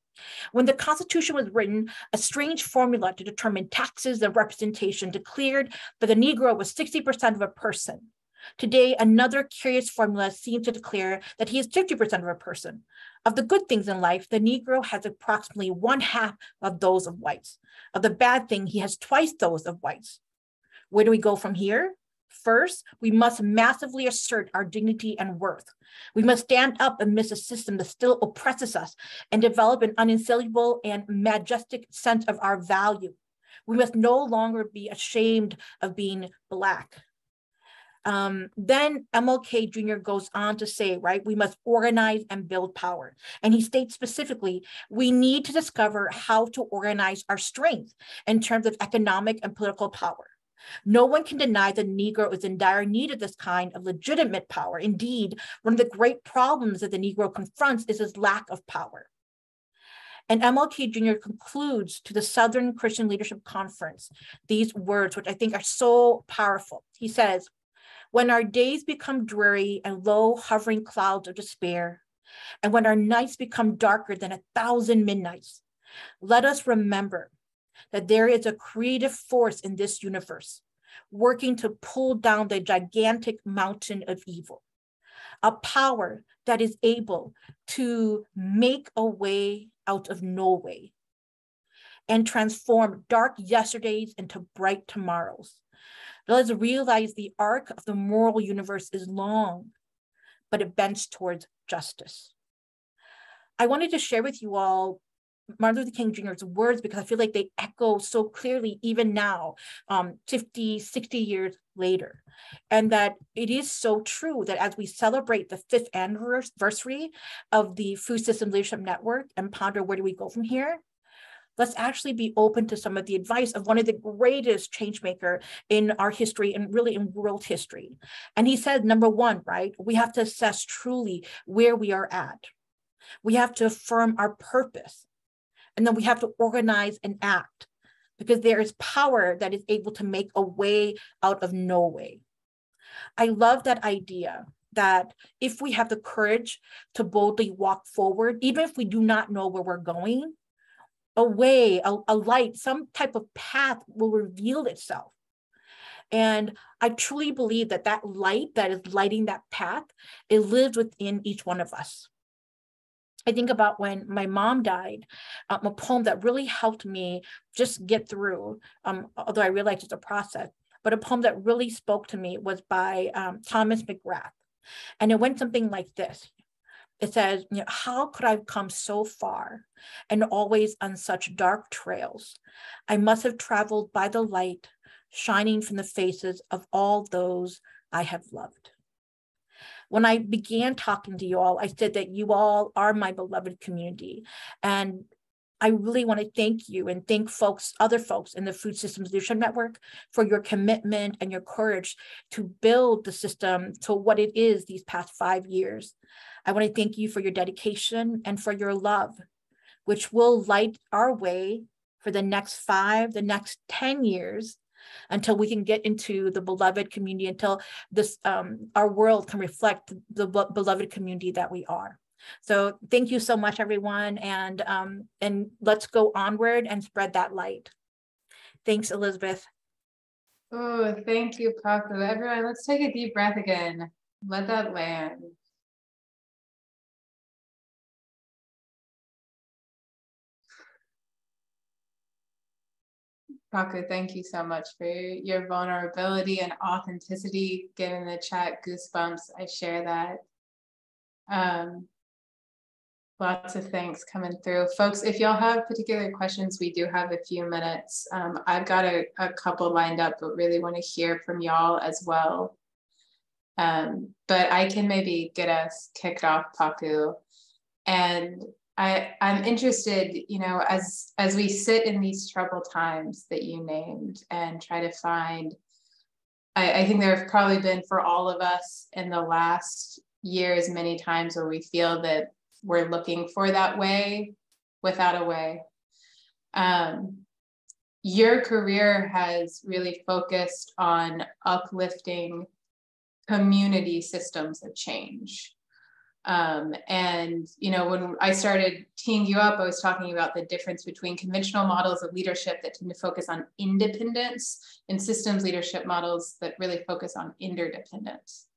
when the Constitution was written, a strange formula to determine taxes and representation declared that the Negro was 60% of a person. Today, another curious formula seems to declare that he is 50% of a person. Of the good things in life, the Negro has approximately 1/2 of those of whites. Of the bad thing, he has twice those of whites. Where do we go from here? First, we must massively assert our dignity and worth. We must stand up amidst a system that still oppresses us and develop an unassailable and majestic sense of our value. We must no longer be ashamed of being Black. Then MLK Jr. goes on to say, right, we must organize and build power. And he states specifically, we need to discover how to organize our strength in terms of economic and political power. No one can deny the Negro is in dire need of this kind of legitimate power. Indeed, one of the great problems that the Negro confronts is his lack of power. And MLK Jr. concludes to the Southern Christian Leadership Conference these words, which I think are so powerful. He says, when our days become dreary and low hovering clouds of despair, and when our nights become darker than 1,000 midnights, let us remember that there is a creative force in this universe working to pull down the gigantic mountain of evil. a power that is able to make a way out of no way and transform dark yesterdays into bright tomorrows. Let us realize the arc of the moral universe is long, but it bends towards justice. I wanted to share with you all Martin Luther King Jr.'s words because I feel like they echo so clearly even now, 50, 60 years later. And that it is so true that as we celebrate the 5th anniversary of the Food Systems Leadership Network and ponder where do we go from here, let's actually be open to some of the advice of one of the greatest change maker in our history and really in world history. And he said, number one, right, we have to assess truly where we are at. We have to affirm our purpose. And then we have to organize and act because there is power that is able to make a way out of no way. I love that idea that if we have the courage to boldly walk forward, even if we do not know where we're going, a way, a light, some type of path will reveal itself. And I truly believe that that light that is lighting that path, it lives within each one of us. I think about when my mom died, a poem that really helped me just get through, although I realized it's a process, but a poem that really spoke to me was by Thomas McGrath. And it went something like this. It says, you know, how could I have come so far and always on such dark trails? I must have traveled by the light shining from the faces of all those I have loved. When I began talking to you all, I said that you all are my beloved community. And I really want to thank you and thank other folks in the Food Systems Leadership Network for your commitment and your courage to build the system to what it is these past 5 years. I want to thank you for your dedication and for your love, which will light our way for the next 5, the next 10 years, until we can get into the beloved community, until this our world can reflect the beloved community that we are. So thank you so much, everyone, and let's go onward and spread that light. Thanks, Elizabeth. Oh, thank you, Paco. Everyone, let's take a deep breath again. Let that land. Paco, thank you so much for your vulnerability and authenticity. Get in the chat, goosebumps. I share that. Lots of things coming through. Folks, if y'all have particular questions, we do have a few minutes. I've got a couple lined up, but really want to hear from y'all as well. But I can maybe get us kicked off, Paco. And I'm interested, you know, as we sit in these troubled times that you named and try to find, I think there have probably been for all of us in the last years, many times where we feel that we're looking for that way without a way. Your career has really focused on uplifting community systems of change. And, you know, when I started teeing you up, I was talking about the difference between conventional models of leadership that tend to focus on independence and systems leadership models that really focus on interdependence.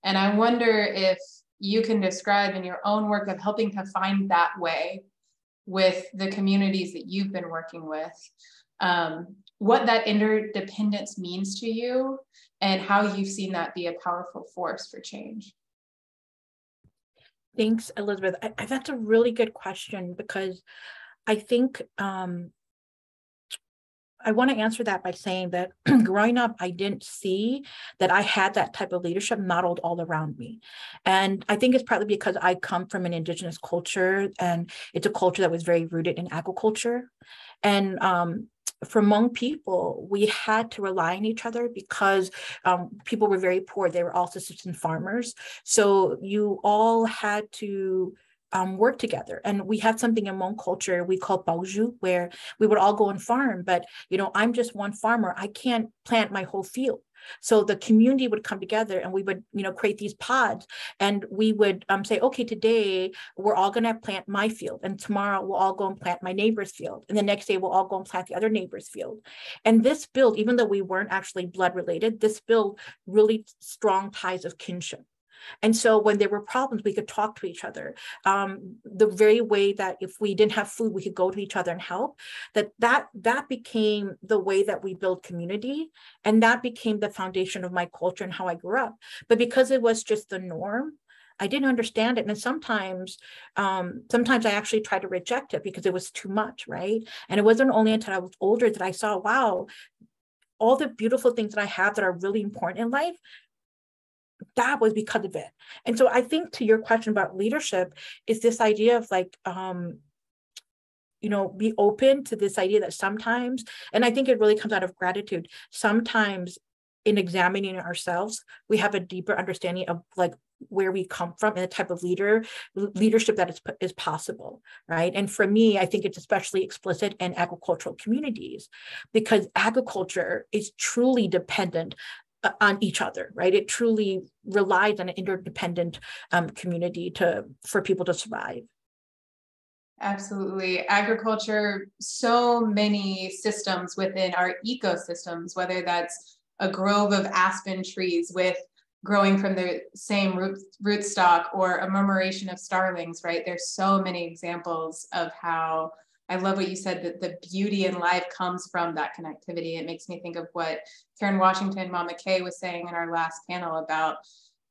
And I wonder if you can describe in your own work of helping to find that way with the communities that you've been working with, what that interdependence means to you and how you've seen that be a powerful force for change. Thanks, Elizabeth. That's a really good question because I think I want to answer that by saying that growing up, I didn't see that I had that type of leadership modeled all around me. And I think it's partly because I come from an Indigenous culture, and it's a culture that was very rooted in agriculture. And for Hmong people, we had to rely on each other because people were very poor. They were all subsistence farmers. So you all had to work together. And we have something in Hmong culture we call Baoju, where we would all go and farm, but you know, I'm just one farmer. I can't plant my whole field. So the community would come together and we would, you know, create these pods, and we would say, okay, today we're all going to plant my field, and tomorrow we'll all go and plant my neighbor's field, and the next day we'll all go and plant the other neighbor's field. And this built, even though we weren't actually blood related, this built really strong ties of kinship. And so when there were problems, we could talk to each other. The very way that if we didn't have food, we could go to each other and help, that became the way that we build community. And that became the foundation of my culture and how I grew up. But because it was just the norm, I didn't understand it. And sometimes I actually tried to reject it because it was too much, right? And it wasn't only until I was older that I saw, wow, all the beautiful things that I have that are really important in life, that was because of it. And so I think to your question about leadership is this idea of like, be open to this idea that sometimes, and I think it really comes out of gratitude, sometimes in examining ourselves, we have a deeper understanding of like where we come from and the type of leadership that is possible, right? And for me, I think it's especially explicit in agricultural communities because agriculture is truly dependent on each other, right? It truly relies on an interdependent community for people to survive. Absolutely. Agriculture, so many systems within our ecosystems, whether that's a grove of aspen trees growing from the same rootstock or a murmuration of starlings, right? There's so many examples of how, I love what you said, that the beauty in life comes from that connectivity. It makes me think of what Karen Washington, Mama Kay was saying in our last panel about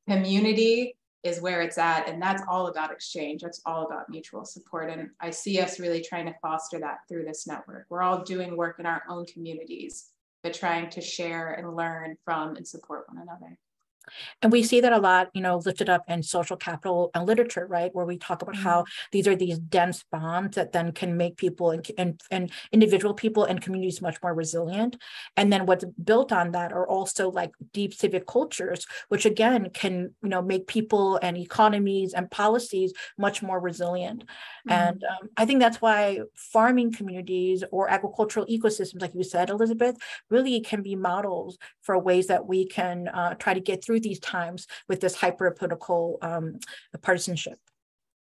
community is where it's at. And that's all about exchange. That's all about mutual support. And I see us really trying to foster that through this network. We're all doing work in our own communities, but trying to share and learn from and support one another. And we see that a lot, lifted up in social capital and literature, right? Where we talk about how these are these dense bonds that then can make people and individual people and communities much more resilient. And then what's built on that are also like deep civic cultures, which again can, make people and economies and policies much more resilient. And I think that's why farming communities or agricultural ecosystems, like you said, Elizabeth, really can be models for ways that we can try to get through these times with this hyper-political partisanship.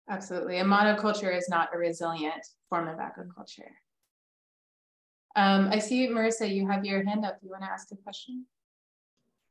Absolutely. And monoculture is not a resilient form of agriculture. I see, Marissa, you have your hand up. You want to ask a question?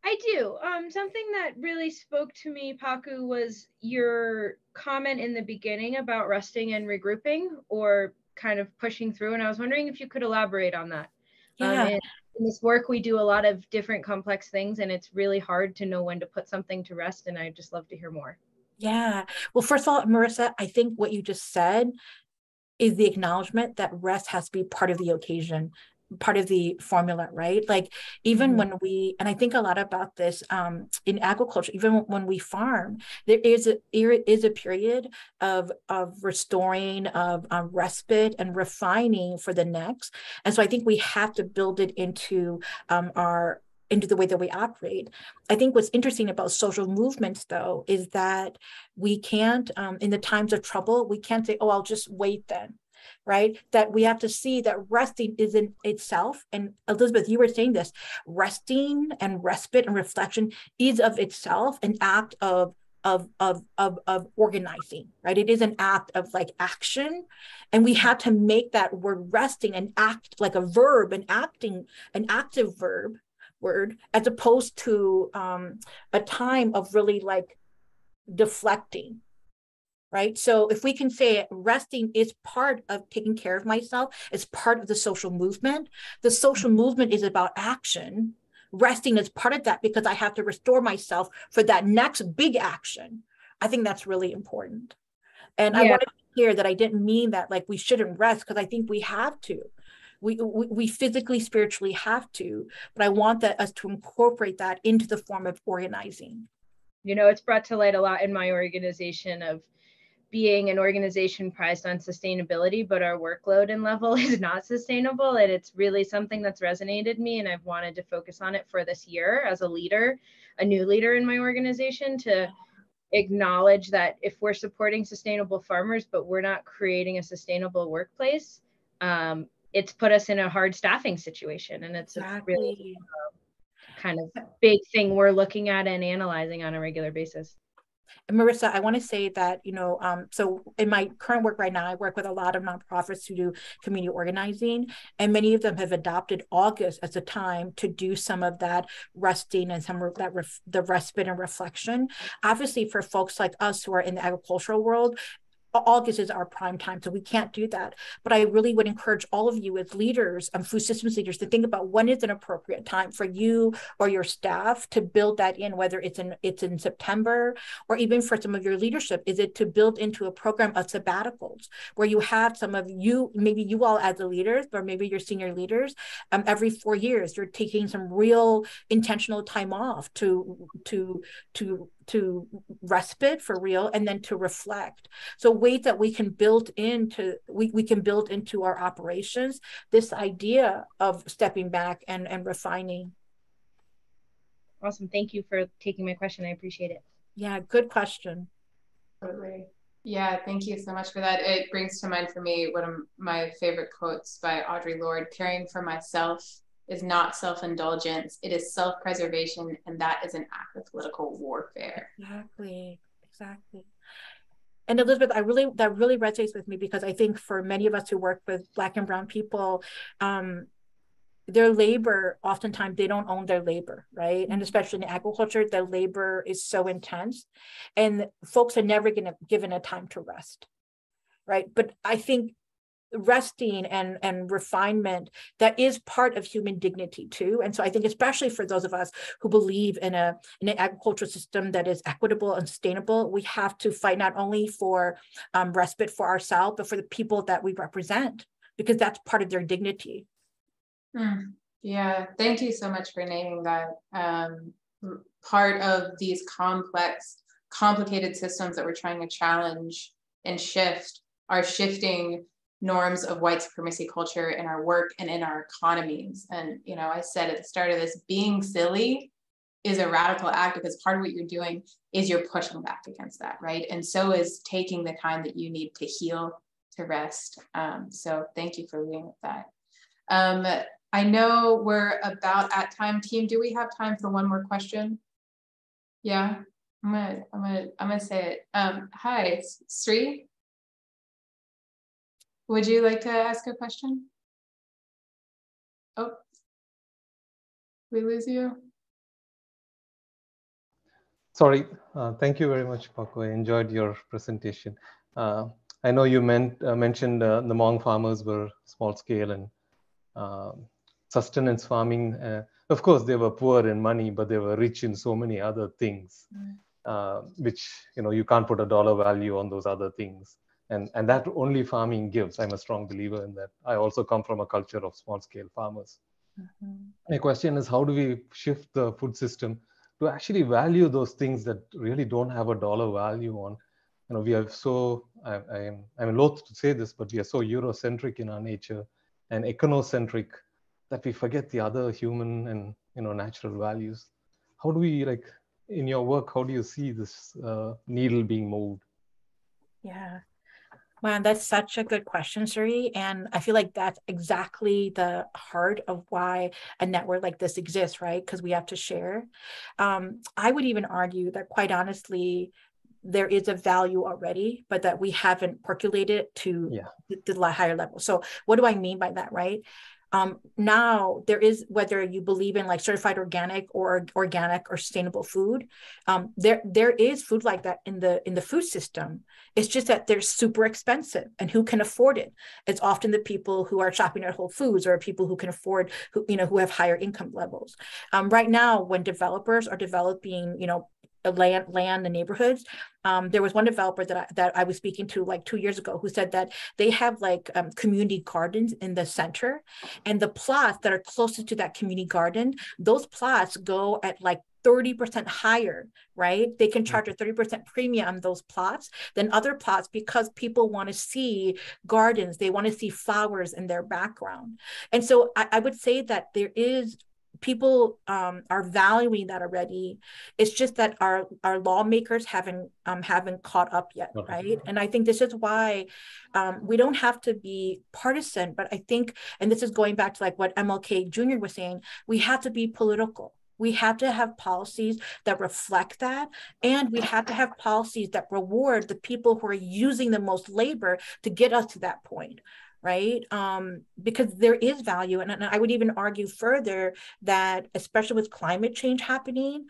I do. Something that really spoke to me, Paku, was your comment in the beginning about resting and regrouping or kind of pushing through. And I was wondering if you could elaborate on that. Yeah. In this work, we do a lot of different complex things, and it's really hard to know when to put something to rest. And I'd just love to hear more. Yeah. Well, first of all, Marissa, I think what you just said is the acknowledgement that rest has to be part of the occasion, part of the formula, right? Like even when and I think a lot about this in agriculture, even when we farm, there is a period of restoring, of respite and refining for the next. And so I think we have to build it into into the way that we operate. I think what's interesting about social movements, though, is that we can't, in the times of trouble, we can't say, oh, I'll just wait then. Right? That we have to see that resting is in itself. And Elizabeth, you were saying this, resting and respite and reflection is of itself an act of organizing, right? It is an act of like action. And we have to make that word resting an act, like a verb, an active verb word, as opposed to a time of really like deflecting. Right. So if we can say resting is part of taking care of myself, it's part of the social movement. The social movement is about action. Resting is part of that because I have to restore myself for that next big action. I think that's really important. And I wanted to hear that I didn't mean that like we shouldn't rest, because I think we have to. We physically, spiritually have to, but I want us to incorporate that into the form of organizing. It's brought to light a lot in my organization of being an organization prized on sustainability, but our workload and level is not sustainable. And it's really something that's resonated me. And I've wanted to focus on it for this year as a leader, a new leader in my organization, to acknowledge that if we're supporting sustainable farmers, but we're not creating a sustainable workplace, it's put us in a hard staffing situation. And it's a really kind of big thing we're looking at and analyzing on a regular basis. And Marissa, I want to say that, so in my current work right now, I work with a lot of nonprofits who do community organizing, and many of them have adopted August as a time to do some of that resting and some of that the respite and reflection. Obviously, for folks like us who are in the agricultural world, August is our prime time, so we can't do that. But I really would encourage all of you as leaders, food systems leaders, to think about when is an appropriate time for you or your staff to build that in, whether it's in September, or even for some of your leadership, is it to build into a program of sabbaticals where you have some of you, maybe you all as the leaders, or maybe your senior leaders, every 4 years, you're taking some real intentional time off to respite for real, and then to reflect. So ways that we can build into our operations this idea of stepping back and refining. Awesome. Thank you for taking my question. I appreciate it. Yeah, good question. Totally. Yeah, thank you so much for that. It brings to mind for me one of my favorite quotes by Audre Lorde: caring for myself is not self-indulgence, it is self-preservation, and that is an act of political warfare. Exactly. And Elizabeth, that really resonates with me, because I think for many of us who work with Black and Brown people, their labor, oftentimes they don't own their labor, right? And especially in agriculture, the labor is so intense, and folks are never given a time to rest, right? But I think resting and refinement, that is part of human dignity too. And so I think especially for those of us who believe in an agricultural system that is equitable and sustainable, we have to fight not only for respite for ourselves, but for the people that we represent, because that's part of their dignity. Yeah, thank you so much for naming that. Part of these complicated systems that we're trying to challenge and shift are shifting norms of white supremacy culture in our work and in our economies. And, I said at the start of this, being silly is a radical act, because part of what you're doing is you're pushing back against that, right? And so is taking the time that you need to heal, to rest. So thank you for leading with that. I know we're about at time. Team, do we have time for one more question? Yeah, I'm gonna say it. Hi, Sri. Would you like to ask a question? Oh, we lose you? Sorry, thank you very much, Paco. I enjoyed your presentation. I know you mentioned the Hmong farmers were small scale and sustenance farming. Of course, they were poor in money, but they were rich in so many other things, which, you can't put a dollar value on those other things. And that only farming gives. I'm a strong believer in that. I also come from a culture of small scale farmers. My question is, how do we shift the food system to actually value those things that really don't have a dollar value on? We are so, I'm loath to say this, but we are so Eurocentric in our nature and econocentric that we forget the other human and, natural values. How do we, in your work, how do you see this needle being moved? Yeah. Wow, that's such a good question, Suri. And I feel like that's exactly the heart of why a network like this exists, right? Because we have to share. I would even argue that, quite honestly, there is a value already, but that we haven't percolated to the higher level. So what do I mean by that, right? Now there is, whether you believe in certified organic or sustainable food, there is food like that in the food system. It's just that they're super expensive, and who can afford it? It's often the people who are shopping at Whole Foods, or people who can afford, who have higher income levels. Right now, when developers are developing, land, the neighborhoods. There was one developer that I was speaking to 2 years ago who said that they have community gardens in the center, and the plots that are closest to that community garden, those plots go at 30% higher, right? They can charge a 30% premium on those plots than other plots, because people want to see gardens, they want to see flowers in their background. And so I would say that there is, people are valuing that already. It's just that our lawmakers haven't caught up yet, right? And I think this is why we don't have to be partisan, but I think, and this is going back to what MLK Jr. was saying, we have to be political, We have to have policies that reflect that, and we have to have policies that reward the people who are using the most labor to get us to that point, right? Because there is value, and I would even argue further that, especially with climate change happening,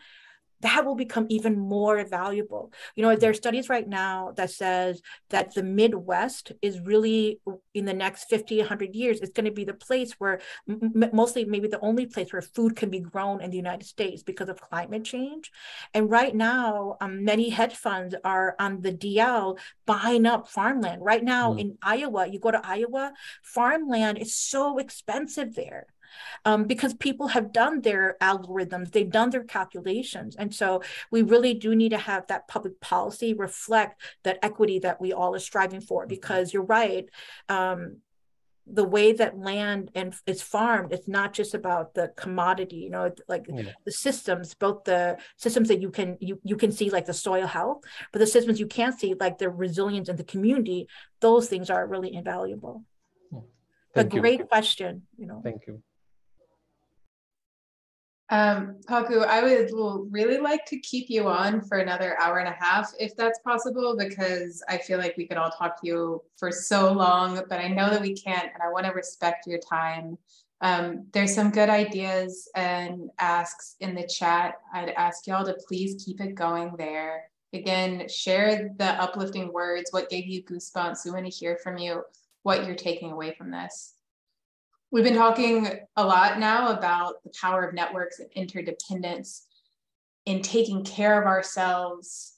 that will become even more valuable. You know, there are studies right now that says that the Midwest is really, in the next 50, 100 years, it's going to be the place where, mostly maybe the only place where food can be grown in the United States because of climate change. And right now, many hedge funds are on the DL buying up farmland. Right now in Iowa, you go to Iowa, farmland is so expensive there. Because people have done their algorithms, they've done their calculations. And so we really do need to have that public policy reflect that equity that we all are striving for, because you're right. The way that land is farmed, it's not just about the commodity, you know, like the systems, both the systems that you can see, like the soil health, but the systems you can't see, like the resilience in the community, those things are really invaluable. Thank you. Great question, you know. Thank you. Paku, I would really like to keep you on for another hour and a half, if that's possible, because I feel like we could all talk to you for so long, but I know that we can't, and I want to respect your time. There's some good ideas and asks in the chat. I'd ask y'all to please keep it going there. Again, share the uplifting words, what gave you goosebumps. We want to hear from you what you're taking away from this. We've been talking a lot now about the power of networks and interdependence in taking care of ourselves,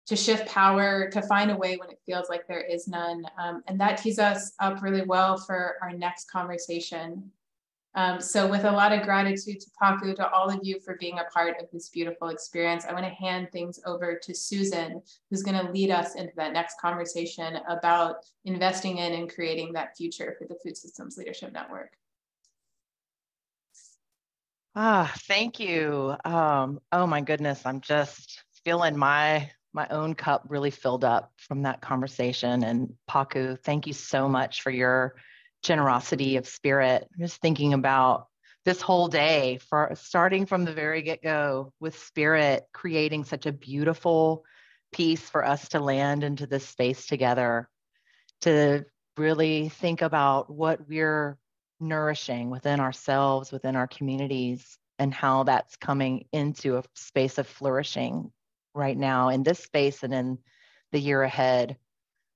to shift power, to find a way when it feels like there is none. And that tees us up really well for our next conversation. So with a lot of gratitude to Paku, to all of you for being a part of this beautiful experience, I want to hand things over to Susan, who's going to lead us into that next conversation about investing in and creating that future for the Food Systems Leadership Network. Thank you. Oh my goodness, I'm just feeling my own cup really filled up from that conversation. And Paku, thank you so much for your generosity of spirit. I'm just thinking about this whole day, for starting from the very get-go with Spirit creating such a beautiful piece for us to land into this space together, to really think about what we're nourishing within ourselves, within our communities, and how that's coming into a space of flourishing right now in this space and in the year ahead.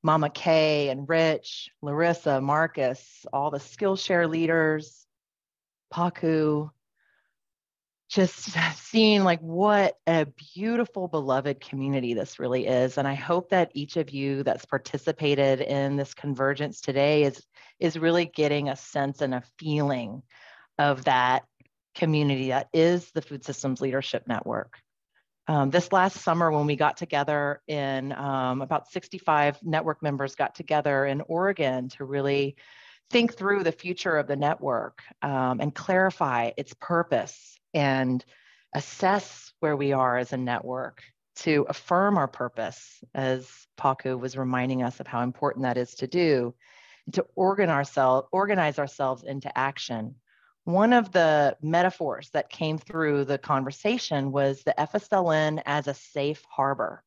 Mama Kay and Rich, Larissa, Marcus, all the Skillshare leaders, Paku, just seeing like what a beautiful, beloved community this really is. And I hope that each of you that's participated in this convergence today is really getting a sense and a feeling of that community that is the Food Systems Leadership Network. This last summer, when we got together in about 65 network members got together in Oregon to really think through the future of the network and clarify its purpose and assess where we are as a network, to affirm our purpose, as Paku was reminding us of how important that is to do, to organize ourselves into action. One of the metaphors that came through the conversation was the FSLN as a safe harbor,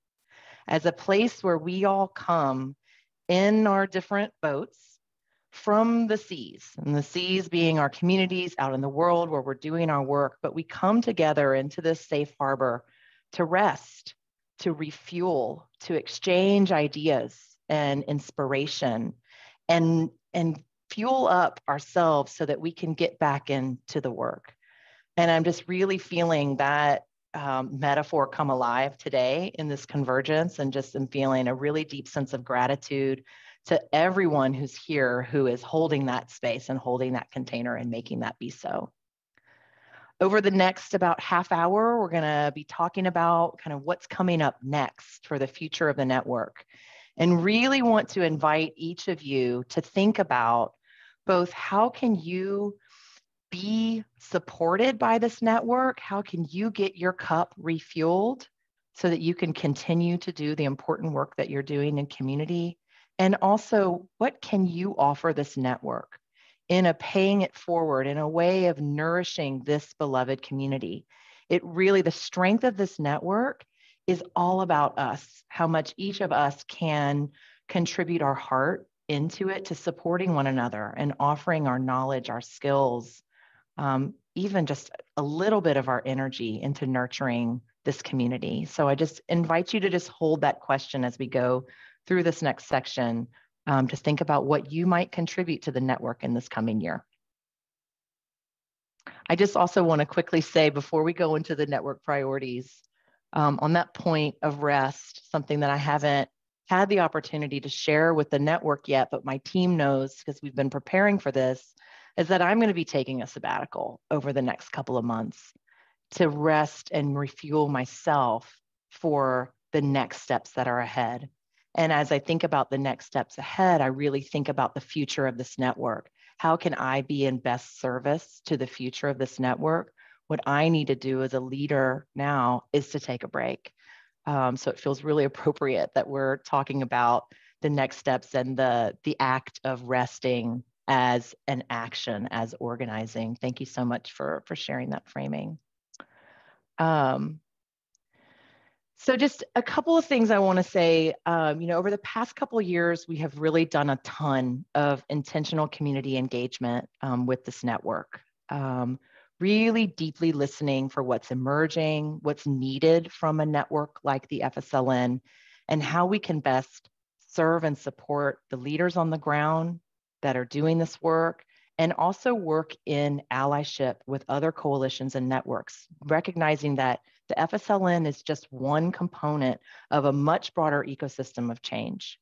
as a place where we all come in our different boats from the seas, and the seas being our communities out in the world where we're doing our work, but we come together into this safe harbor to rest, to refuel, to exchange ideas and inspiration, and fuel up ourselves so that we can get back into the work. And I'm just really feeling that metaphor come alive today in this convergence, and just am feeling a really deep sense of gratitude to everyone who's here, who is holding that space and holding that container and making that be so. Over the next about half hour, we're gonna be talking about kind of what's coming up next for the future of the network, and really want to invite each of you to think about both how can you be supported by this network, how can you get your cup refueled so that you can continue to do the important work that you're doing in community, and also what can you offer this network in a paying it forward, in a way of nourishing this beloved community. It really, the strength of this network is all about us, how much each of us can contribute our heart into it to supporting one another and offering our knowledge, our skills, even just a little bit of our energy into nurturing this community. So I just invite you to just hold that question as we go through this next section, to think about what you might contribute to the network in this coming year. I just also want to quickly say before we go into the network priorities, on that point of rest, something that I haven't had the opportunity to share with the network yet, but my team knows because we've been preparing for this, is that I'm going to be taking a sabbatical over the next couple of months to rest and refuel myself for the next steps that are ahead. And as I think about the next steps ahead, I really think about the future of this network. How can I be in best service to the future of this network? What I need to do as a leader now is to take a break. So it feels really appropriate that we're talking about the next steps and the act of resting as an action, as organizing. Thank you so much for sharing that framing. So just a couple of things I want to say. Over the past couple of years, we have really done a ton of intentional community engagement with this network. Really deeply listening for what's emerging, what's needed from a network like the FSLN, and how we can best serve and support the leaders on the ground that are doing this work, and also work in allyship with other coalitions and networks, recognizing that the FSLN is just one component of a much broader ecosystem of change.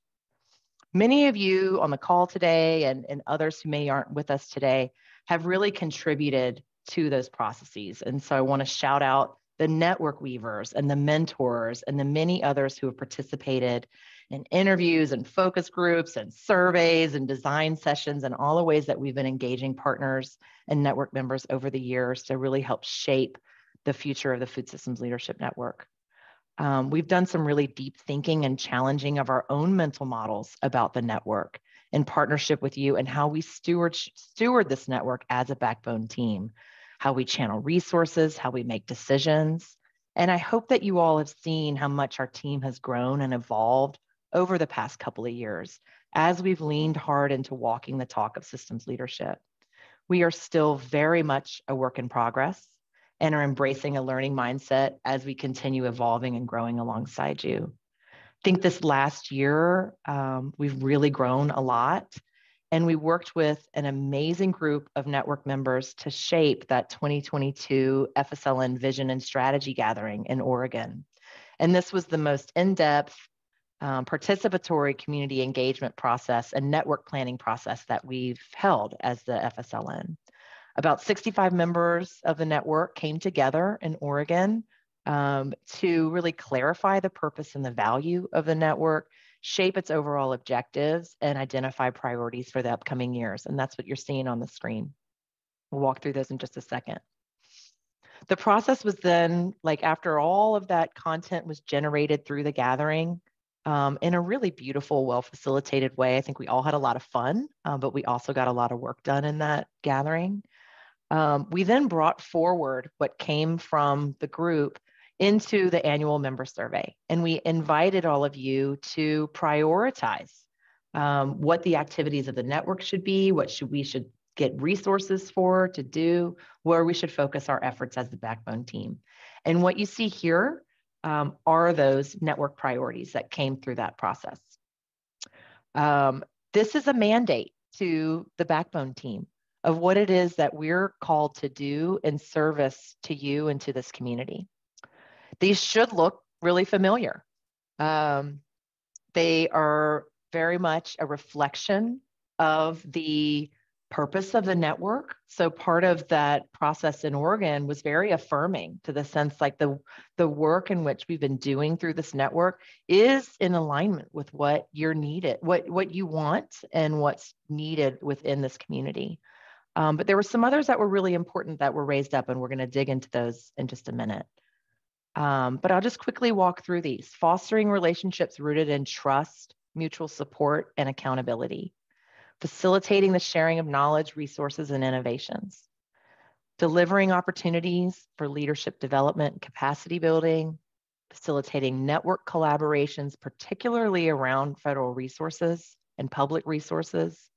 Many of you on the call today and others who may aren't with us today have really contributed to those processes. And so I want to shout out the network weavers and the mentors and the many others who have participated in interviews and focus groups and surveys and design sessions and all the ways that we've been engaging partners and network members over the years to really help shape the future of the Food Systems Leadership Network. We've done some really deep thinking and challenging of our own mental models about the network in partnership with you and how we steward this network as a backbone team, how we channel resources, how we make decisions. And I hope that you all have seen how much our team has grown and evolved over the past couple of years as we've leaned hard into walking the talk of systems leadership. We are still very much a work in progress and are embracing a learning mindset as we continue evolving and growing alongside you. I think this last year, we've really grown a lot, and we worked with an amazing group of network members to shape that 2022 FSLN Vision and Strategy Gathering in Oregon. And this was the most in-depth participatory community engagement process and network planning process that we've held as the FSLN. About 65 members of the network came together in Oregon to really clarify the purpose and the value of the network, shape its overall objectives, and identify priorities for the upcoming years. And that's what you're seeing on the screen. We'll walk through those in just a second. The process was then, like after all of that content was generated through the gathering, in a really beautiful, well-facilitated way. I think we all had a lot of fun, but we also got a lot of work done in that gathering. We then brought forward what came from the group into the annual member survey, and we invited all of you to prioritize what the activities of the network should be, what we should get resources for to do, where we should focus our efforts as the backbone team. And what you see here are those network priorities that came through that process. This is a mandate to the backbone team of what it is that we're called to do in service to you and to this community. These should look really familiar. They are very much a reflection of the purpose of the network. So part of that process in Oregon was very affirming to the sense like the work in which we've been doing through this network is in alignment with what you're needed, what you want and what's needed within this community. But there were some others that were really important that were raised up, and we're going to dig into those in just a minute. But I'll just quickly walk through these. Fostering relationships rooted in trust, mutual support, and accountability. facilitating the sharing of knowledge, resources, and innovations, delivering opportunities for leadership development and capacity building, facilitating network collaborations, particularly around federal resources and public resources,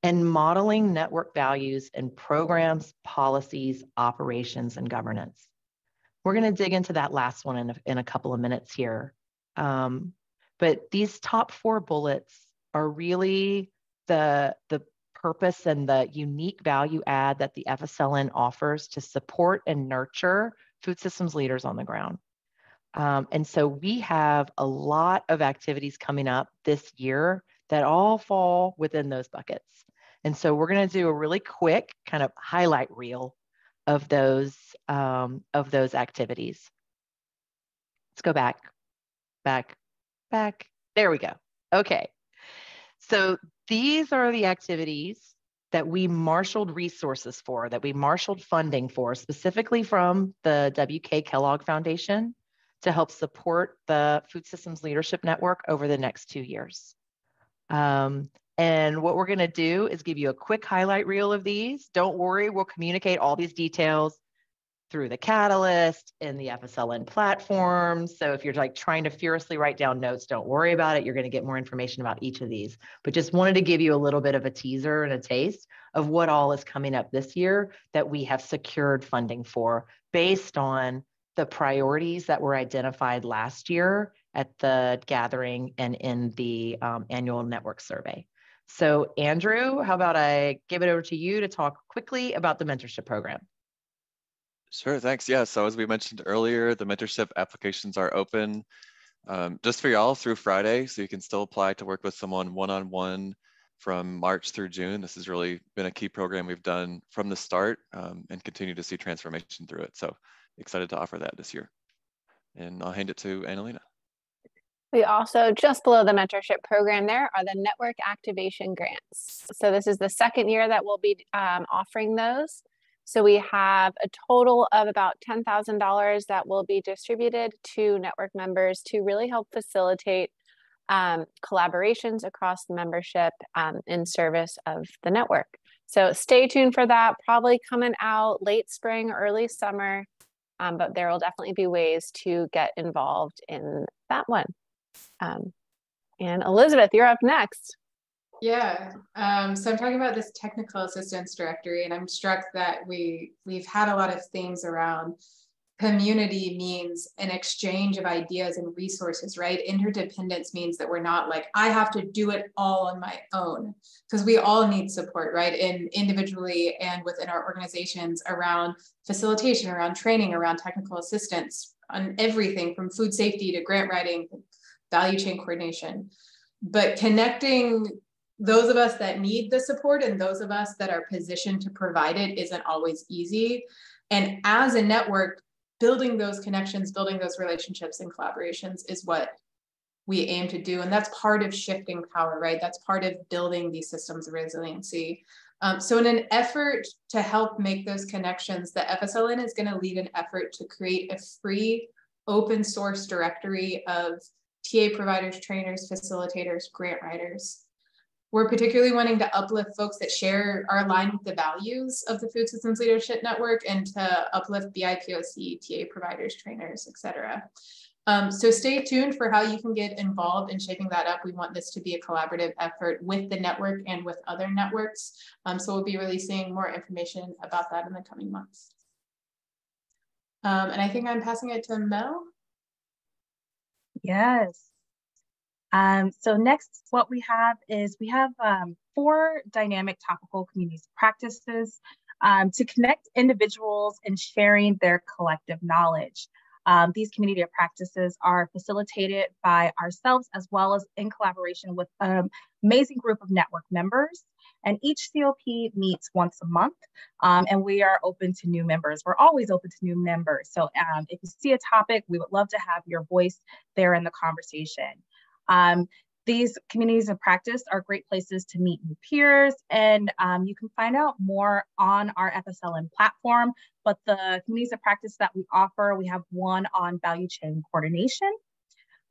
and modeling network values in programs, policies, operations, and governance. We're going to dig into that last one in a couple of minutes here. But these top 4 bullets are really the purpose and the unique value add that the FSLN offers to support and nurture food systems leaders on the ground. And so we have a lot of activities coming up this year that all fall within those buckets. And so we're going to do a really quick kind of highlight reel of those activities. Let's go back. There we go. Okay. So these are the activities that we marshaled resources for, that we marshaled funding for, specifically from the W.K. Kellogg Foundation to help support the Food Systems Leadership Network over the next 2 years. And what we're going to do is give you a quick highlight reel of these. Don't worry, we'll communicate all these details through the Catalyst and the FSLN platform. So if you're like trying to furiously write down notes, don't worry about it. You're going to get more information about each of these. But just wanted to give you a little bit of a teaser and a taste of what all is coming up this year that we have secured funding for based on the priorities that were identified last year at the gathering and in the annual network survey. So Andrew, how about I give it over to you to talk quickly about the mentorship program? Sure, thanks. Yeah, so as we mentioned earlier, the mentorship applications are open just for y'all through Friday. So you can still apply to work with someone one-on-one from March through June. This has really been a key program we've done from the start and continue to see transformation through it. So excited to offer that this year. And I'll hand it to Annalena. We also, just below the mentorship program there, are the network activation grants. So this is the second year that we'll be offering those. So we have a total of about $10,000 that will be distributed to network members to really help facilitate collaborations across the membership in service of the network. So stay tuned for that, probably coming out late spring, early summer, but there will definitely be ways to get involved in that one. And Elizabeth, you're up next. Yeah, so I'm talking about this technical assistance directory, and I'm struck that we've had a lot of things around community means an exchange of ideas and resources, right? Interdependence means that we're not like, I have to do it all on my own, because we all need support, right? And individually and within our organizations around facilitation, around training, around technical assistance, on everything from food safety to grant writing, value chain coordination. But connecting those of us that need the support and those of us that are positioned to provide it isn't always easy. And as a network, building those connections, building those relationships and collaborations is what we aim to do. And that's part of shifting power, right? That's part of building these systems of resiliency. So in an effort to help make those connections, the FSLN is going to lead an effort to create a free open source directory of TA providers, trainers, facilitators, grant writers. We're particularly wanting to uplift folks that are aligned with the values of the Food Systems Leadership Network and to uplift BIPOC, TA providers, trainers, et cetera. So stay tuned for how you can get involved in shaping that up. We want this to be a collaborative effort with the network and with other networks. So we'll be releasing more information about that in the coming months. And I think I'm passing it to Mel. Yes. So next, what we have is 4 dynamic topical communities practices to connect individuals in sharing their collective knowledge. These community practices are facilitated by ourselves as well as in collaboration with an amazing group of network members. And each COP meets once a month, and we are open to new members. We're always open to new members. So if you see a topic, we would love to have your voice there in the conversation. These communities of practice are great places to meet new peers, and you can find out more on our FSLN platform. But the communities of practice that we offer, we have one on value chain coordination.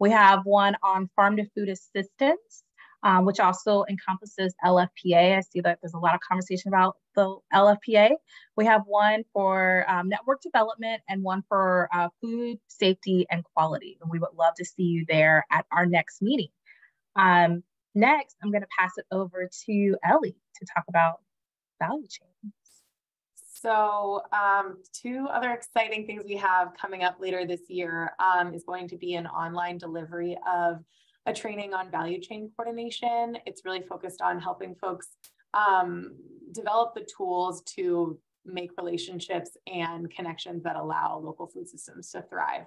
We have one on farm to food assistance. which also encompasses LFPA. I see that there's a lot of conversation about the LFPA. We have one for network development and one for food safety and quality. And we would love to see you there at our next meeting. Next, I'm going to pass it over to Ellie to talk about value chain. So 2 other exciting things we have coming up later this year is going to be an online delivery of a training on value chain coordination. It's really focused on helping folks develop the tools to make relationships and connections that allow local food systems to thrive.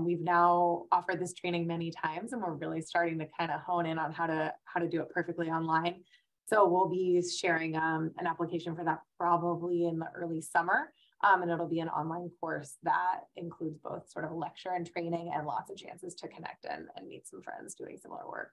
We've now offered this training many times, and we're really starting to kind of hone in on how to do it perfectly online. So we'll be sharing an application for that probably in the early summer. And it'll be an online course that includes both sort of lecture and training and lots of chances to connect and meet some friends doing similar work.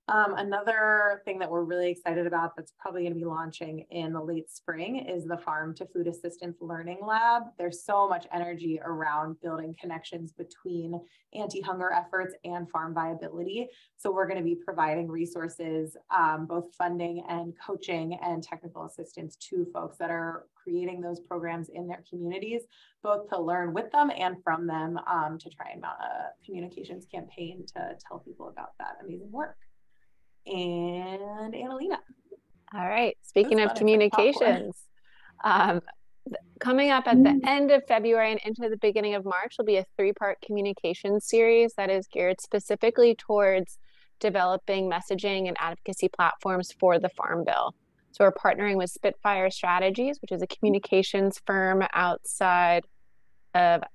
Another thing that we're really excited about that's probably going to be launching in the late spring is the Farm to Food Assistance Learning Lab. There's so much energy around building connections between anti-hunger efforts and farm viability. So we're going to be providing resources, both funding and coaching and technical assistance to folks that are creating those programs in their communities, both to learn with them and from them, to try and mount a communications campaign to tell people about that amazing work. And Annalena. All right, speaking of communications, coming up at the end of February and into the beginning of March will be a 3-part communication series that is geared specifically towards developing messaging and advocacy platforms for the Farm Bill. So we're partnering with Spitfire Strategies, which is a communications firm outside of, I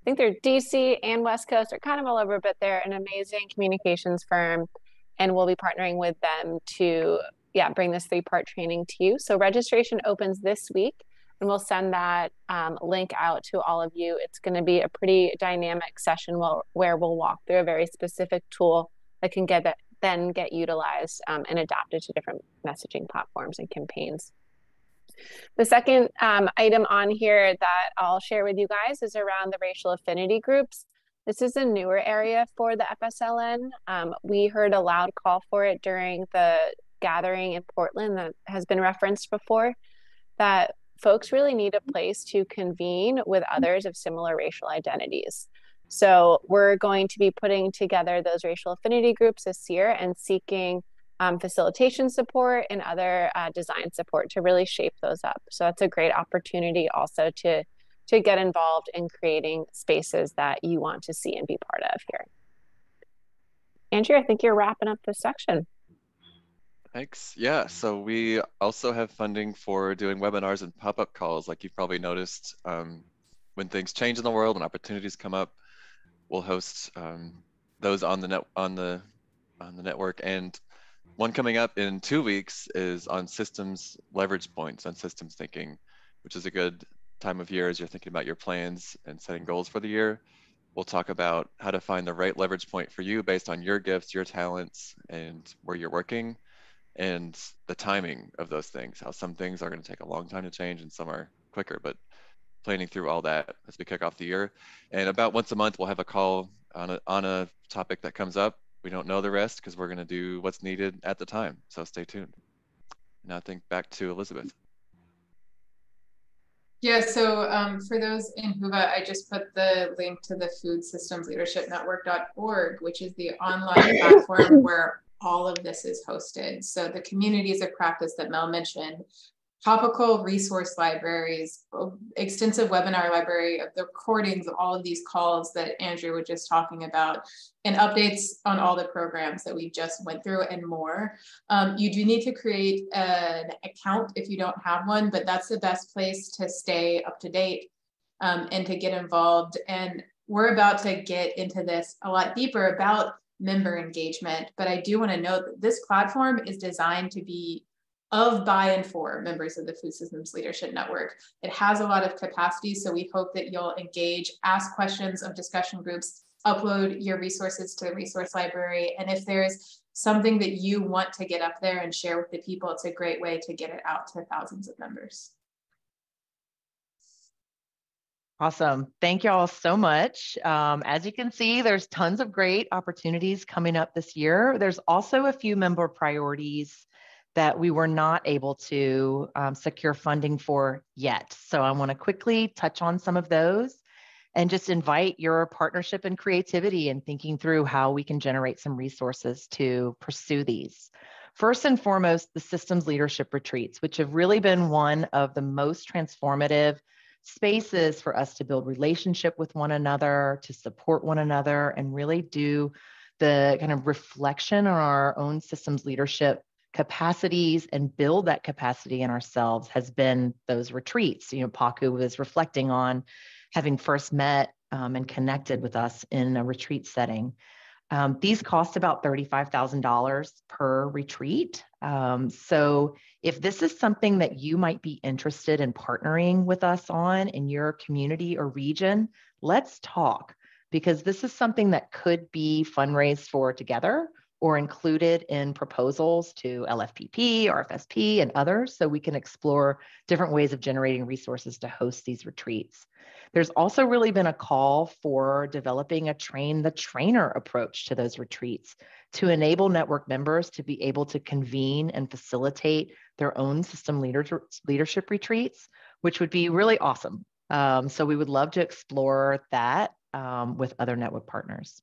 think they're DC and West Coast. They're kind of all over, but they're an amazing communications firm. And we'll be partnering with them to, bring this 3-part training to you. So registration opens this week, and we'll send that link out to all of you. It's going to be a pretty dynamic session where we'll walk through a very specific tool that can get utilized and adapted to different messaging platforms and campaigns. The second item on here that I'll share with you guys is around the racial affinity groups. This is a newer area for the FSLN. We heard a loud call for it during the gathering in Portland that has been referenced before, that folks really need a place to convene with others of similar racial identities. So we're going to be putting together those racial affinity groups this year and seeking facilitation support and other design support to really shape those up. So that's a great opportunity also to get involved in creating spaces that you want to see and be part of here. Andrew, I think you're wrapping up this section. Thanks. Yeah, so we also have funding for doing webinars and pop-up calls, like you've probably noticed. When things change in the world and opportunities come up, we'll host those on the network. And one coming up in 2 weeks is on systems leverage points, on systems thinking, which is a good time of year as you're thinking about your plans and setting goals for the year. We'll talk about how to find the right leverage point for you based on your gifts, your talents, and where you're working, and the timing of those things, how some things are going to take a long time to change and some are quicker, but planning through all that as we kick off the year. And about once a month, we'll have a call on a topic that comes up. We don't know the rest because we're going to do what's needed at the time. So stay tuned. Now I think back to Elizabeth. Yeah, so for those in Whova, I just put the link to the Food Systems Leadership Network.org, which is the online platform where all of this is hosted. So the communities of practice that Mel mentioned, topical resource libraries, extensive webinar library of the recordings of all of these calls that Andrew was just talking about, and updates on all the programs that we just went through and more. You do need to create an account if you don't have one, but that's the best place to stay up to date and to get involved. And we're about to get into this a lot deeper about member engagement, but I do want to note that this platform is designed to be of, by, and for members of the Food Systems Leadership Network. It has a lot of capacity, so we hope that you'll engage, ask questions of discussion groups, upload your resources to the resource library, and if there's something that you want to get up there and share with the people, it's a great way to get it out to thousands of members. Awesome. Thank you all so much. As you can see, there's tons of great opportunities coming up this year. There's also a few member priorities that we were not able to secure funding for yet. So I want to quickly touch on some of those and just invite your partnership and creativity in thinking through how we can generate some resources to pursue these. First and foremost, the systems leadership retreats, which have really been one of the most transformative spaces for us to build relationship with one another, to support one another, and really do the kind of reflection on our own systems leadership capacities and build that capacity in ourselves has been those retreats. You know, Paku was reflecting on having first met and connected with us in a retreat setting. These cost about $35,000 per retreat. So if this is something that you might be interested in partnering with us on in your community or region, let's talk, because this is something that could be fundraised for together or included in proposals to LFPP, RFSP, and others, so we can explore different ways of generating resources to host these retreats. There's also really been a call for developing a train the trainer approach to those retreats to enable network members to be able to convene and facilitate their own system leadership retreats, which would be really awesome. So we would love to explore that with other network partners.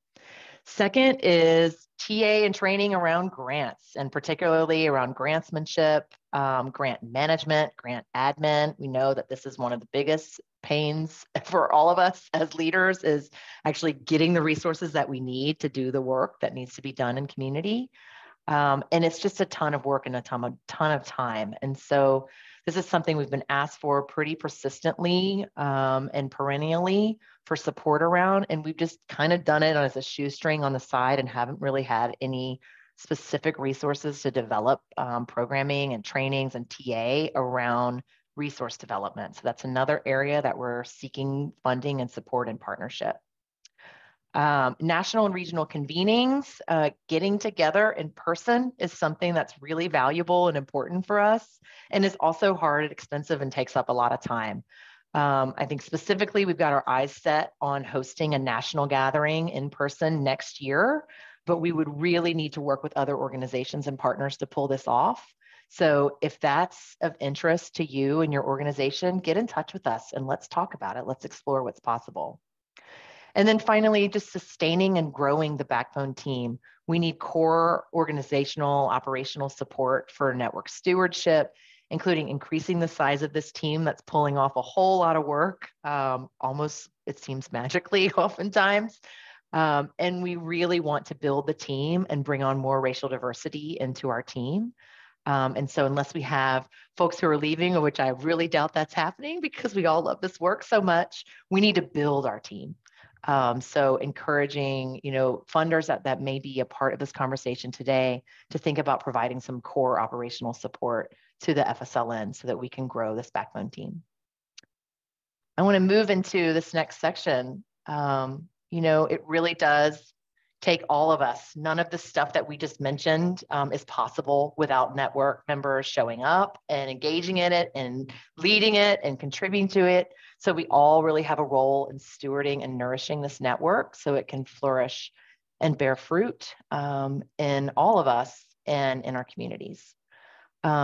Second is TA and training around grants, and particularly around grantsmanship, grant management, grant admin. We know that this is one of the biggest pains for all of us as leaders, is actually getting the resources that we need to do the work that needs to be done in community. And it's just a ton of work and a ton of time. And so this is something we've been asked for pretty persistently and perennially for support around. And we've just kind of done it as a shoestring on the side and haven't really had any specific resources to develop programming and trainings and TA around resource development. So that's another area that we're seeking funding and support and partnership. National and regional convenings, getting together in person is something that's really valuable and important for us, and is also hard, expensive, and takes up a lot of time. I think specifically we've got our eyes set on hosting a national gathering in person next year, but we would really need to work with other organizations and partners to pull this off. So if that's of interest to you and your organization, get in touch with us and let's talk about it. Let's explore what's possible. And then finally, just sustaining and growing the backbone team. We need core organizational, operational support for network stewardship, including increasing the size of this team that's pulling off a whole lot of work, almost, it seems magically oftentimes. And we really want to build the team and bring on more racial diversity into our team. And so unless we have folks who are leaving, which I really doubt that's happening because we all love this work so much, we need to build our team. So encouraging, funders that may be a part of this conversation today to think about providing some core operational support to the FSLN so that we can grow this backbone team. I want to move into this next section. It really does take all of us. None of the stuff that we just mentioned is possible without network members showing up and engaging in it and leading it and contributing to it. So we all really have a role in stewarding and nourishing this network so it can flourish and bear fruit in all of us and in our communities.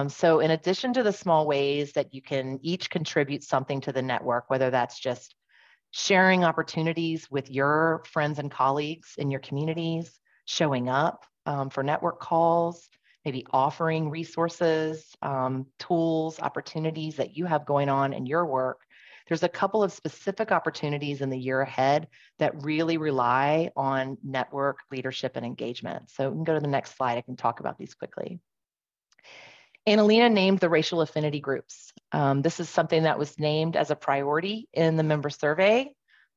So in addition to the small ways that you can each contribute something to the network, whether that's just sharing opportunities with your friends and colleagues in your communities, showing up for network calls, maybe offering resources, tools, opportunities that you have going on in your work. There's a couple of specific opportunities in the year ahead that really rely on network leadership and engagement. So we can go to the next slide. I can talk about these quickly. Annalena named the racial affinity groups. This is something that was named as a priority in the member survey.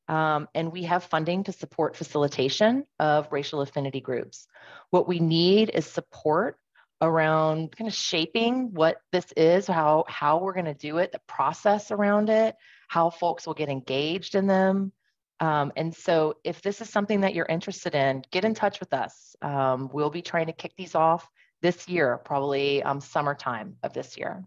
And we have funding to support facilitation of racial affinity groups. What we need is support around kind of shaping what this is, how we're going to do it, the process around it, how folks will get engaged in them. And so if this is something that you're interested in, get in touch with us. We'll be trying to kick these off this year, probably summertime of this year.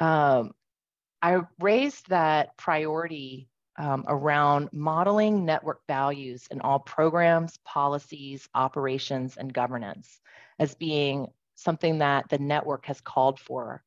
I raised that priority around modeling network values in all programs, policies, operations, and governance as being something that the network has called for.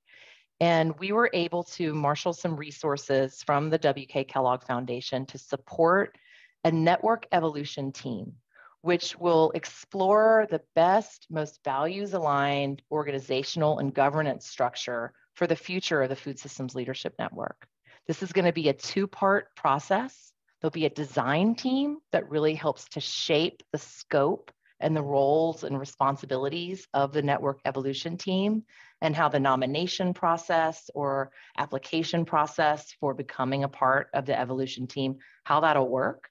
And we were able to marshal some resources from the W.K. Kellogg Foundation to support a network evolution team, which will explore the best, most values-aligned organizational and governance structure for the future of the Food Systems Leadership Network. This is going to be a two-part process. There'll be a design team that really helps to shape the scope and the roles and responsibilities of the network evolution team, and how the nomination process or application process for becoming a part of the evolution team, how that'll work.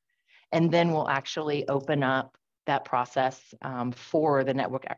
And then we'll actually open up that process for the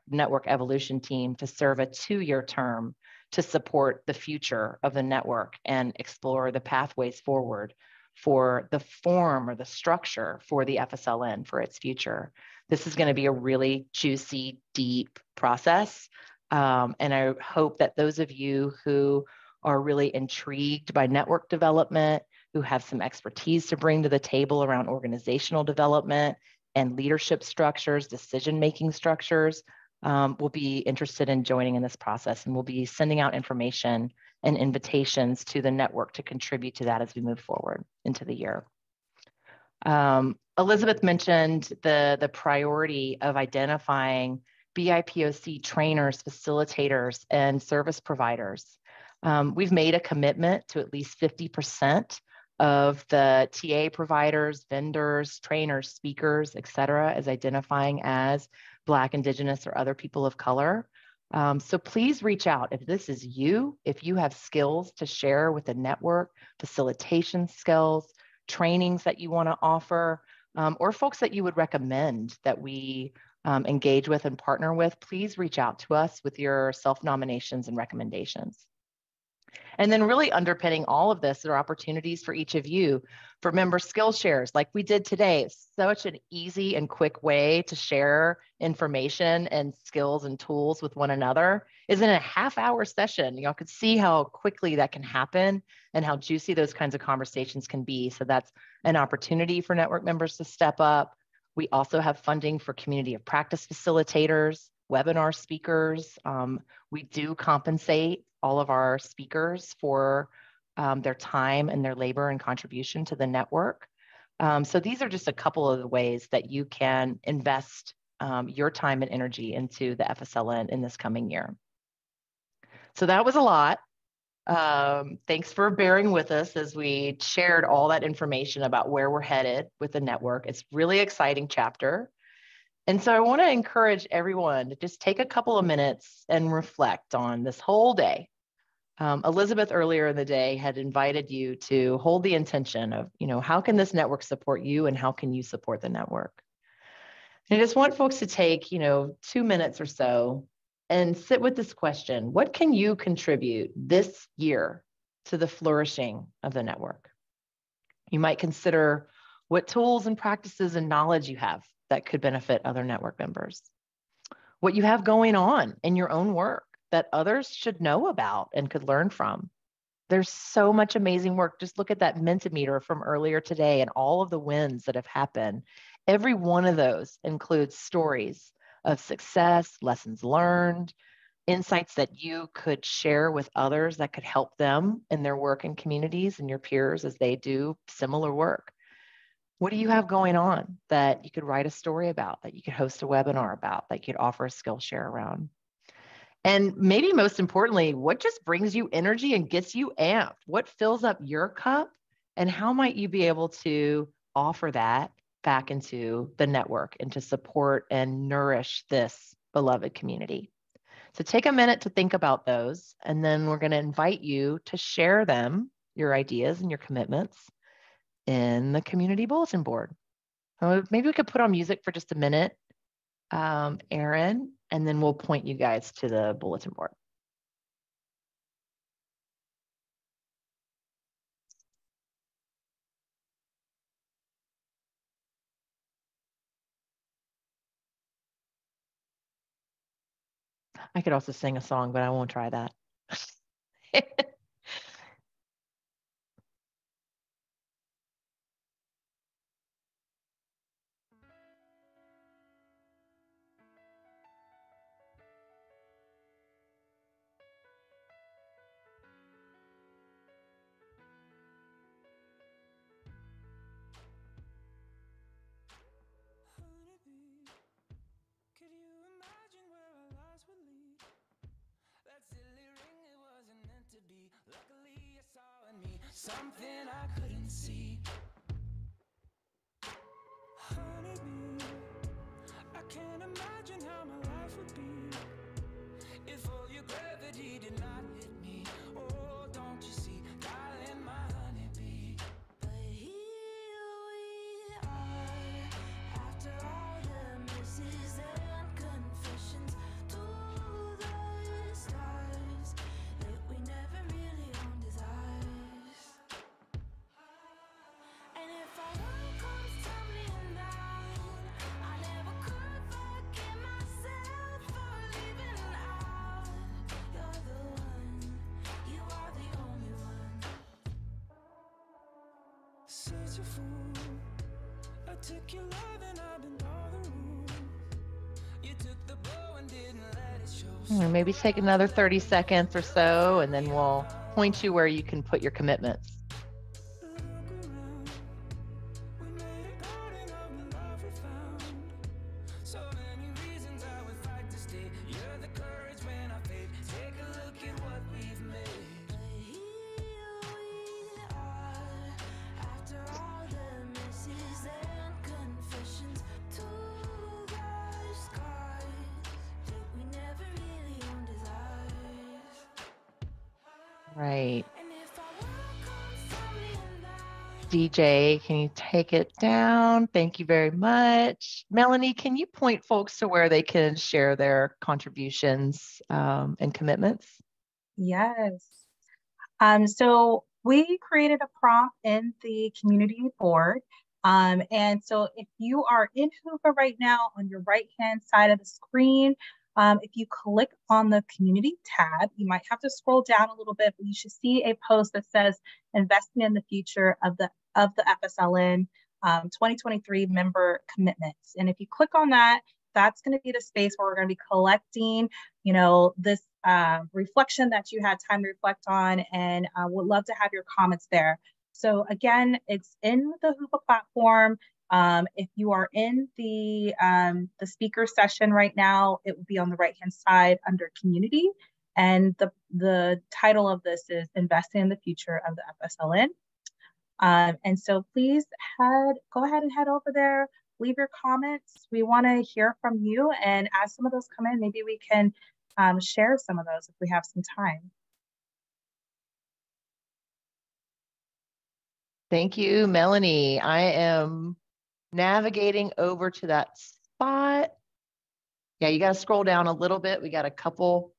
network evolution team to serve a 2-year term to support the future of the network and explore the pathways forward for the form or the structure for the FSLN for its future. This is going to be a really juicy, deep process. And I hope that those of you who are really intrigued by network development, who have some expertise to bring to the table around organizational development and leadership structures, decision-making structures, will be interested in joining in this process. And we'll be sending out information and invitations to the network to contribute to that as we move forward into the year. Elizabeth mentioned the priority of identifying BIPOC trainers, facilitators, and service providers. We've made a commitment to at least 50% of the TA providers, vendors, trainers, speakers, et cetera, as identifying as Black, Indigenous, or other people of color. So please reach out if this is you, if you have skills to share with the network, facilitation skills, trainings that you want to offer, or folks that you would recommend that we engage with and partner with, please reach out to us with your self-nominations and recommendations. And then really underpinning all of this are opportunities for each of you for member skill shares like we did today. It's such an easy and quick way to share information and skills and tools with one another. Is in a half-hour session. Y'all could see how quickly that can happen and how juicy those kinds of conversations can be. So that's an opportunity for network members to step up. We also have funding for community of practice facilitators, webinar speakers. We do compensate all of our speakers for their time and their labor and contribution to the network. So these are just a couple of the ways that you can invest your time and energy into the FSLN in this coming year. So that was a lot. Thanks for bearing with us as we shared all that information about where we're headed with the network. It's a really exciting chapter. And so I want to encourage everyone to just take a couple of minutes and reflect on this whole day. Elizabeth earlier in the day had invited you to hold the intention of, how can this network support you and how can you support the network? And I just want folks to take, 2 minutes or so and sit with this question. What can you contribute this year to the flourishing of the network? You might consider what tools and practices and knowledge you have that could benefit other network members. What you have going on in your own work that others should know about and could learn from. There's so much amazing work. Just look at that Mentimeter from earlier today and all of the wins that have happened. Every one of those includes stories of success, lessons learned, insights that you could share with others that could help them in their work in communities and your peers as they do similar work. What do you have going on that you could write a story about, that you could host a webinar about, that you could offer a skill share around? And maybe most importantly, what just brings you energy and gets you amped? What fills up your cup? And how might you be able to offer that back into the network and to support and nourish this beloved community? So take a minute to think about those, and then we're going to invite you to share them, your ideas and your commitments, in the community bulletin board. Maybe we could put on music for just a minute, Aaron, and then we'll point you guys to the bulletin board. I could also sing a song, but I won't try that. something I couldn't see. Honeybee, I can't imagine how my life would be if all your gravity did not hit me. Oh, don't you see, darling, my honeybee. But here we are, after all the misses and confessions to the stars that we never really owned as ours. And if our world comes tumbling down, I never could forgive myself for leaving out. You're the one, you are the only one. Such a fool, I took your love and I bent all the rules. You took the bow and didn't let it show. Maybe take another 30 seconds or so, and then we'll point you where you can put your commitments. So many reasons I would fight to stay. You're the courage when I fade. Take a look at what we've made. Here we are, after all the misses and confessions to the scars that we never really owned as ours. Right. DJ, can you take it down? Thank you very much. Melanie, can you point folks to where they can share their contributions and commitments? Yes. So we created a prompt in the community board. And so if you are in Whova right now, on your right-hand side of the screen, if you click on the community tab, you might have to scroll down a little bit, but you should see a post that says investing in the future of the FSLN 2023 member commitments. And if you click on that, that's going to be the space where we're going to be collecting, you know, this reflection that you had time to reflect on, and would love to have your comments there. So again, it's in the Whova platform. If you are in the speaker session right now, it will be on the right-hand side under community. And the title of this is Investing in the Future of the FSLN. And so please go ahead and head over there, leave your comments. We want to hear from you, and as some of those come in, maybe we can share some of those if we have some time. Thank you, Melanie. I am navigating over to that spot. Yeah, you got to scroll down a little bit. We got a couple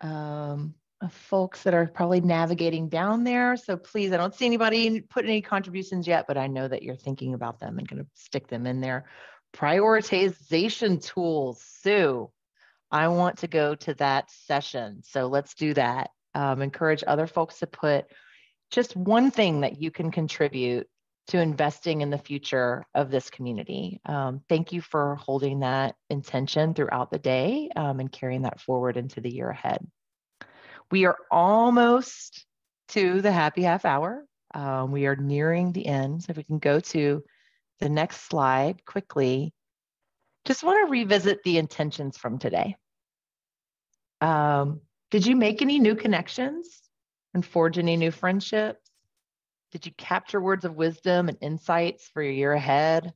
of folks that are probably navigating down there. So please, I don't see anybody put any contributions yet, but I know that you're thinking about them and going to stick them in there. Prioritization tools. Sue, I want to go to that session. So let's do that. Encourage other folks to put just one thing that you can contribute to investing in the future of this community. Thank you for holding that intention throughout the day and carrying that forward into the year ahead. We are almost to the happy half hour. We are nearing the end. So if we can go to the next slide quickly, just want to revisit the intentions from today. Did you make any new connections and forge any new friendships? Did you capture words of wisdom and insights for your year ahead?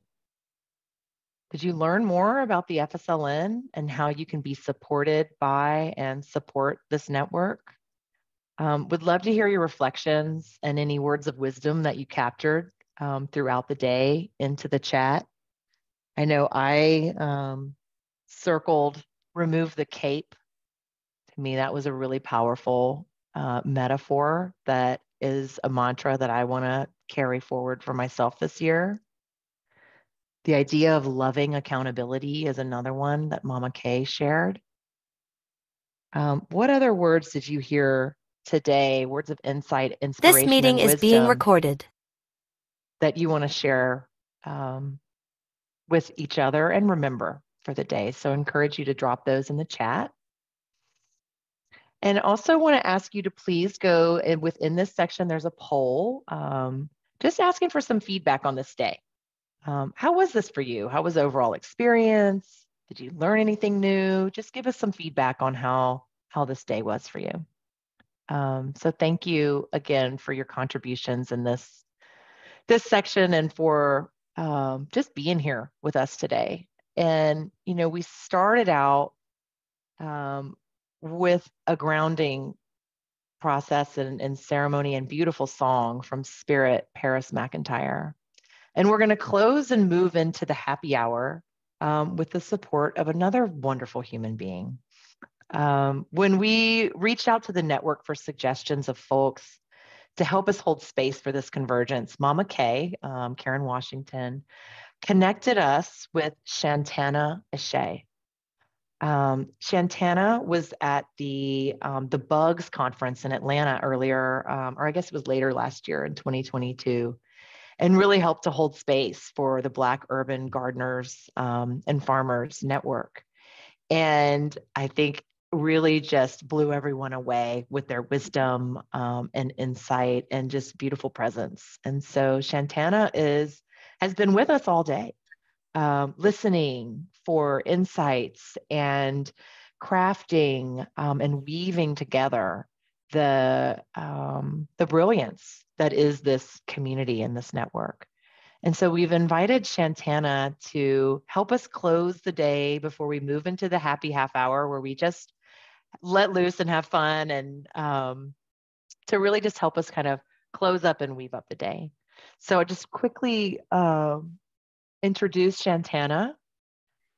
Did you learn more about the FSLN and how you can be supported by and support this network? Would love to hear your reflections and any words of wisdom that you captured throughout the day into the chat. I know I circled remove the cape. To me, that was a really powerful metaphor that is a mantra that I want to carry forward for myself this year. The idea of loving accountability is another one that Mama Kay shared. What other words did you hear today? Words of insight, inspiration, This meeting and is being wisdom recorded. that you want to share with each other and remember for the day. So I encourage you to drop those in the chat. And also want to ask you to please go, and within this section, there's a poll, just asking for some feedback on this day. How was this for you? How was the overall experience? Did you learn anything new? Just give us some feedback on how this day was for you. So thank you again for your contributions in this section and for just being here with us today. And, you know, we started out with a grounding process and ceremony and beautiful song from Spirit Paris McIntyre. And we're going to close and move into the happy hour with the support of another wonderful human being. When we reached out to the network for suggestions of folks to help us hold space for this convergence, Mama Kay, Karen Washington, connected us with Shantana Ashay. Shantana was at the Bugs conference in Atlanta earlier, or I guess it was later last year in 2022, and really helped to hold space for the Black Urban Gardeners and Farmers Network. And I think really just blew everyone away with their wisdom and insight and just beautiful presence. And so Shantana has been with us all day, listening for insights and crafting and weaving together the brilliance that is this community and this network. And so we've invited Shantana to help us close the day before we move into the happy half hour, where we just let loose and have fun, and to really just help us kind of close up and weave up the day. So I just quickly introduce Shantana.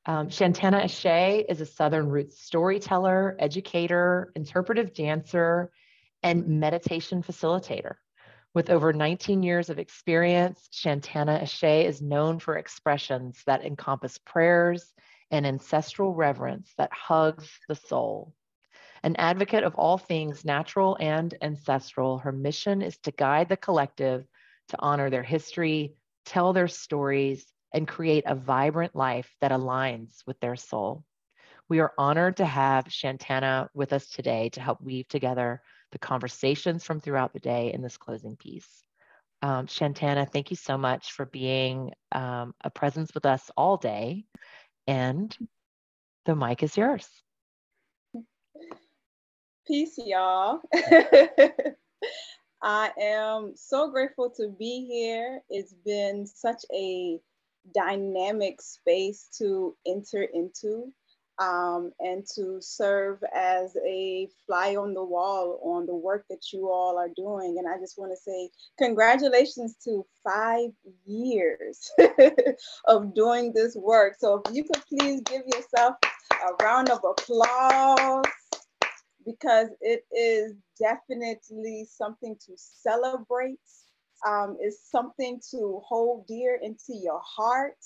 Shantana Ashay is a Southern roots storyteller, educator, interpretive dancer, and meditation facilitator. With over 19 years of experience, Shantana Ashay is known for expressions that encompass prayers and ancestral reverence that hugs the soul. An advocate of all things natural and ancestral, her mission is to guide the collective to honor their history, tell their stories, and create a vibrant life that aligns with their soul. We are honored to have Shantana with us today to help weave together the conversations from throughout the day in this closing piece. Shantana, thank you so much for being a presence with us all day, and the mic is yours. Peace, y'all. I am so grateful to be here. It's been such a dynamic space to enter into. And to serve as a fly on the wall on the work that you all are doing. And I just want to say congratulations to 5 years of doing this work. So if you could please give yourself a round of applause, because it is definitely something to celebrate. It's something to hold dear into your heart.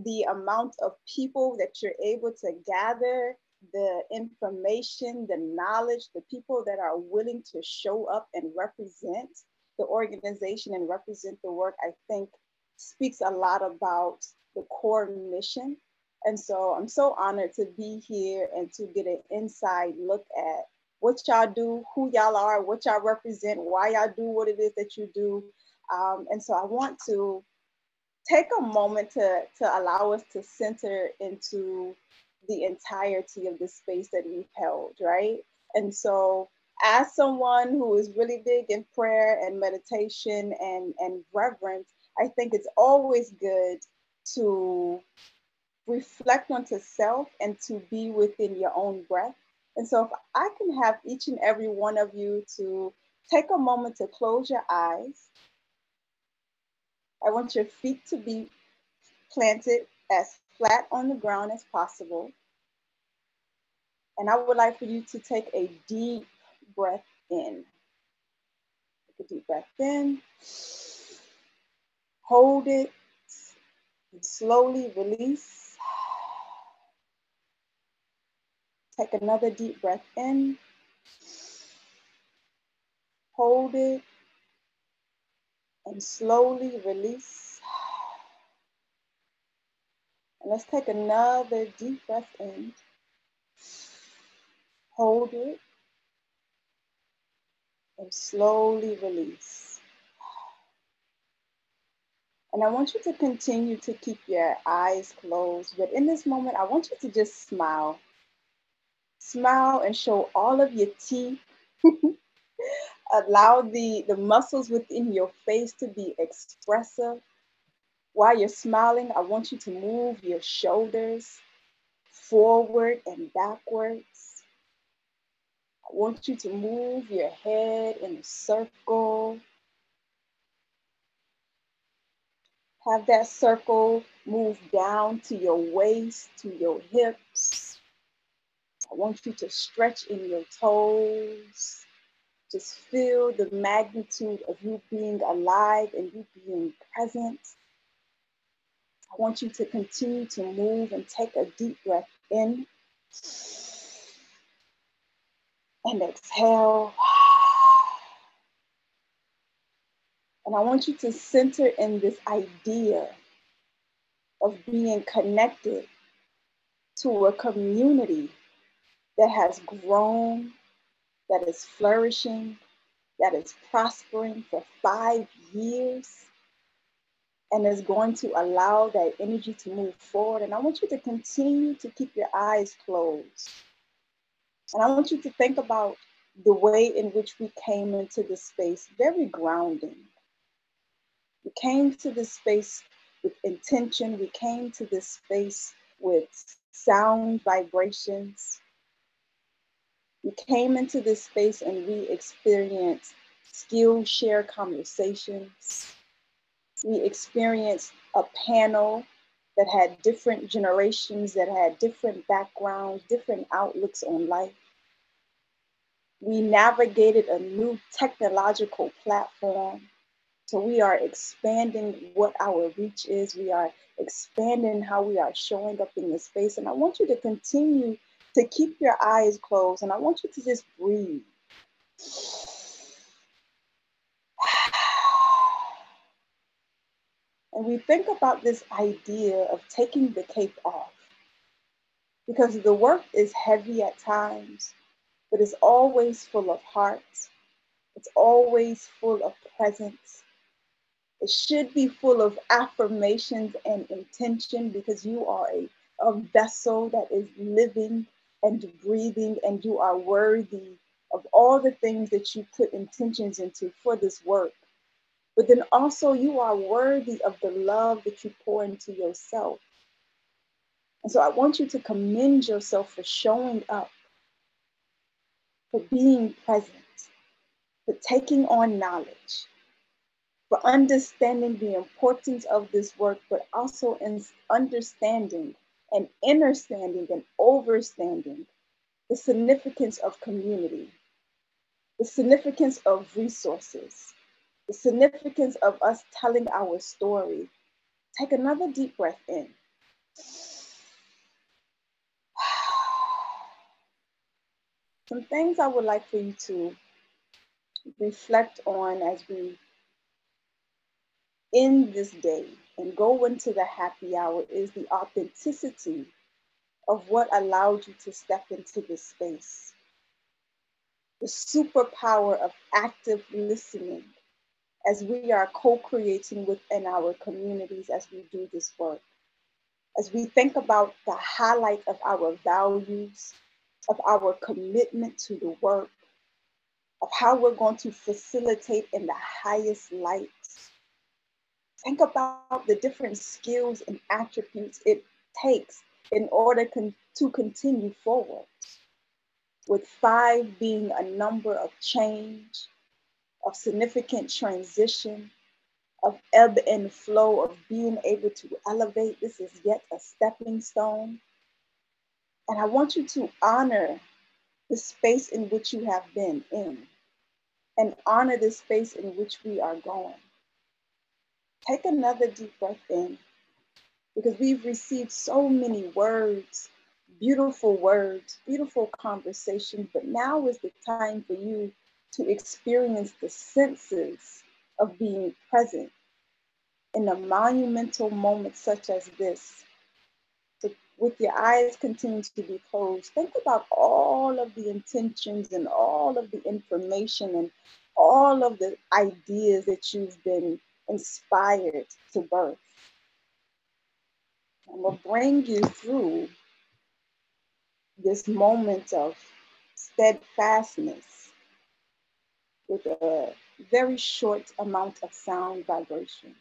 The amount of people that you're able to gather, the information, the knowledge, the people that are willing to show up and represent the organization and represent the work, I think speaks a lot about the core mission. And so I'm so honored to be here and to get an inside look at what y'all do, who y'all are, what y'all represent, why y'all do what it is that you do. And so I want to take a moment to allow us to center into the entirety of the space that we've held, right? And so as someone who is really big in prayer and meditation and reverence, I think it's always good to reflect onto self and to be within your own breath. And so if I can have each and every one of you to take a moment to close your eyes. I want your feet to be planted as flat on the ground as possible. And I would like for you to take a deep breath in. Take a deep breath in. Hold it and slowly release. Take another deep breath in. Hold it and slowly release. And let's take another deep breath in. Hold it and slowly release. And I want you to continue to keep your eyes closed, but in this moment, I want you to just smile. Smile and show all of your teeth. Allow the muscles within your face to be expressive. While you're smiling, I want you to move your shoulders forward and backwards. I want you to move your head in a circle. Have that circle move down to your waist, to your hips. I want you to stretch in your toes. Just feel the magnitude of you being alive and you being present. I want you to continue to move and take a deep breath in and exhale. And I want you to center in this idea of being connected to a community that has grown, that is flourishing, that is prospering for 5 years, and is going to allow that energy to move forward. And I want you to continue to keep your eyes closed. And I want you to think about the way in which we came into this space, very grounding. We came to this space with intention. We came to this space with sound vibrations. We came into this space and we experienced Skillshare conversations. We experienced a panel that had different generations, that had different backgrounds, different outlooks on life. We navigated a new technological platform. So we are expanding what our reach is. We are expanding how we are showing up in this space. And I want you to continue to keep your eyes closed. And I want you to just breathe. And we think about this idea of taking the cape off, because the work is heavy at times, but it's always full of heart. It's always full of presence. It should be full of affirmations and intention, because you are a vessel that is living and breathing, and you are worthy of all the things that you put intentions into for this work. But then also you are worthy of the love that you pour into yourself. And so I want you to commend yourself for showing up, for being present, for taking on knowledge, for understanding the importance of this work, but also in understanding and understanding and overstanding the significance of community, the significance of resources, the significance of us telling our story. Take another deep breath in. Some things I would like for you to reflect on as we end this day and go into the happy hour is the authenticity of what allowed you to step into this space. The superpower of active listening as we are co-creating within our communities as we do this work. As we think about the highlight of our values, of our commitment to the work, of how we're going to facilitate in the highest light. Think about the different skills and attributes it takes in order to continue forward. With 5 being a number of change, of significant transition, of ebb and flow, of being able to elevate. This is yet a stepping stone. And I want you to honor the space in which you have been in and honor the space in which we are going. Take another deep breath in, because we've received so many words, beautiful conversations, but now is the time for you to experience the senses of being present in a monumental moment such as this. So with your eyes continuing to be closed, think about all of the intentions and all of the information and all of the ideas that you've been inspired to birth. And we'll bring you through this moment of steadfastness, with a very short amount of sound vibration.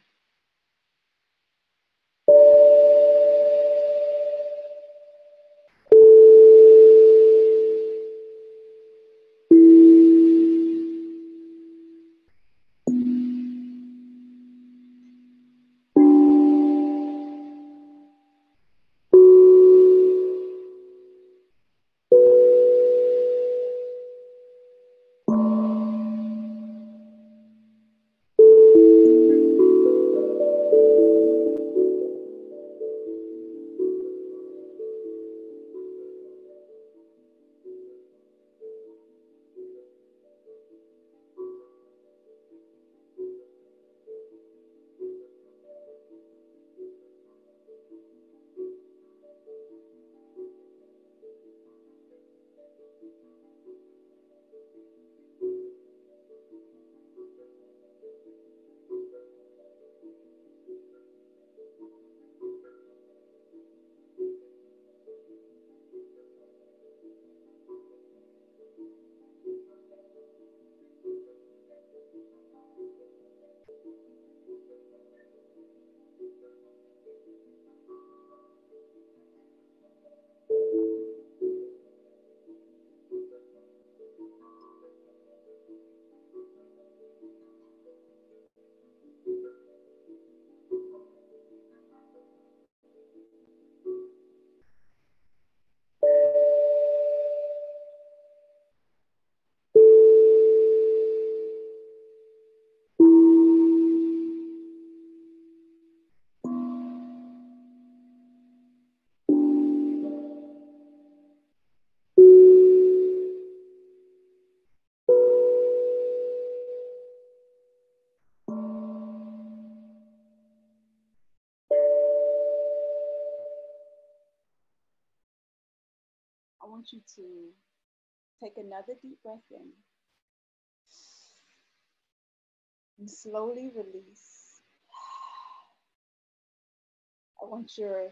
I want you to take another deep breath in and slowly release. I want your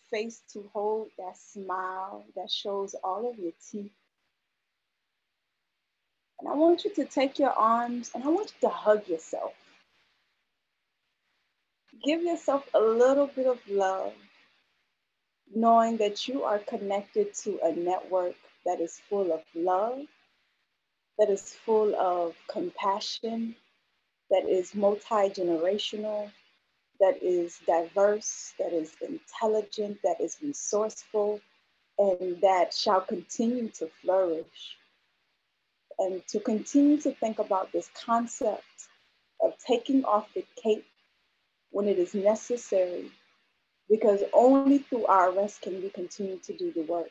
face to hold that smile that shows all of your teeth. And I want you to take your arms and I want you to hug yourself. Give yourself a little bit of love, knowing that you are connected to a network that is full of love, that is full of compassion, that is multi-generational, that is diverse, that is intelligent, that is resourceful, and that shall continue to flourish. And to continue to think about this concept of taking off the cape when it is necessary, because only through our rest can we continue to do the work.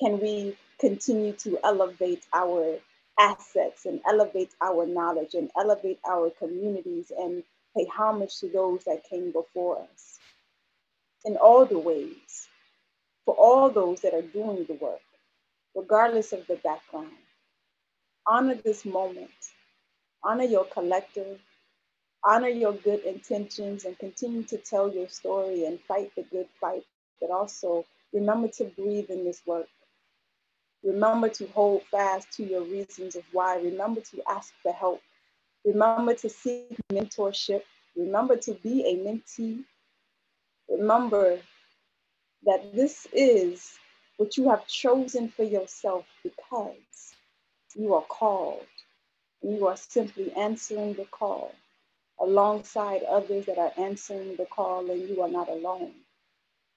Can we continue to elevate our assets and elevate our knowledge and elevate our communities and pay homage to those that came before us in all the ways, for all those that are doing the work, regardless of the background. Honor this moment, honor your collective, honor your good intentions, and continue to tell your story and fight the good fight, but also remember to breathe in this work. Remember to hold fast to your reasons of why. Remember to ask for help. Remember to seek mentorship. Remember to be a mentee. Remember that this is what you have chosen for yourself because you are called. And you are simply answering the call alongside others that are answering the call, and you are not alone.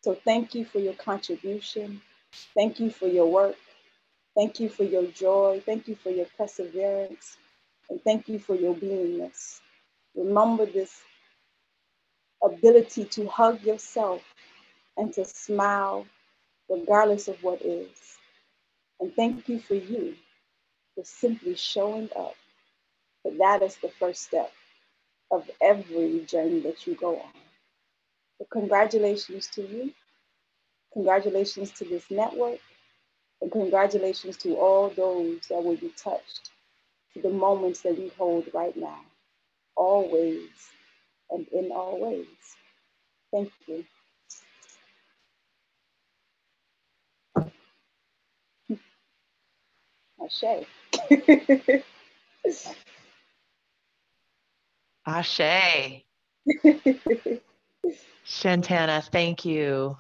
So thank you for your contribution. Thank you for your work. Thank you for your joy. Thank you for your perseverance. And thank you for your beingness. Remember this ability to hug yourself and to smile regardless of what is. And thank you for you for simply showing up. But that is the first step of every journey that you go on. So congratulations to you. Congratulations to this network. And congratulations to all those that will be touched to the moments that we hold right now, always and in all ways. Thank you. Ashe. Ashe. Shantana, thank you.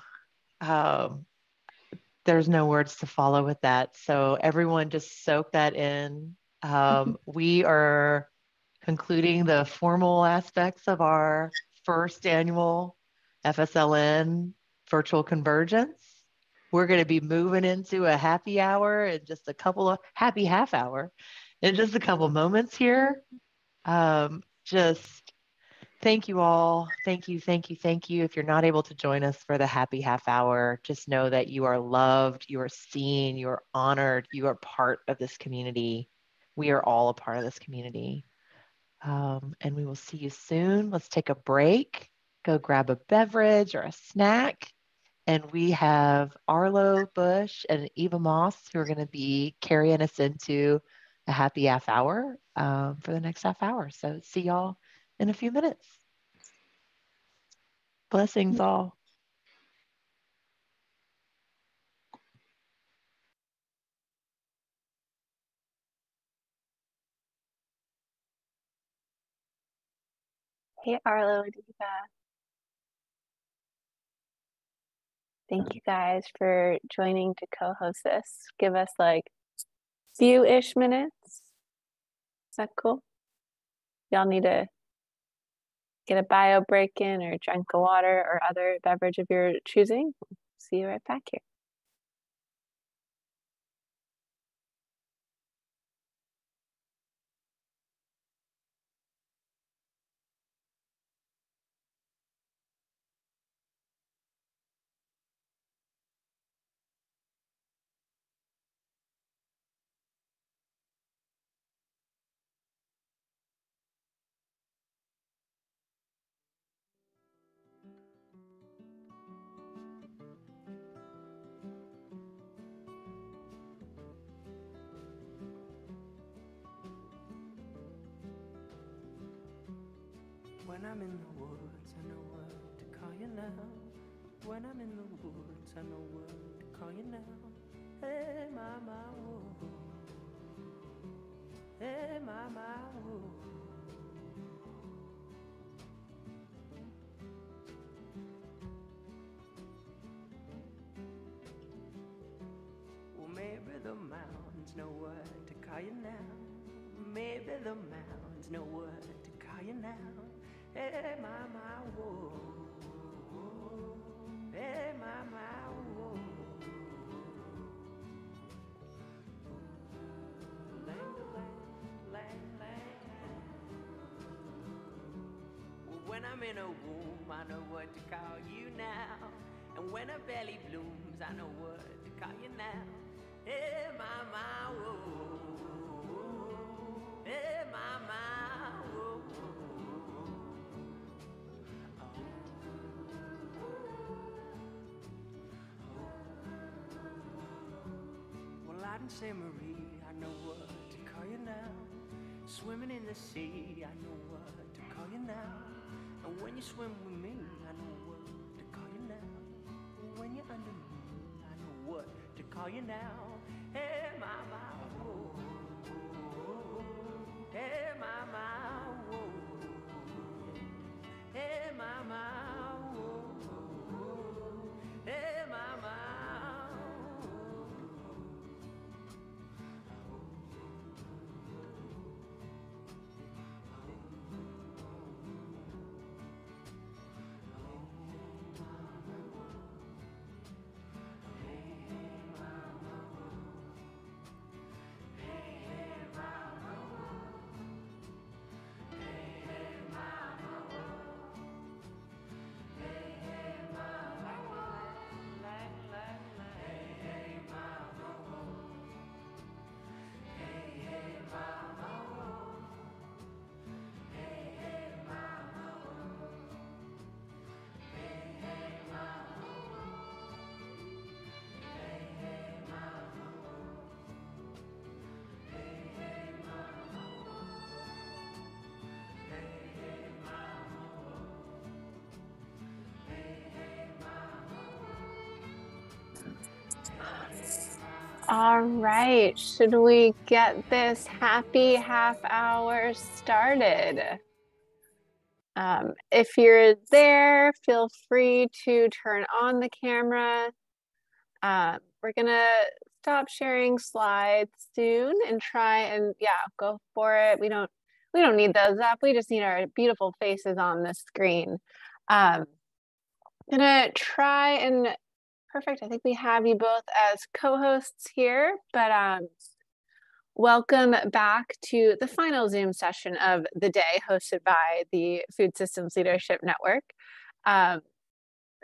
There's no words to follow with that. So everyone just soak that in. We are concluding the formal aspects of our first annual FSLN virtual convergence. We're going to be moving into a happy hour in just a couple of happy half hour in just a couple moments here. Just thank you all. Thank you, thank you, thank you. If you're not able to join us for the happy half hour, just know that you are loved, you are seen, you are honored, you are part of this community. We are all a part of this community. And we will see you soon. Let's take a break, go grab a beverage or a snack. And we have Arlo Bush and Eva Moss who are going to be carrying us into a happy half hour for the next half hour. So see y'all in a few minutes. Blessings all. Hey, Arlo, Diva. Thank you guys for joining to co-host this. Give us like few-ish minutes. Is that cool? Y'all need to get a bio break in or drink a water or other beverage of your choosing. See you right back here. When I'm in the woods, I know what to call you now. When I'm in the woods, I know what to call you now. Hey, mama, whoa. Hey, mama, whoa. Well, maybe the mountains know what to call you now. Maybe the mountains know what to call you now. Hey, mama, whoa. Hey, mama, whoa. Lang, lang, lang. Well, when I'm in a womb, I know what to call you now. And when a belly blooms, I know what to call you now. Hey, mama, whoa. Hey, mama, whoa. Well, I didn't say Marie, I know what to call you now. Swimming in the sea, I know what to call you now. And when you swim with me, I know what to call you now. When you're under me, I know what to call you now. Hey, mama, whoa. Hey, mama, whoa. Hey, mama, whoa. Hey, mama. All right, should we get this happy half hour started? If you're there, feel free to turn on the camera. We're gonna stop sharing slides soon and try and go for it. We don't need those up. We just need our beautiful faces on the screen. Gonna try and perfect. I think we have you both as co-hosts here, but welcome back to the final Zoom session of the day hosted by the Food Systems Leadership Network.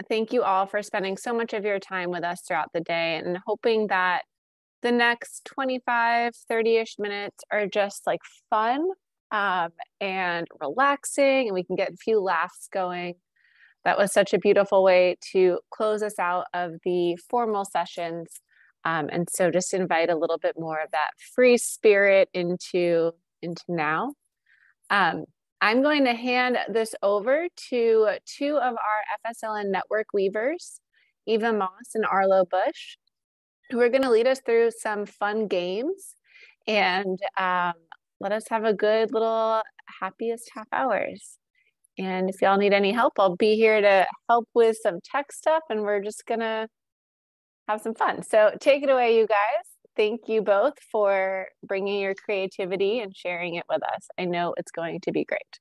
Thank you all for spending so much of your time with us throughout the day, and hoping that the next 25, 30-ish minutes are just like fun and relaxing, and we can get a few laughs going. That was such a beautiful way to close us out of the formal sessions. And so just invite a little bit more of that free spirit into now. I'm going to hand this over to two of our FSLN network weavers, Eva Moss and Arlo Bush, who are going to lead us through some fun games and let us have a good little happiest half hours. And if y'all need any help, I'll be here to help with some tech stuff, and we're just gonna have some fun. So take it away, you guys. Thank you both for bringing your creativity and sharing it with us. I know it's going to be great.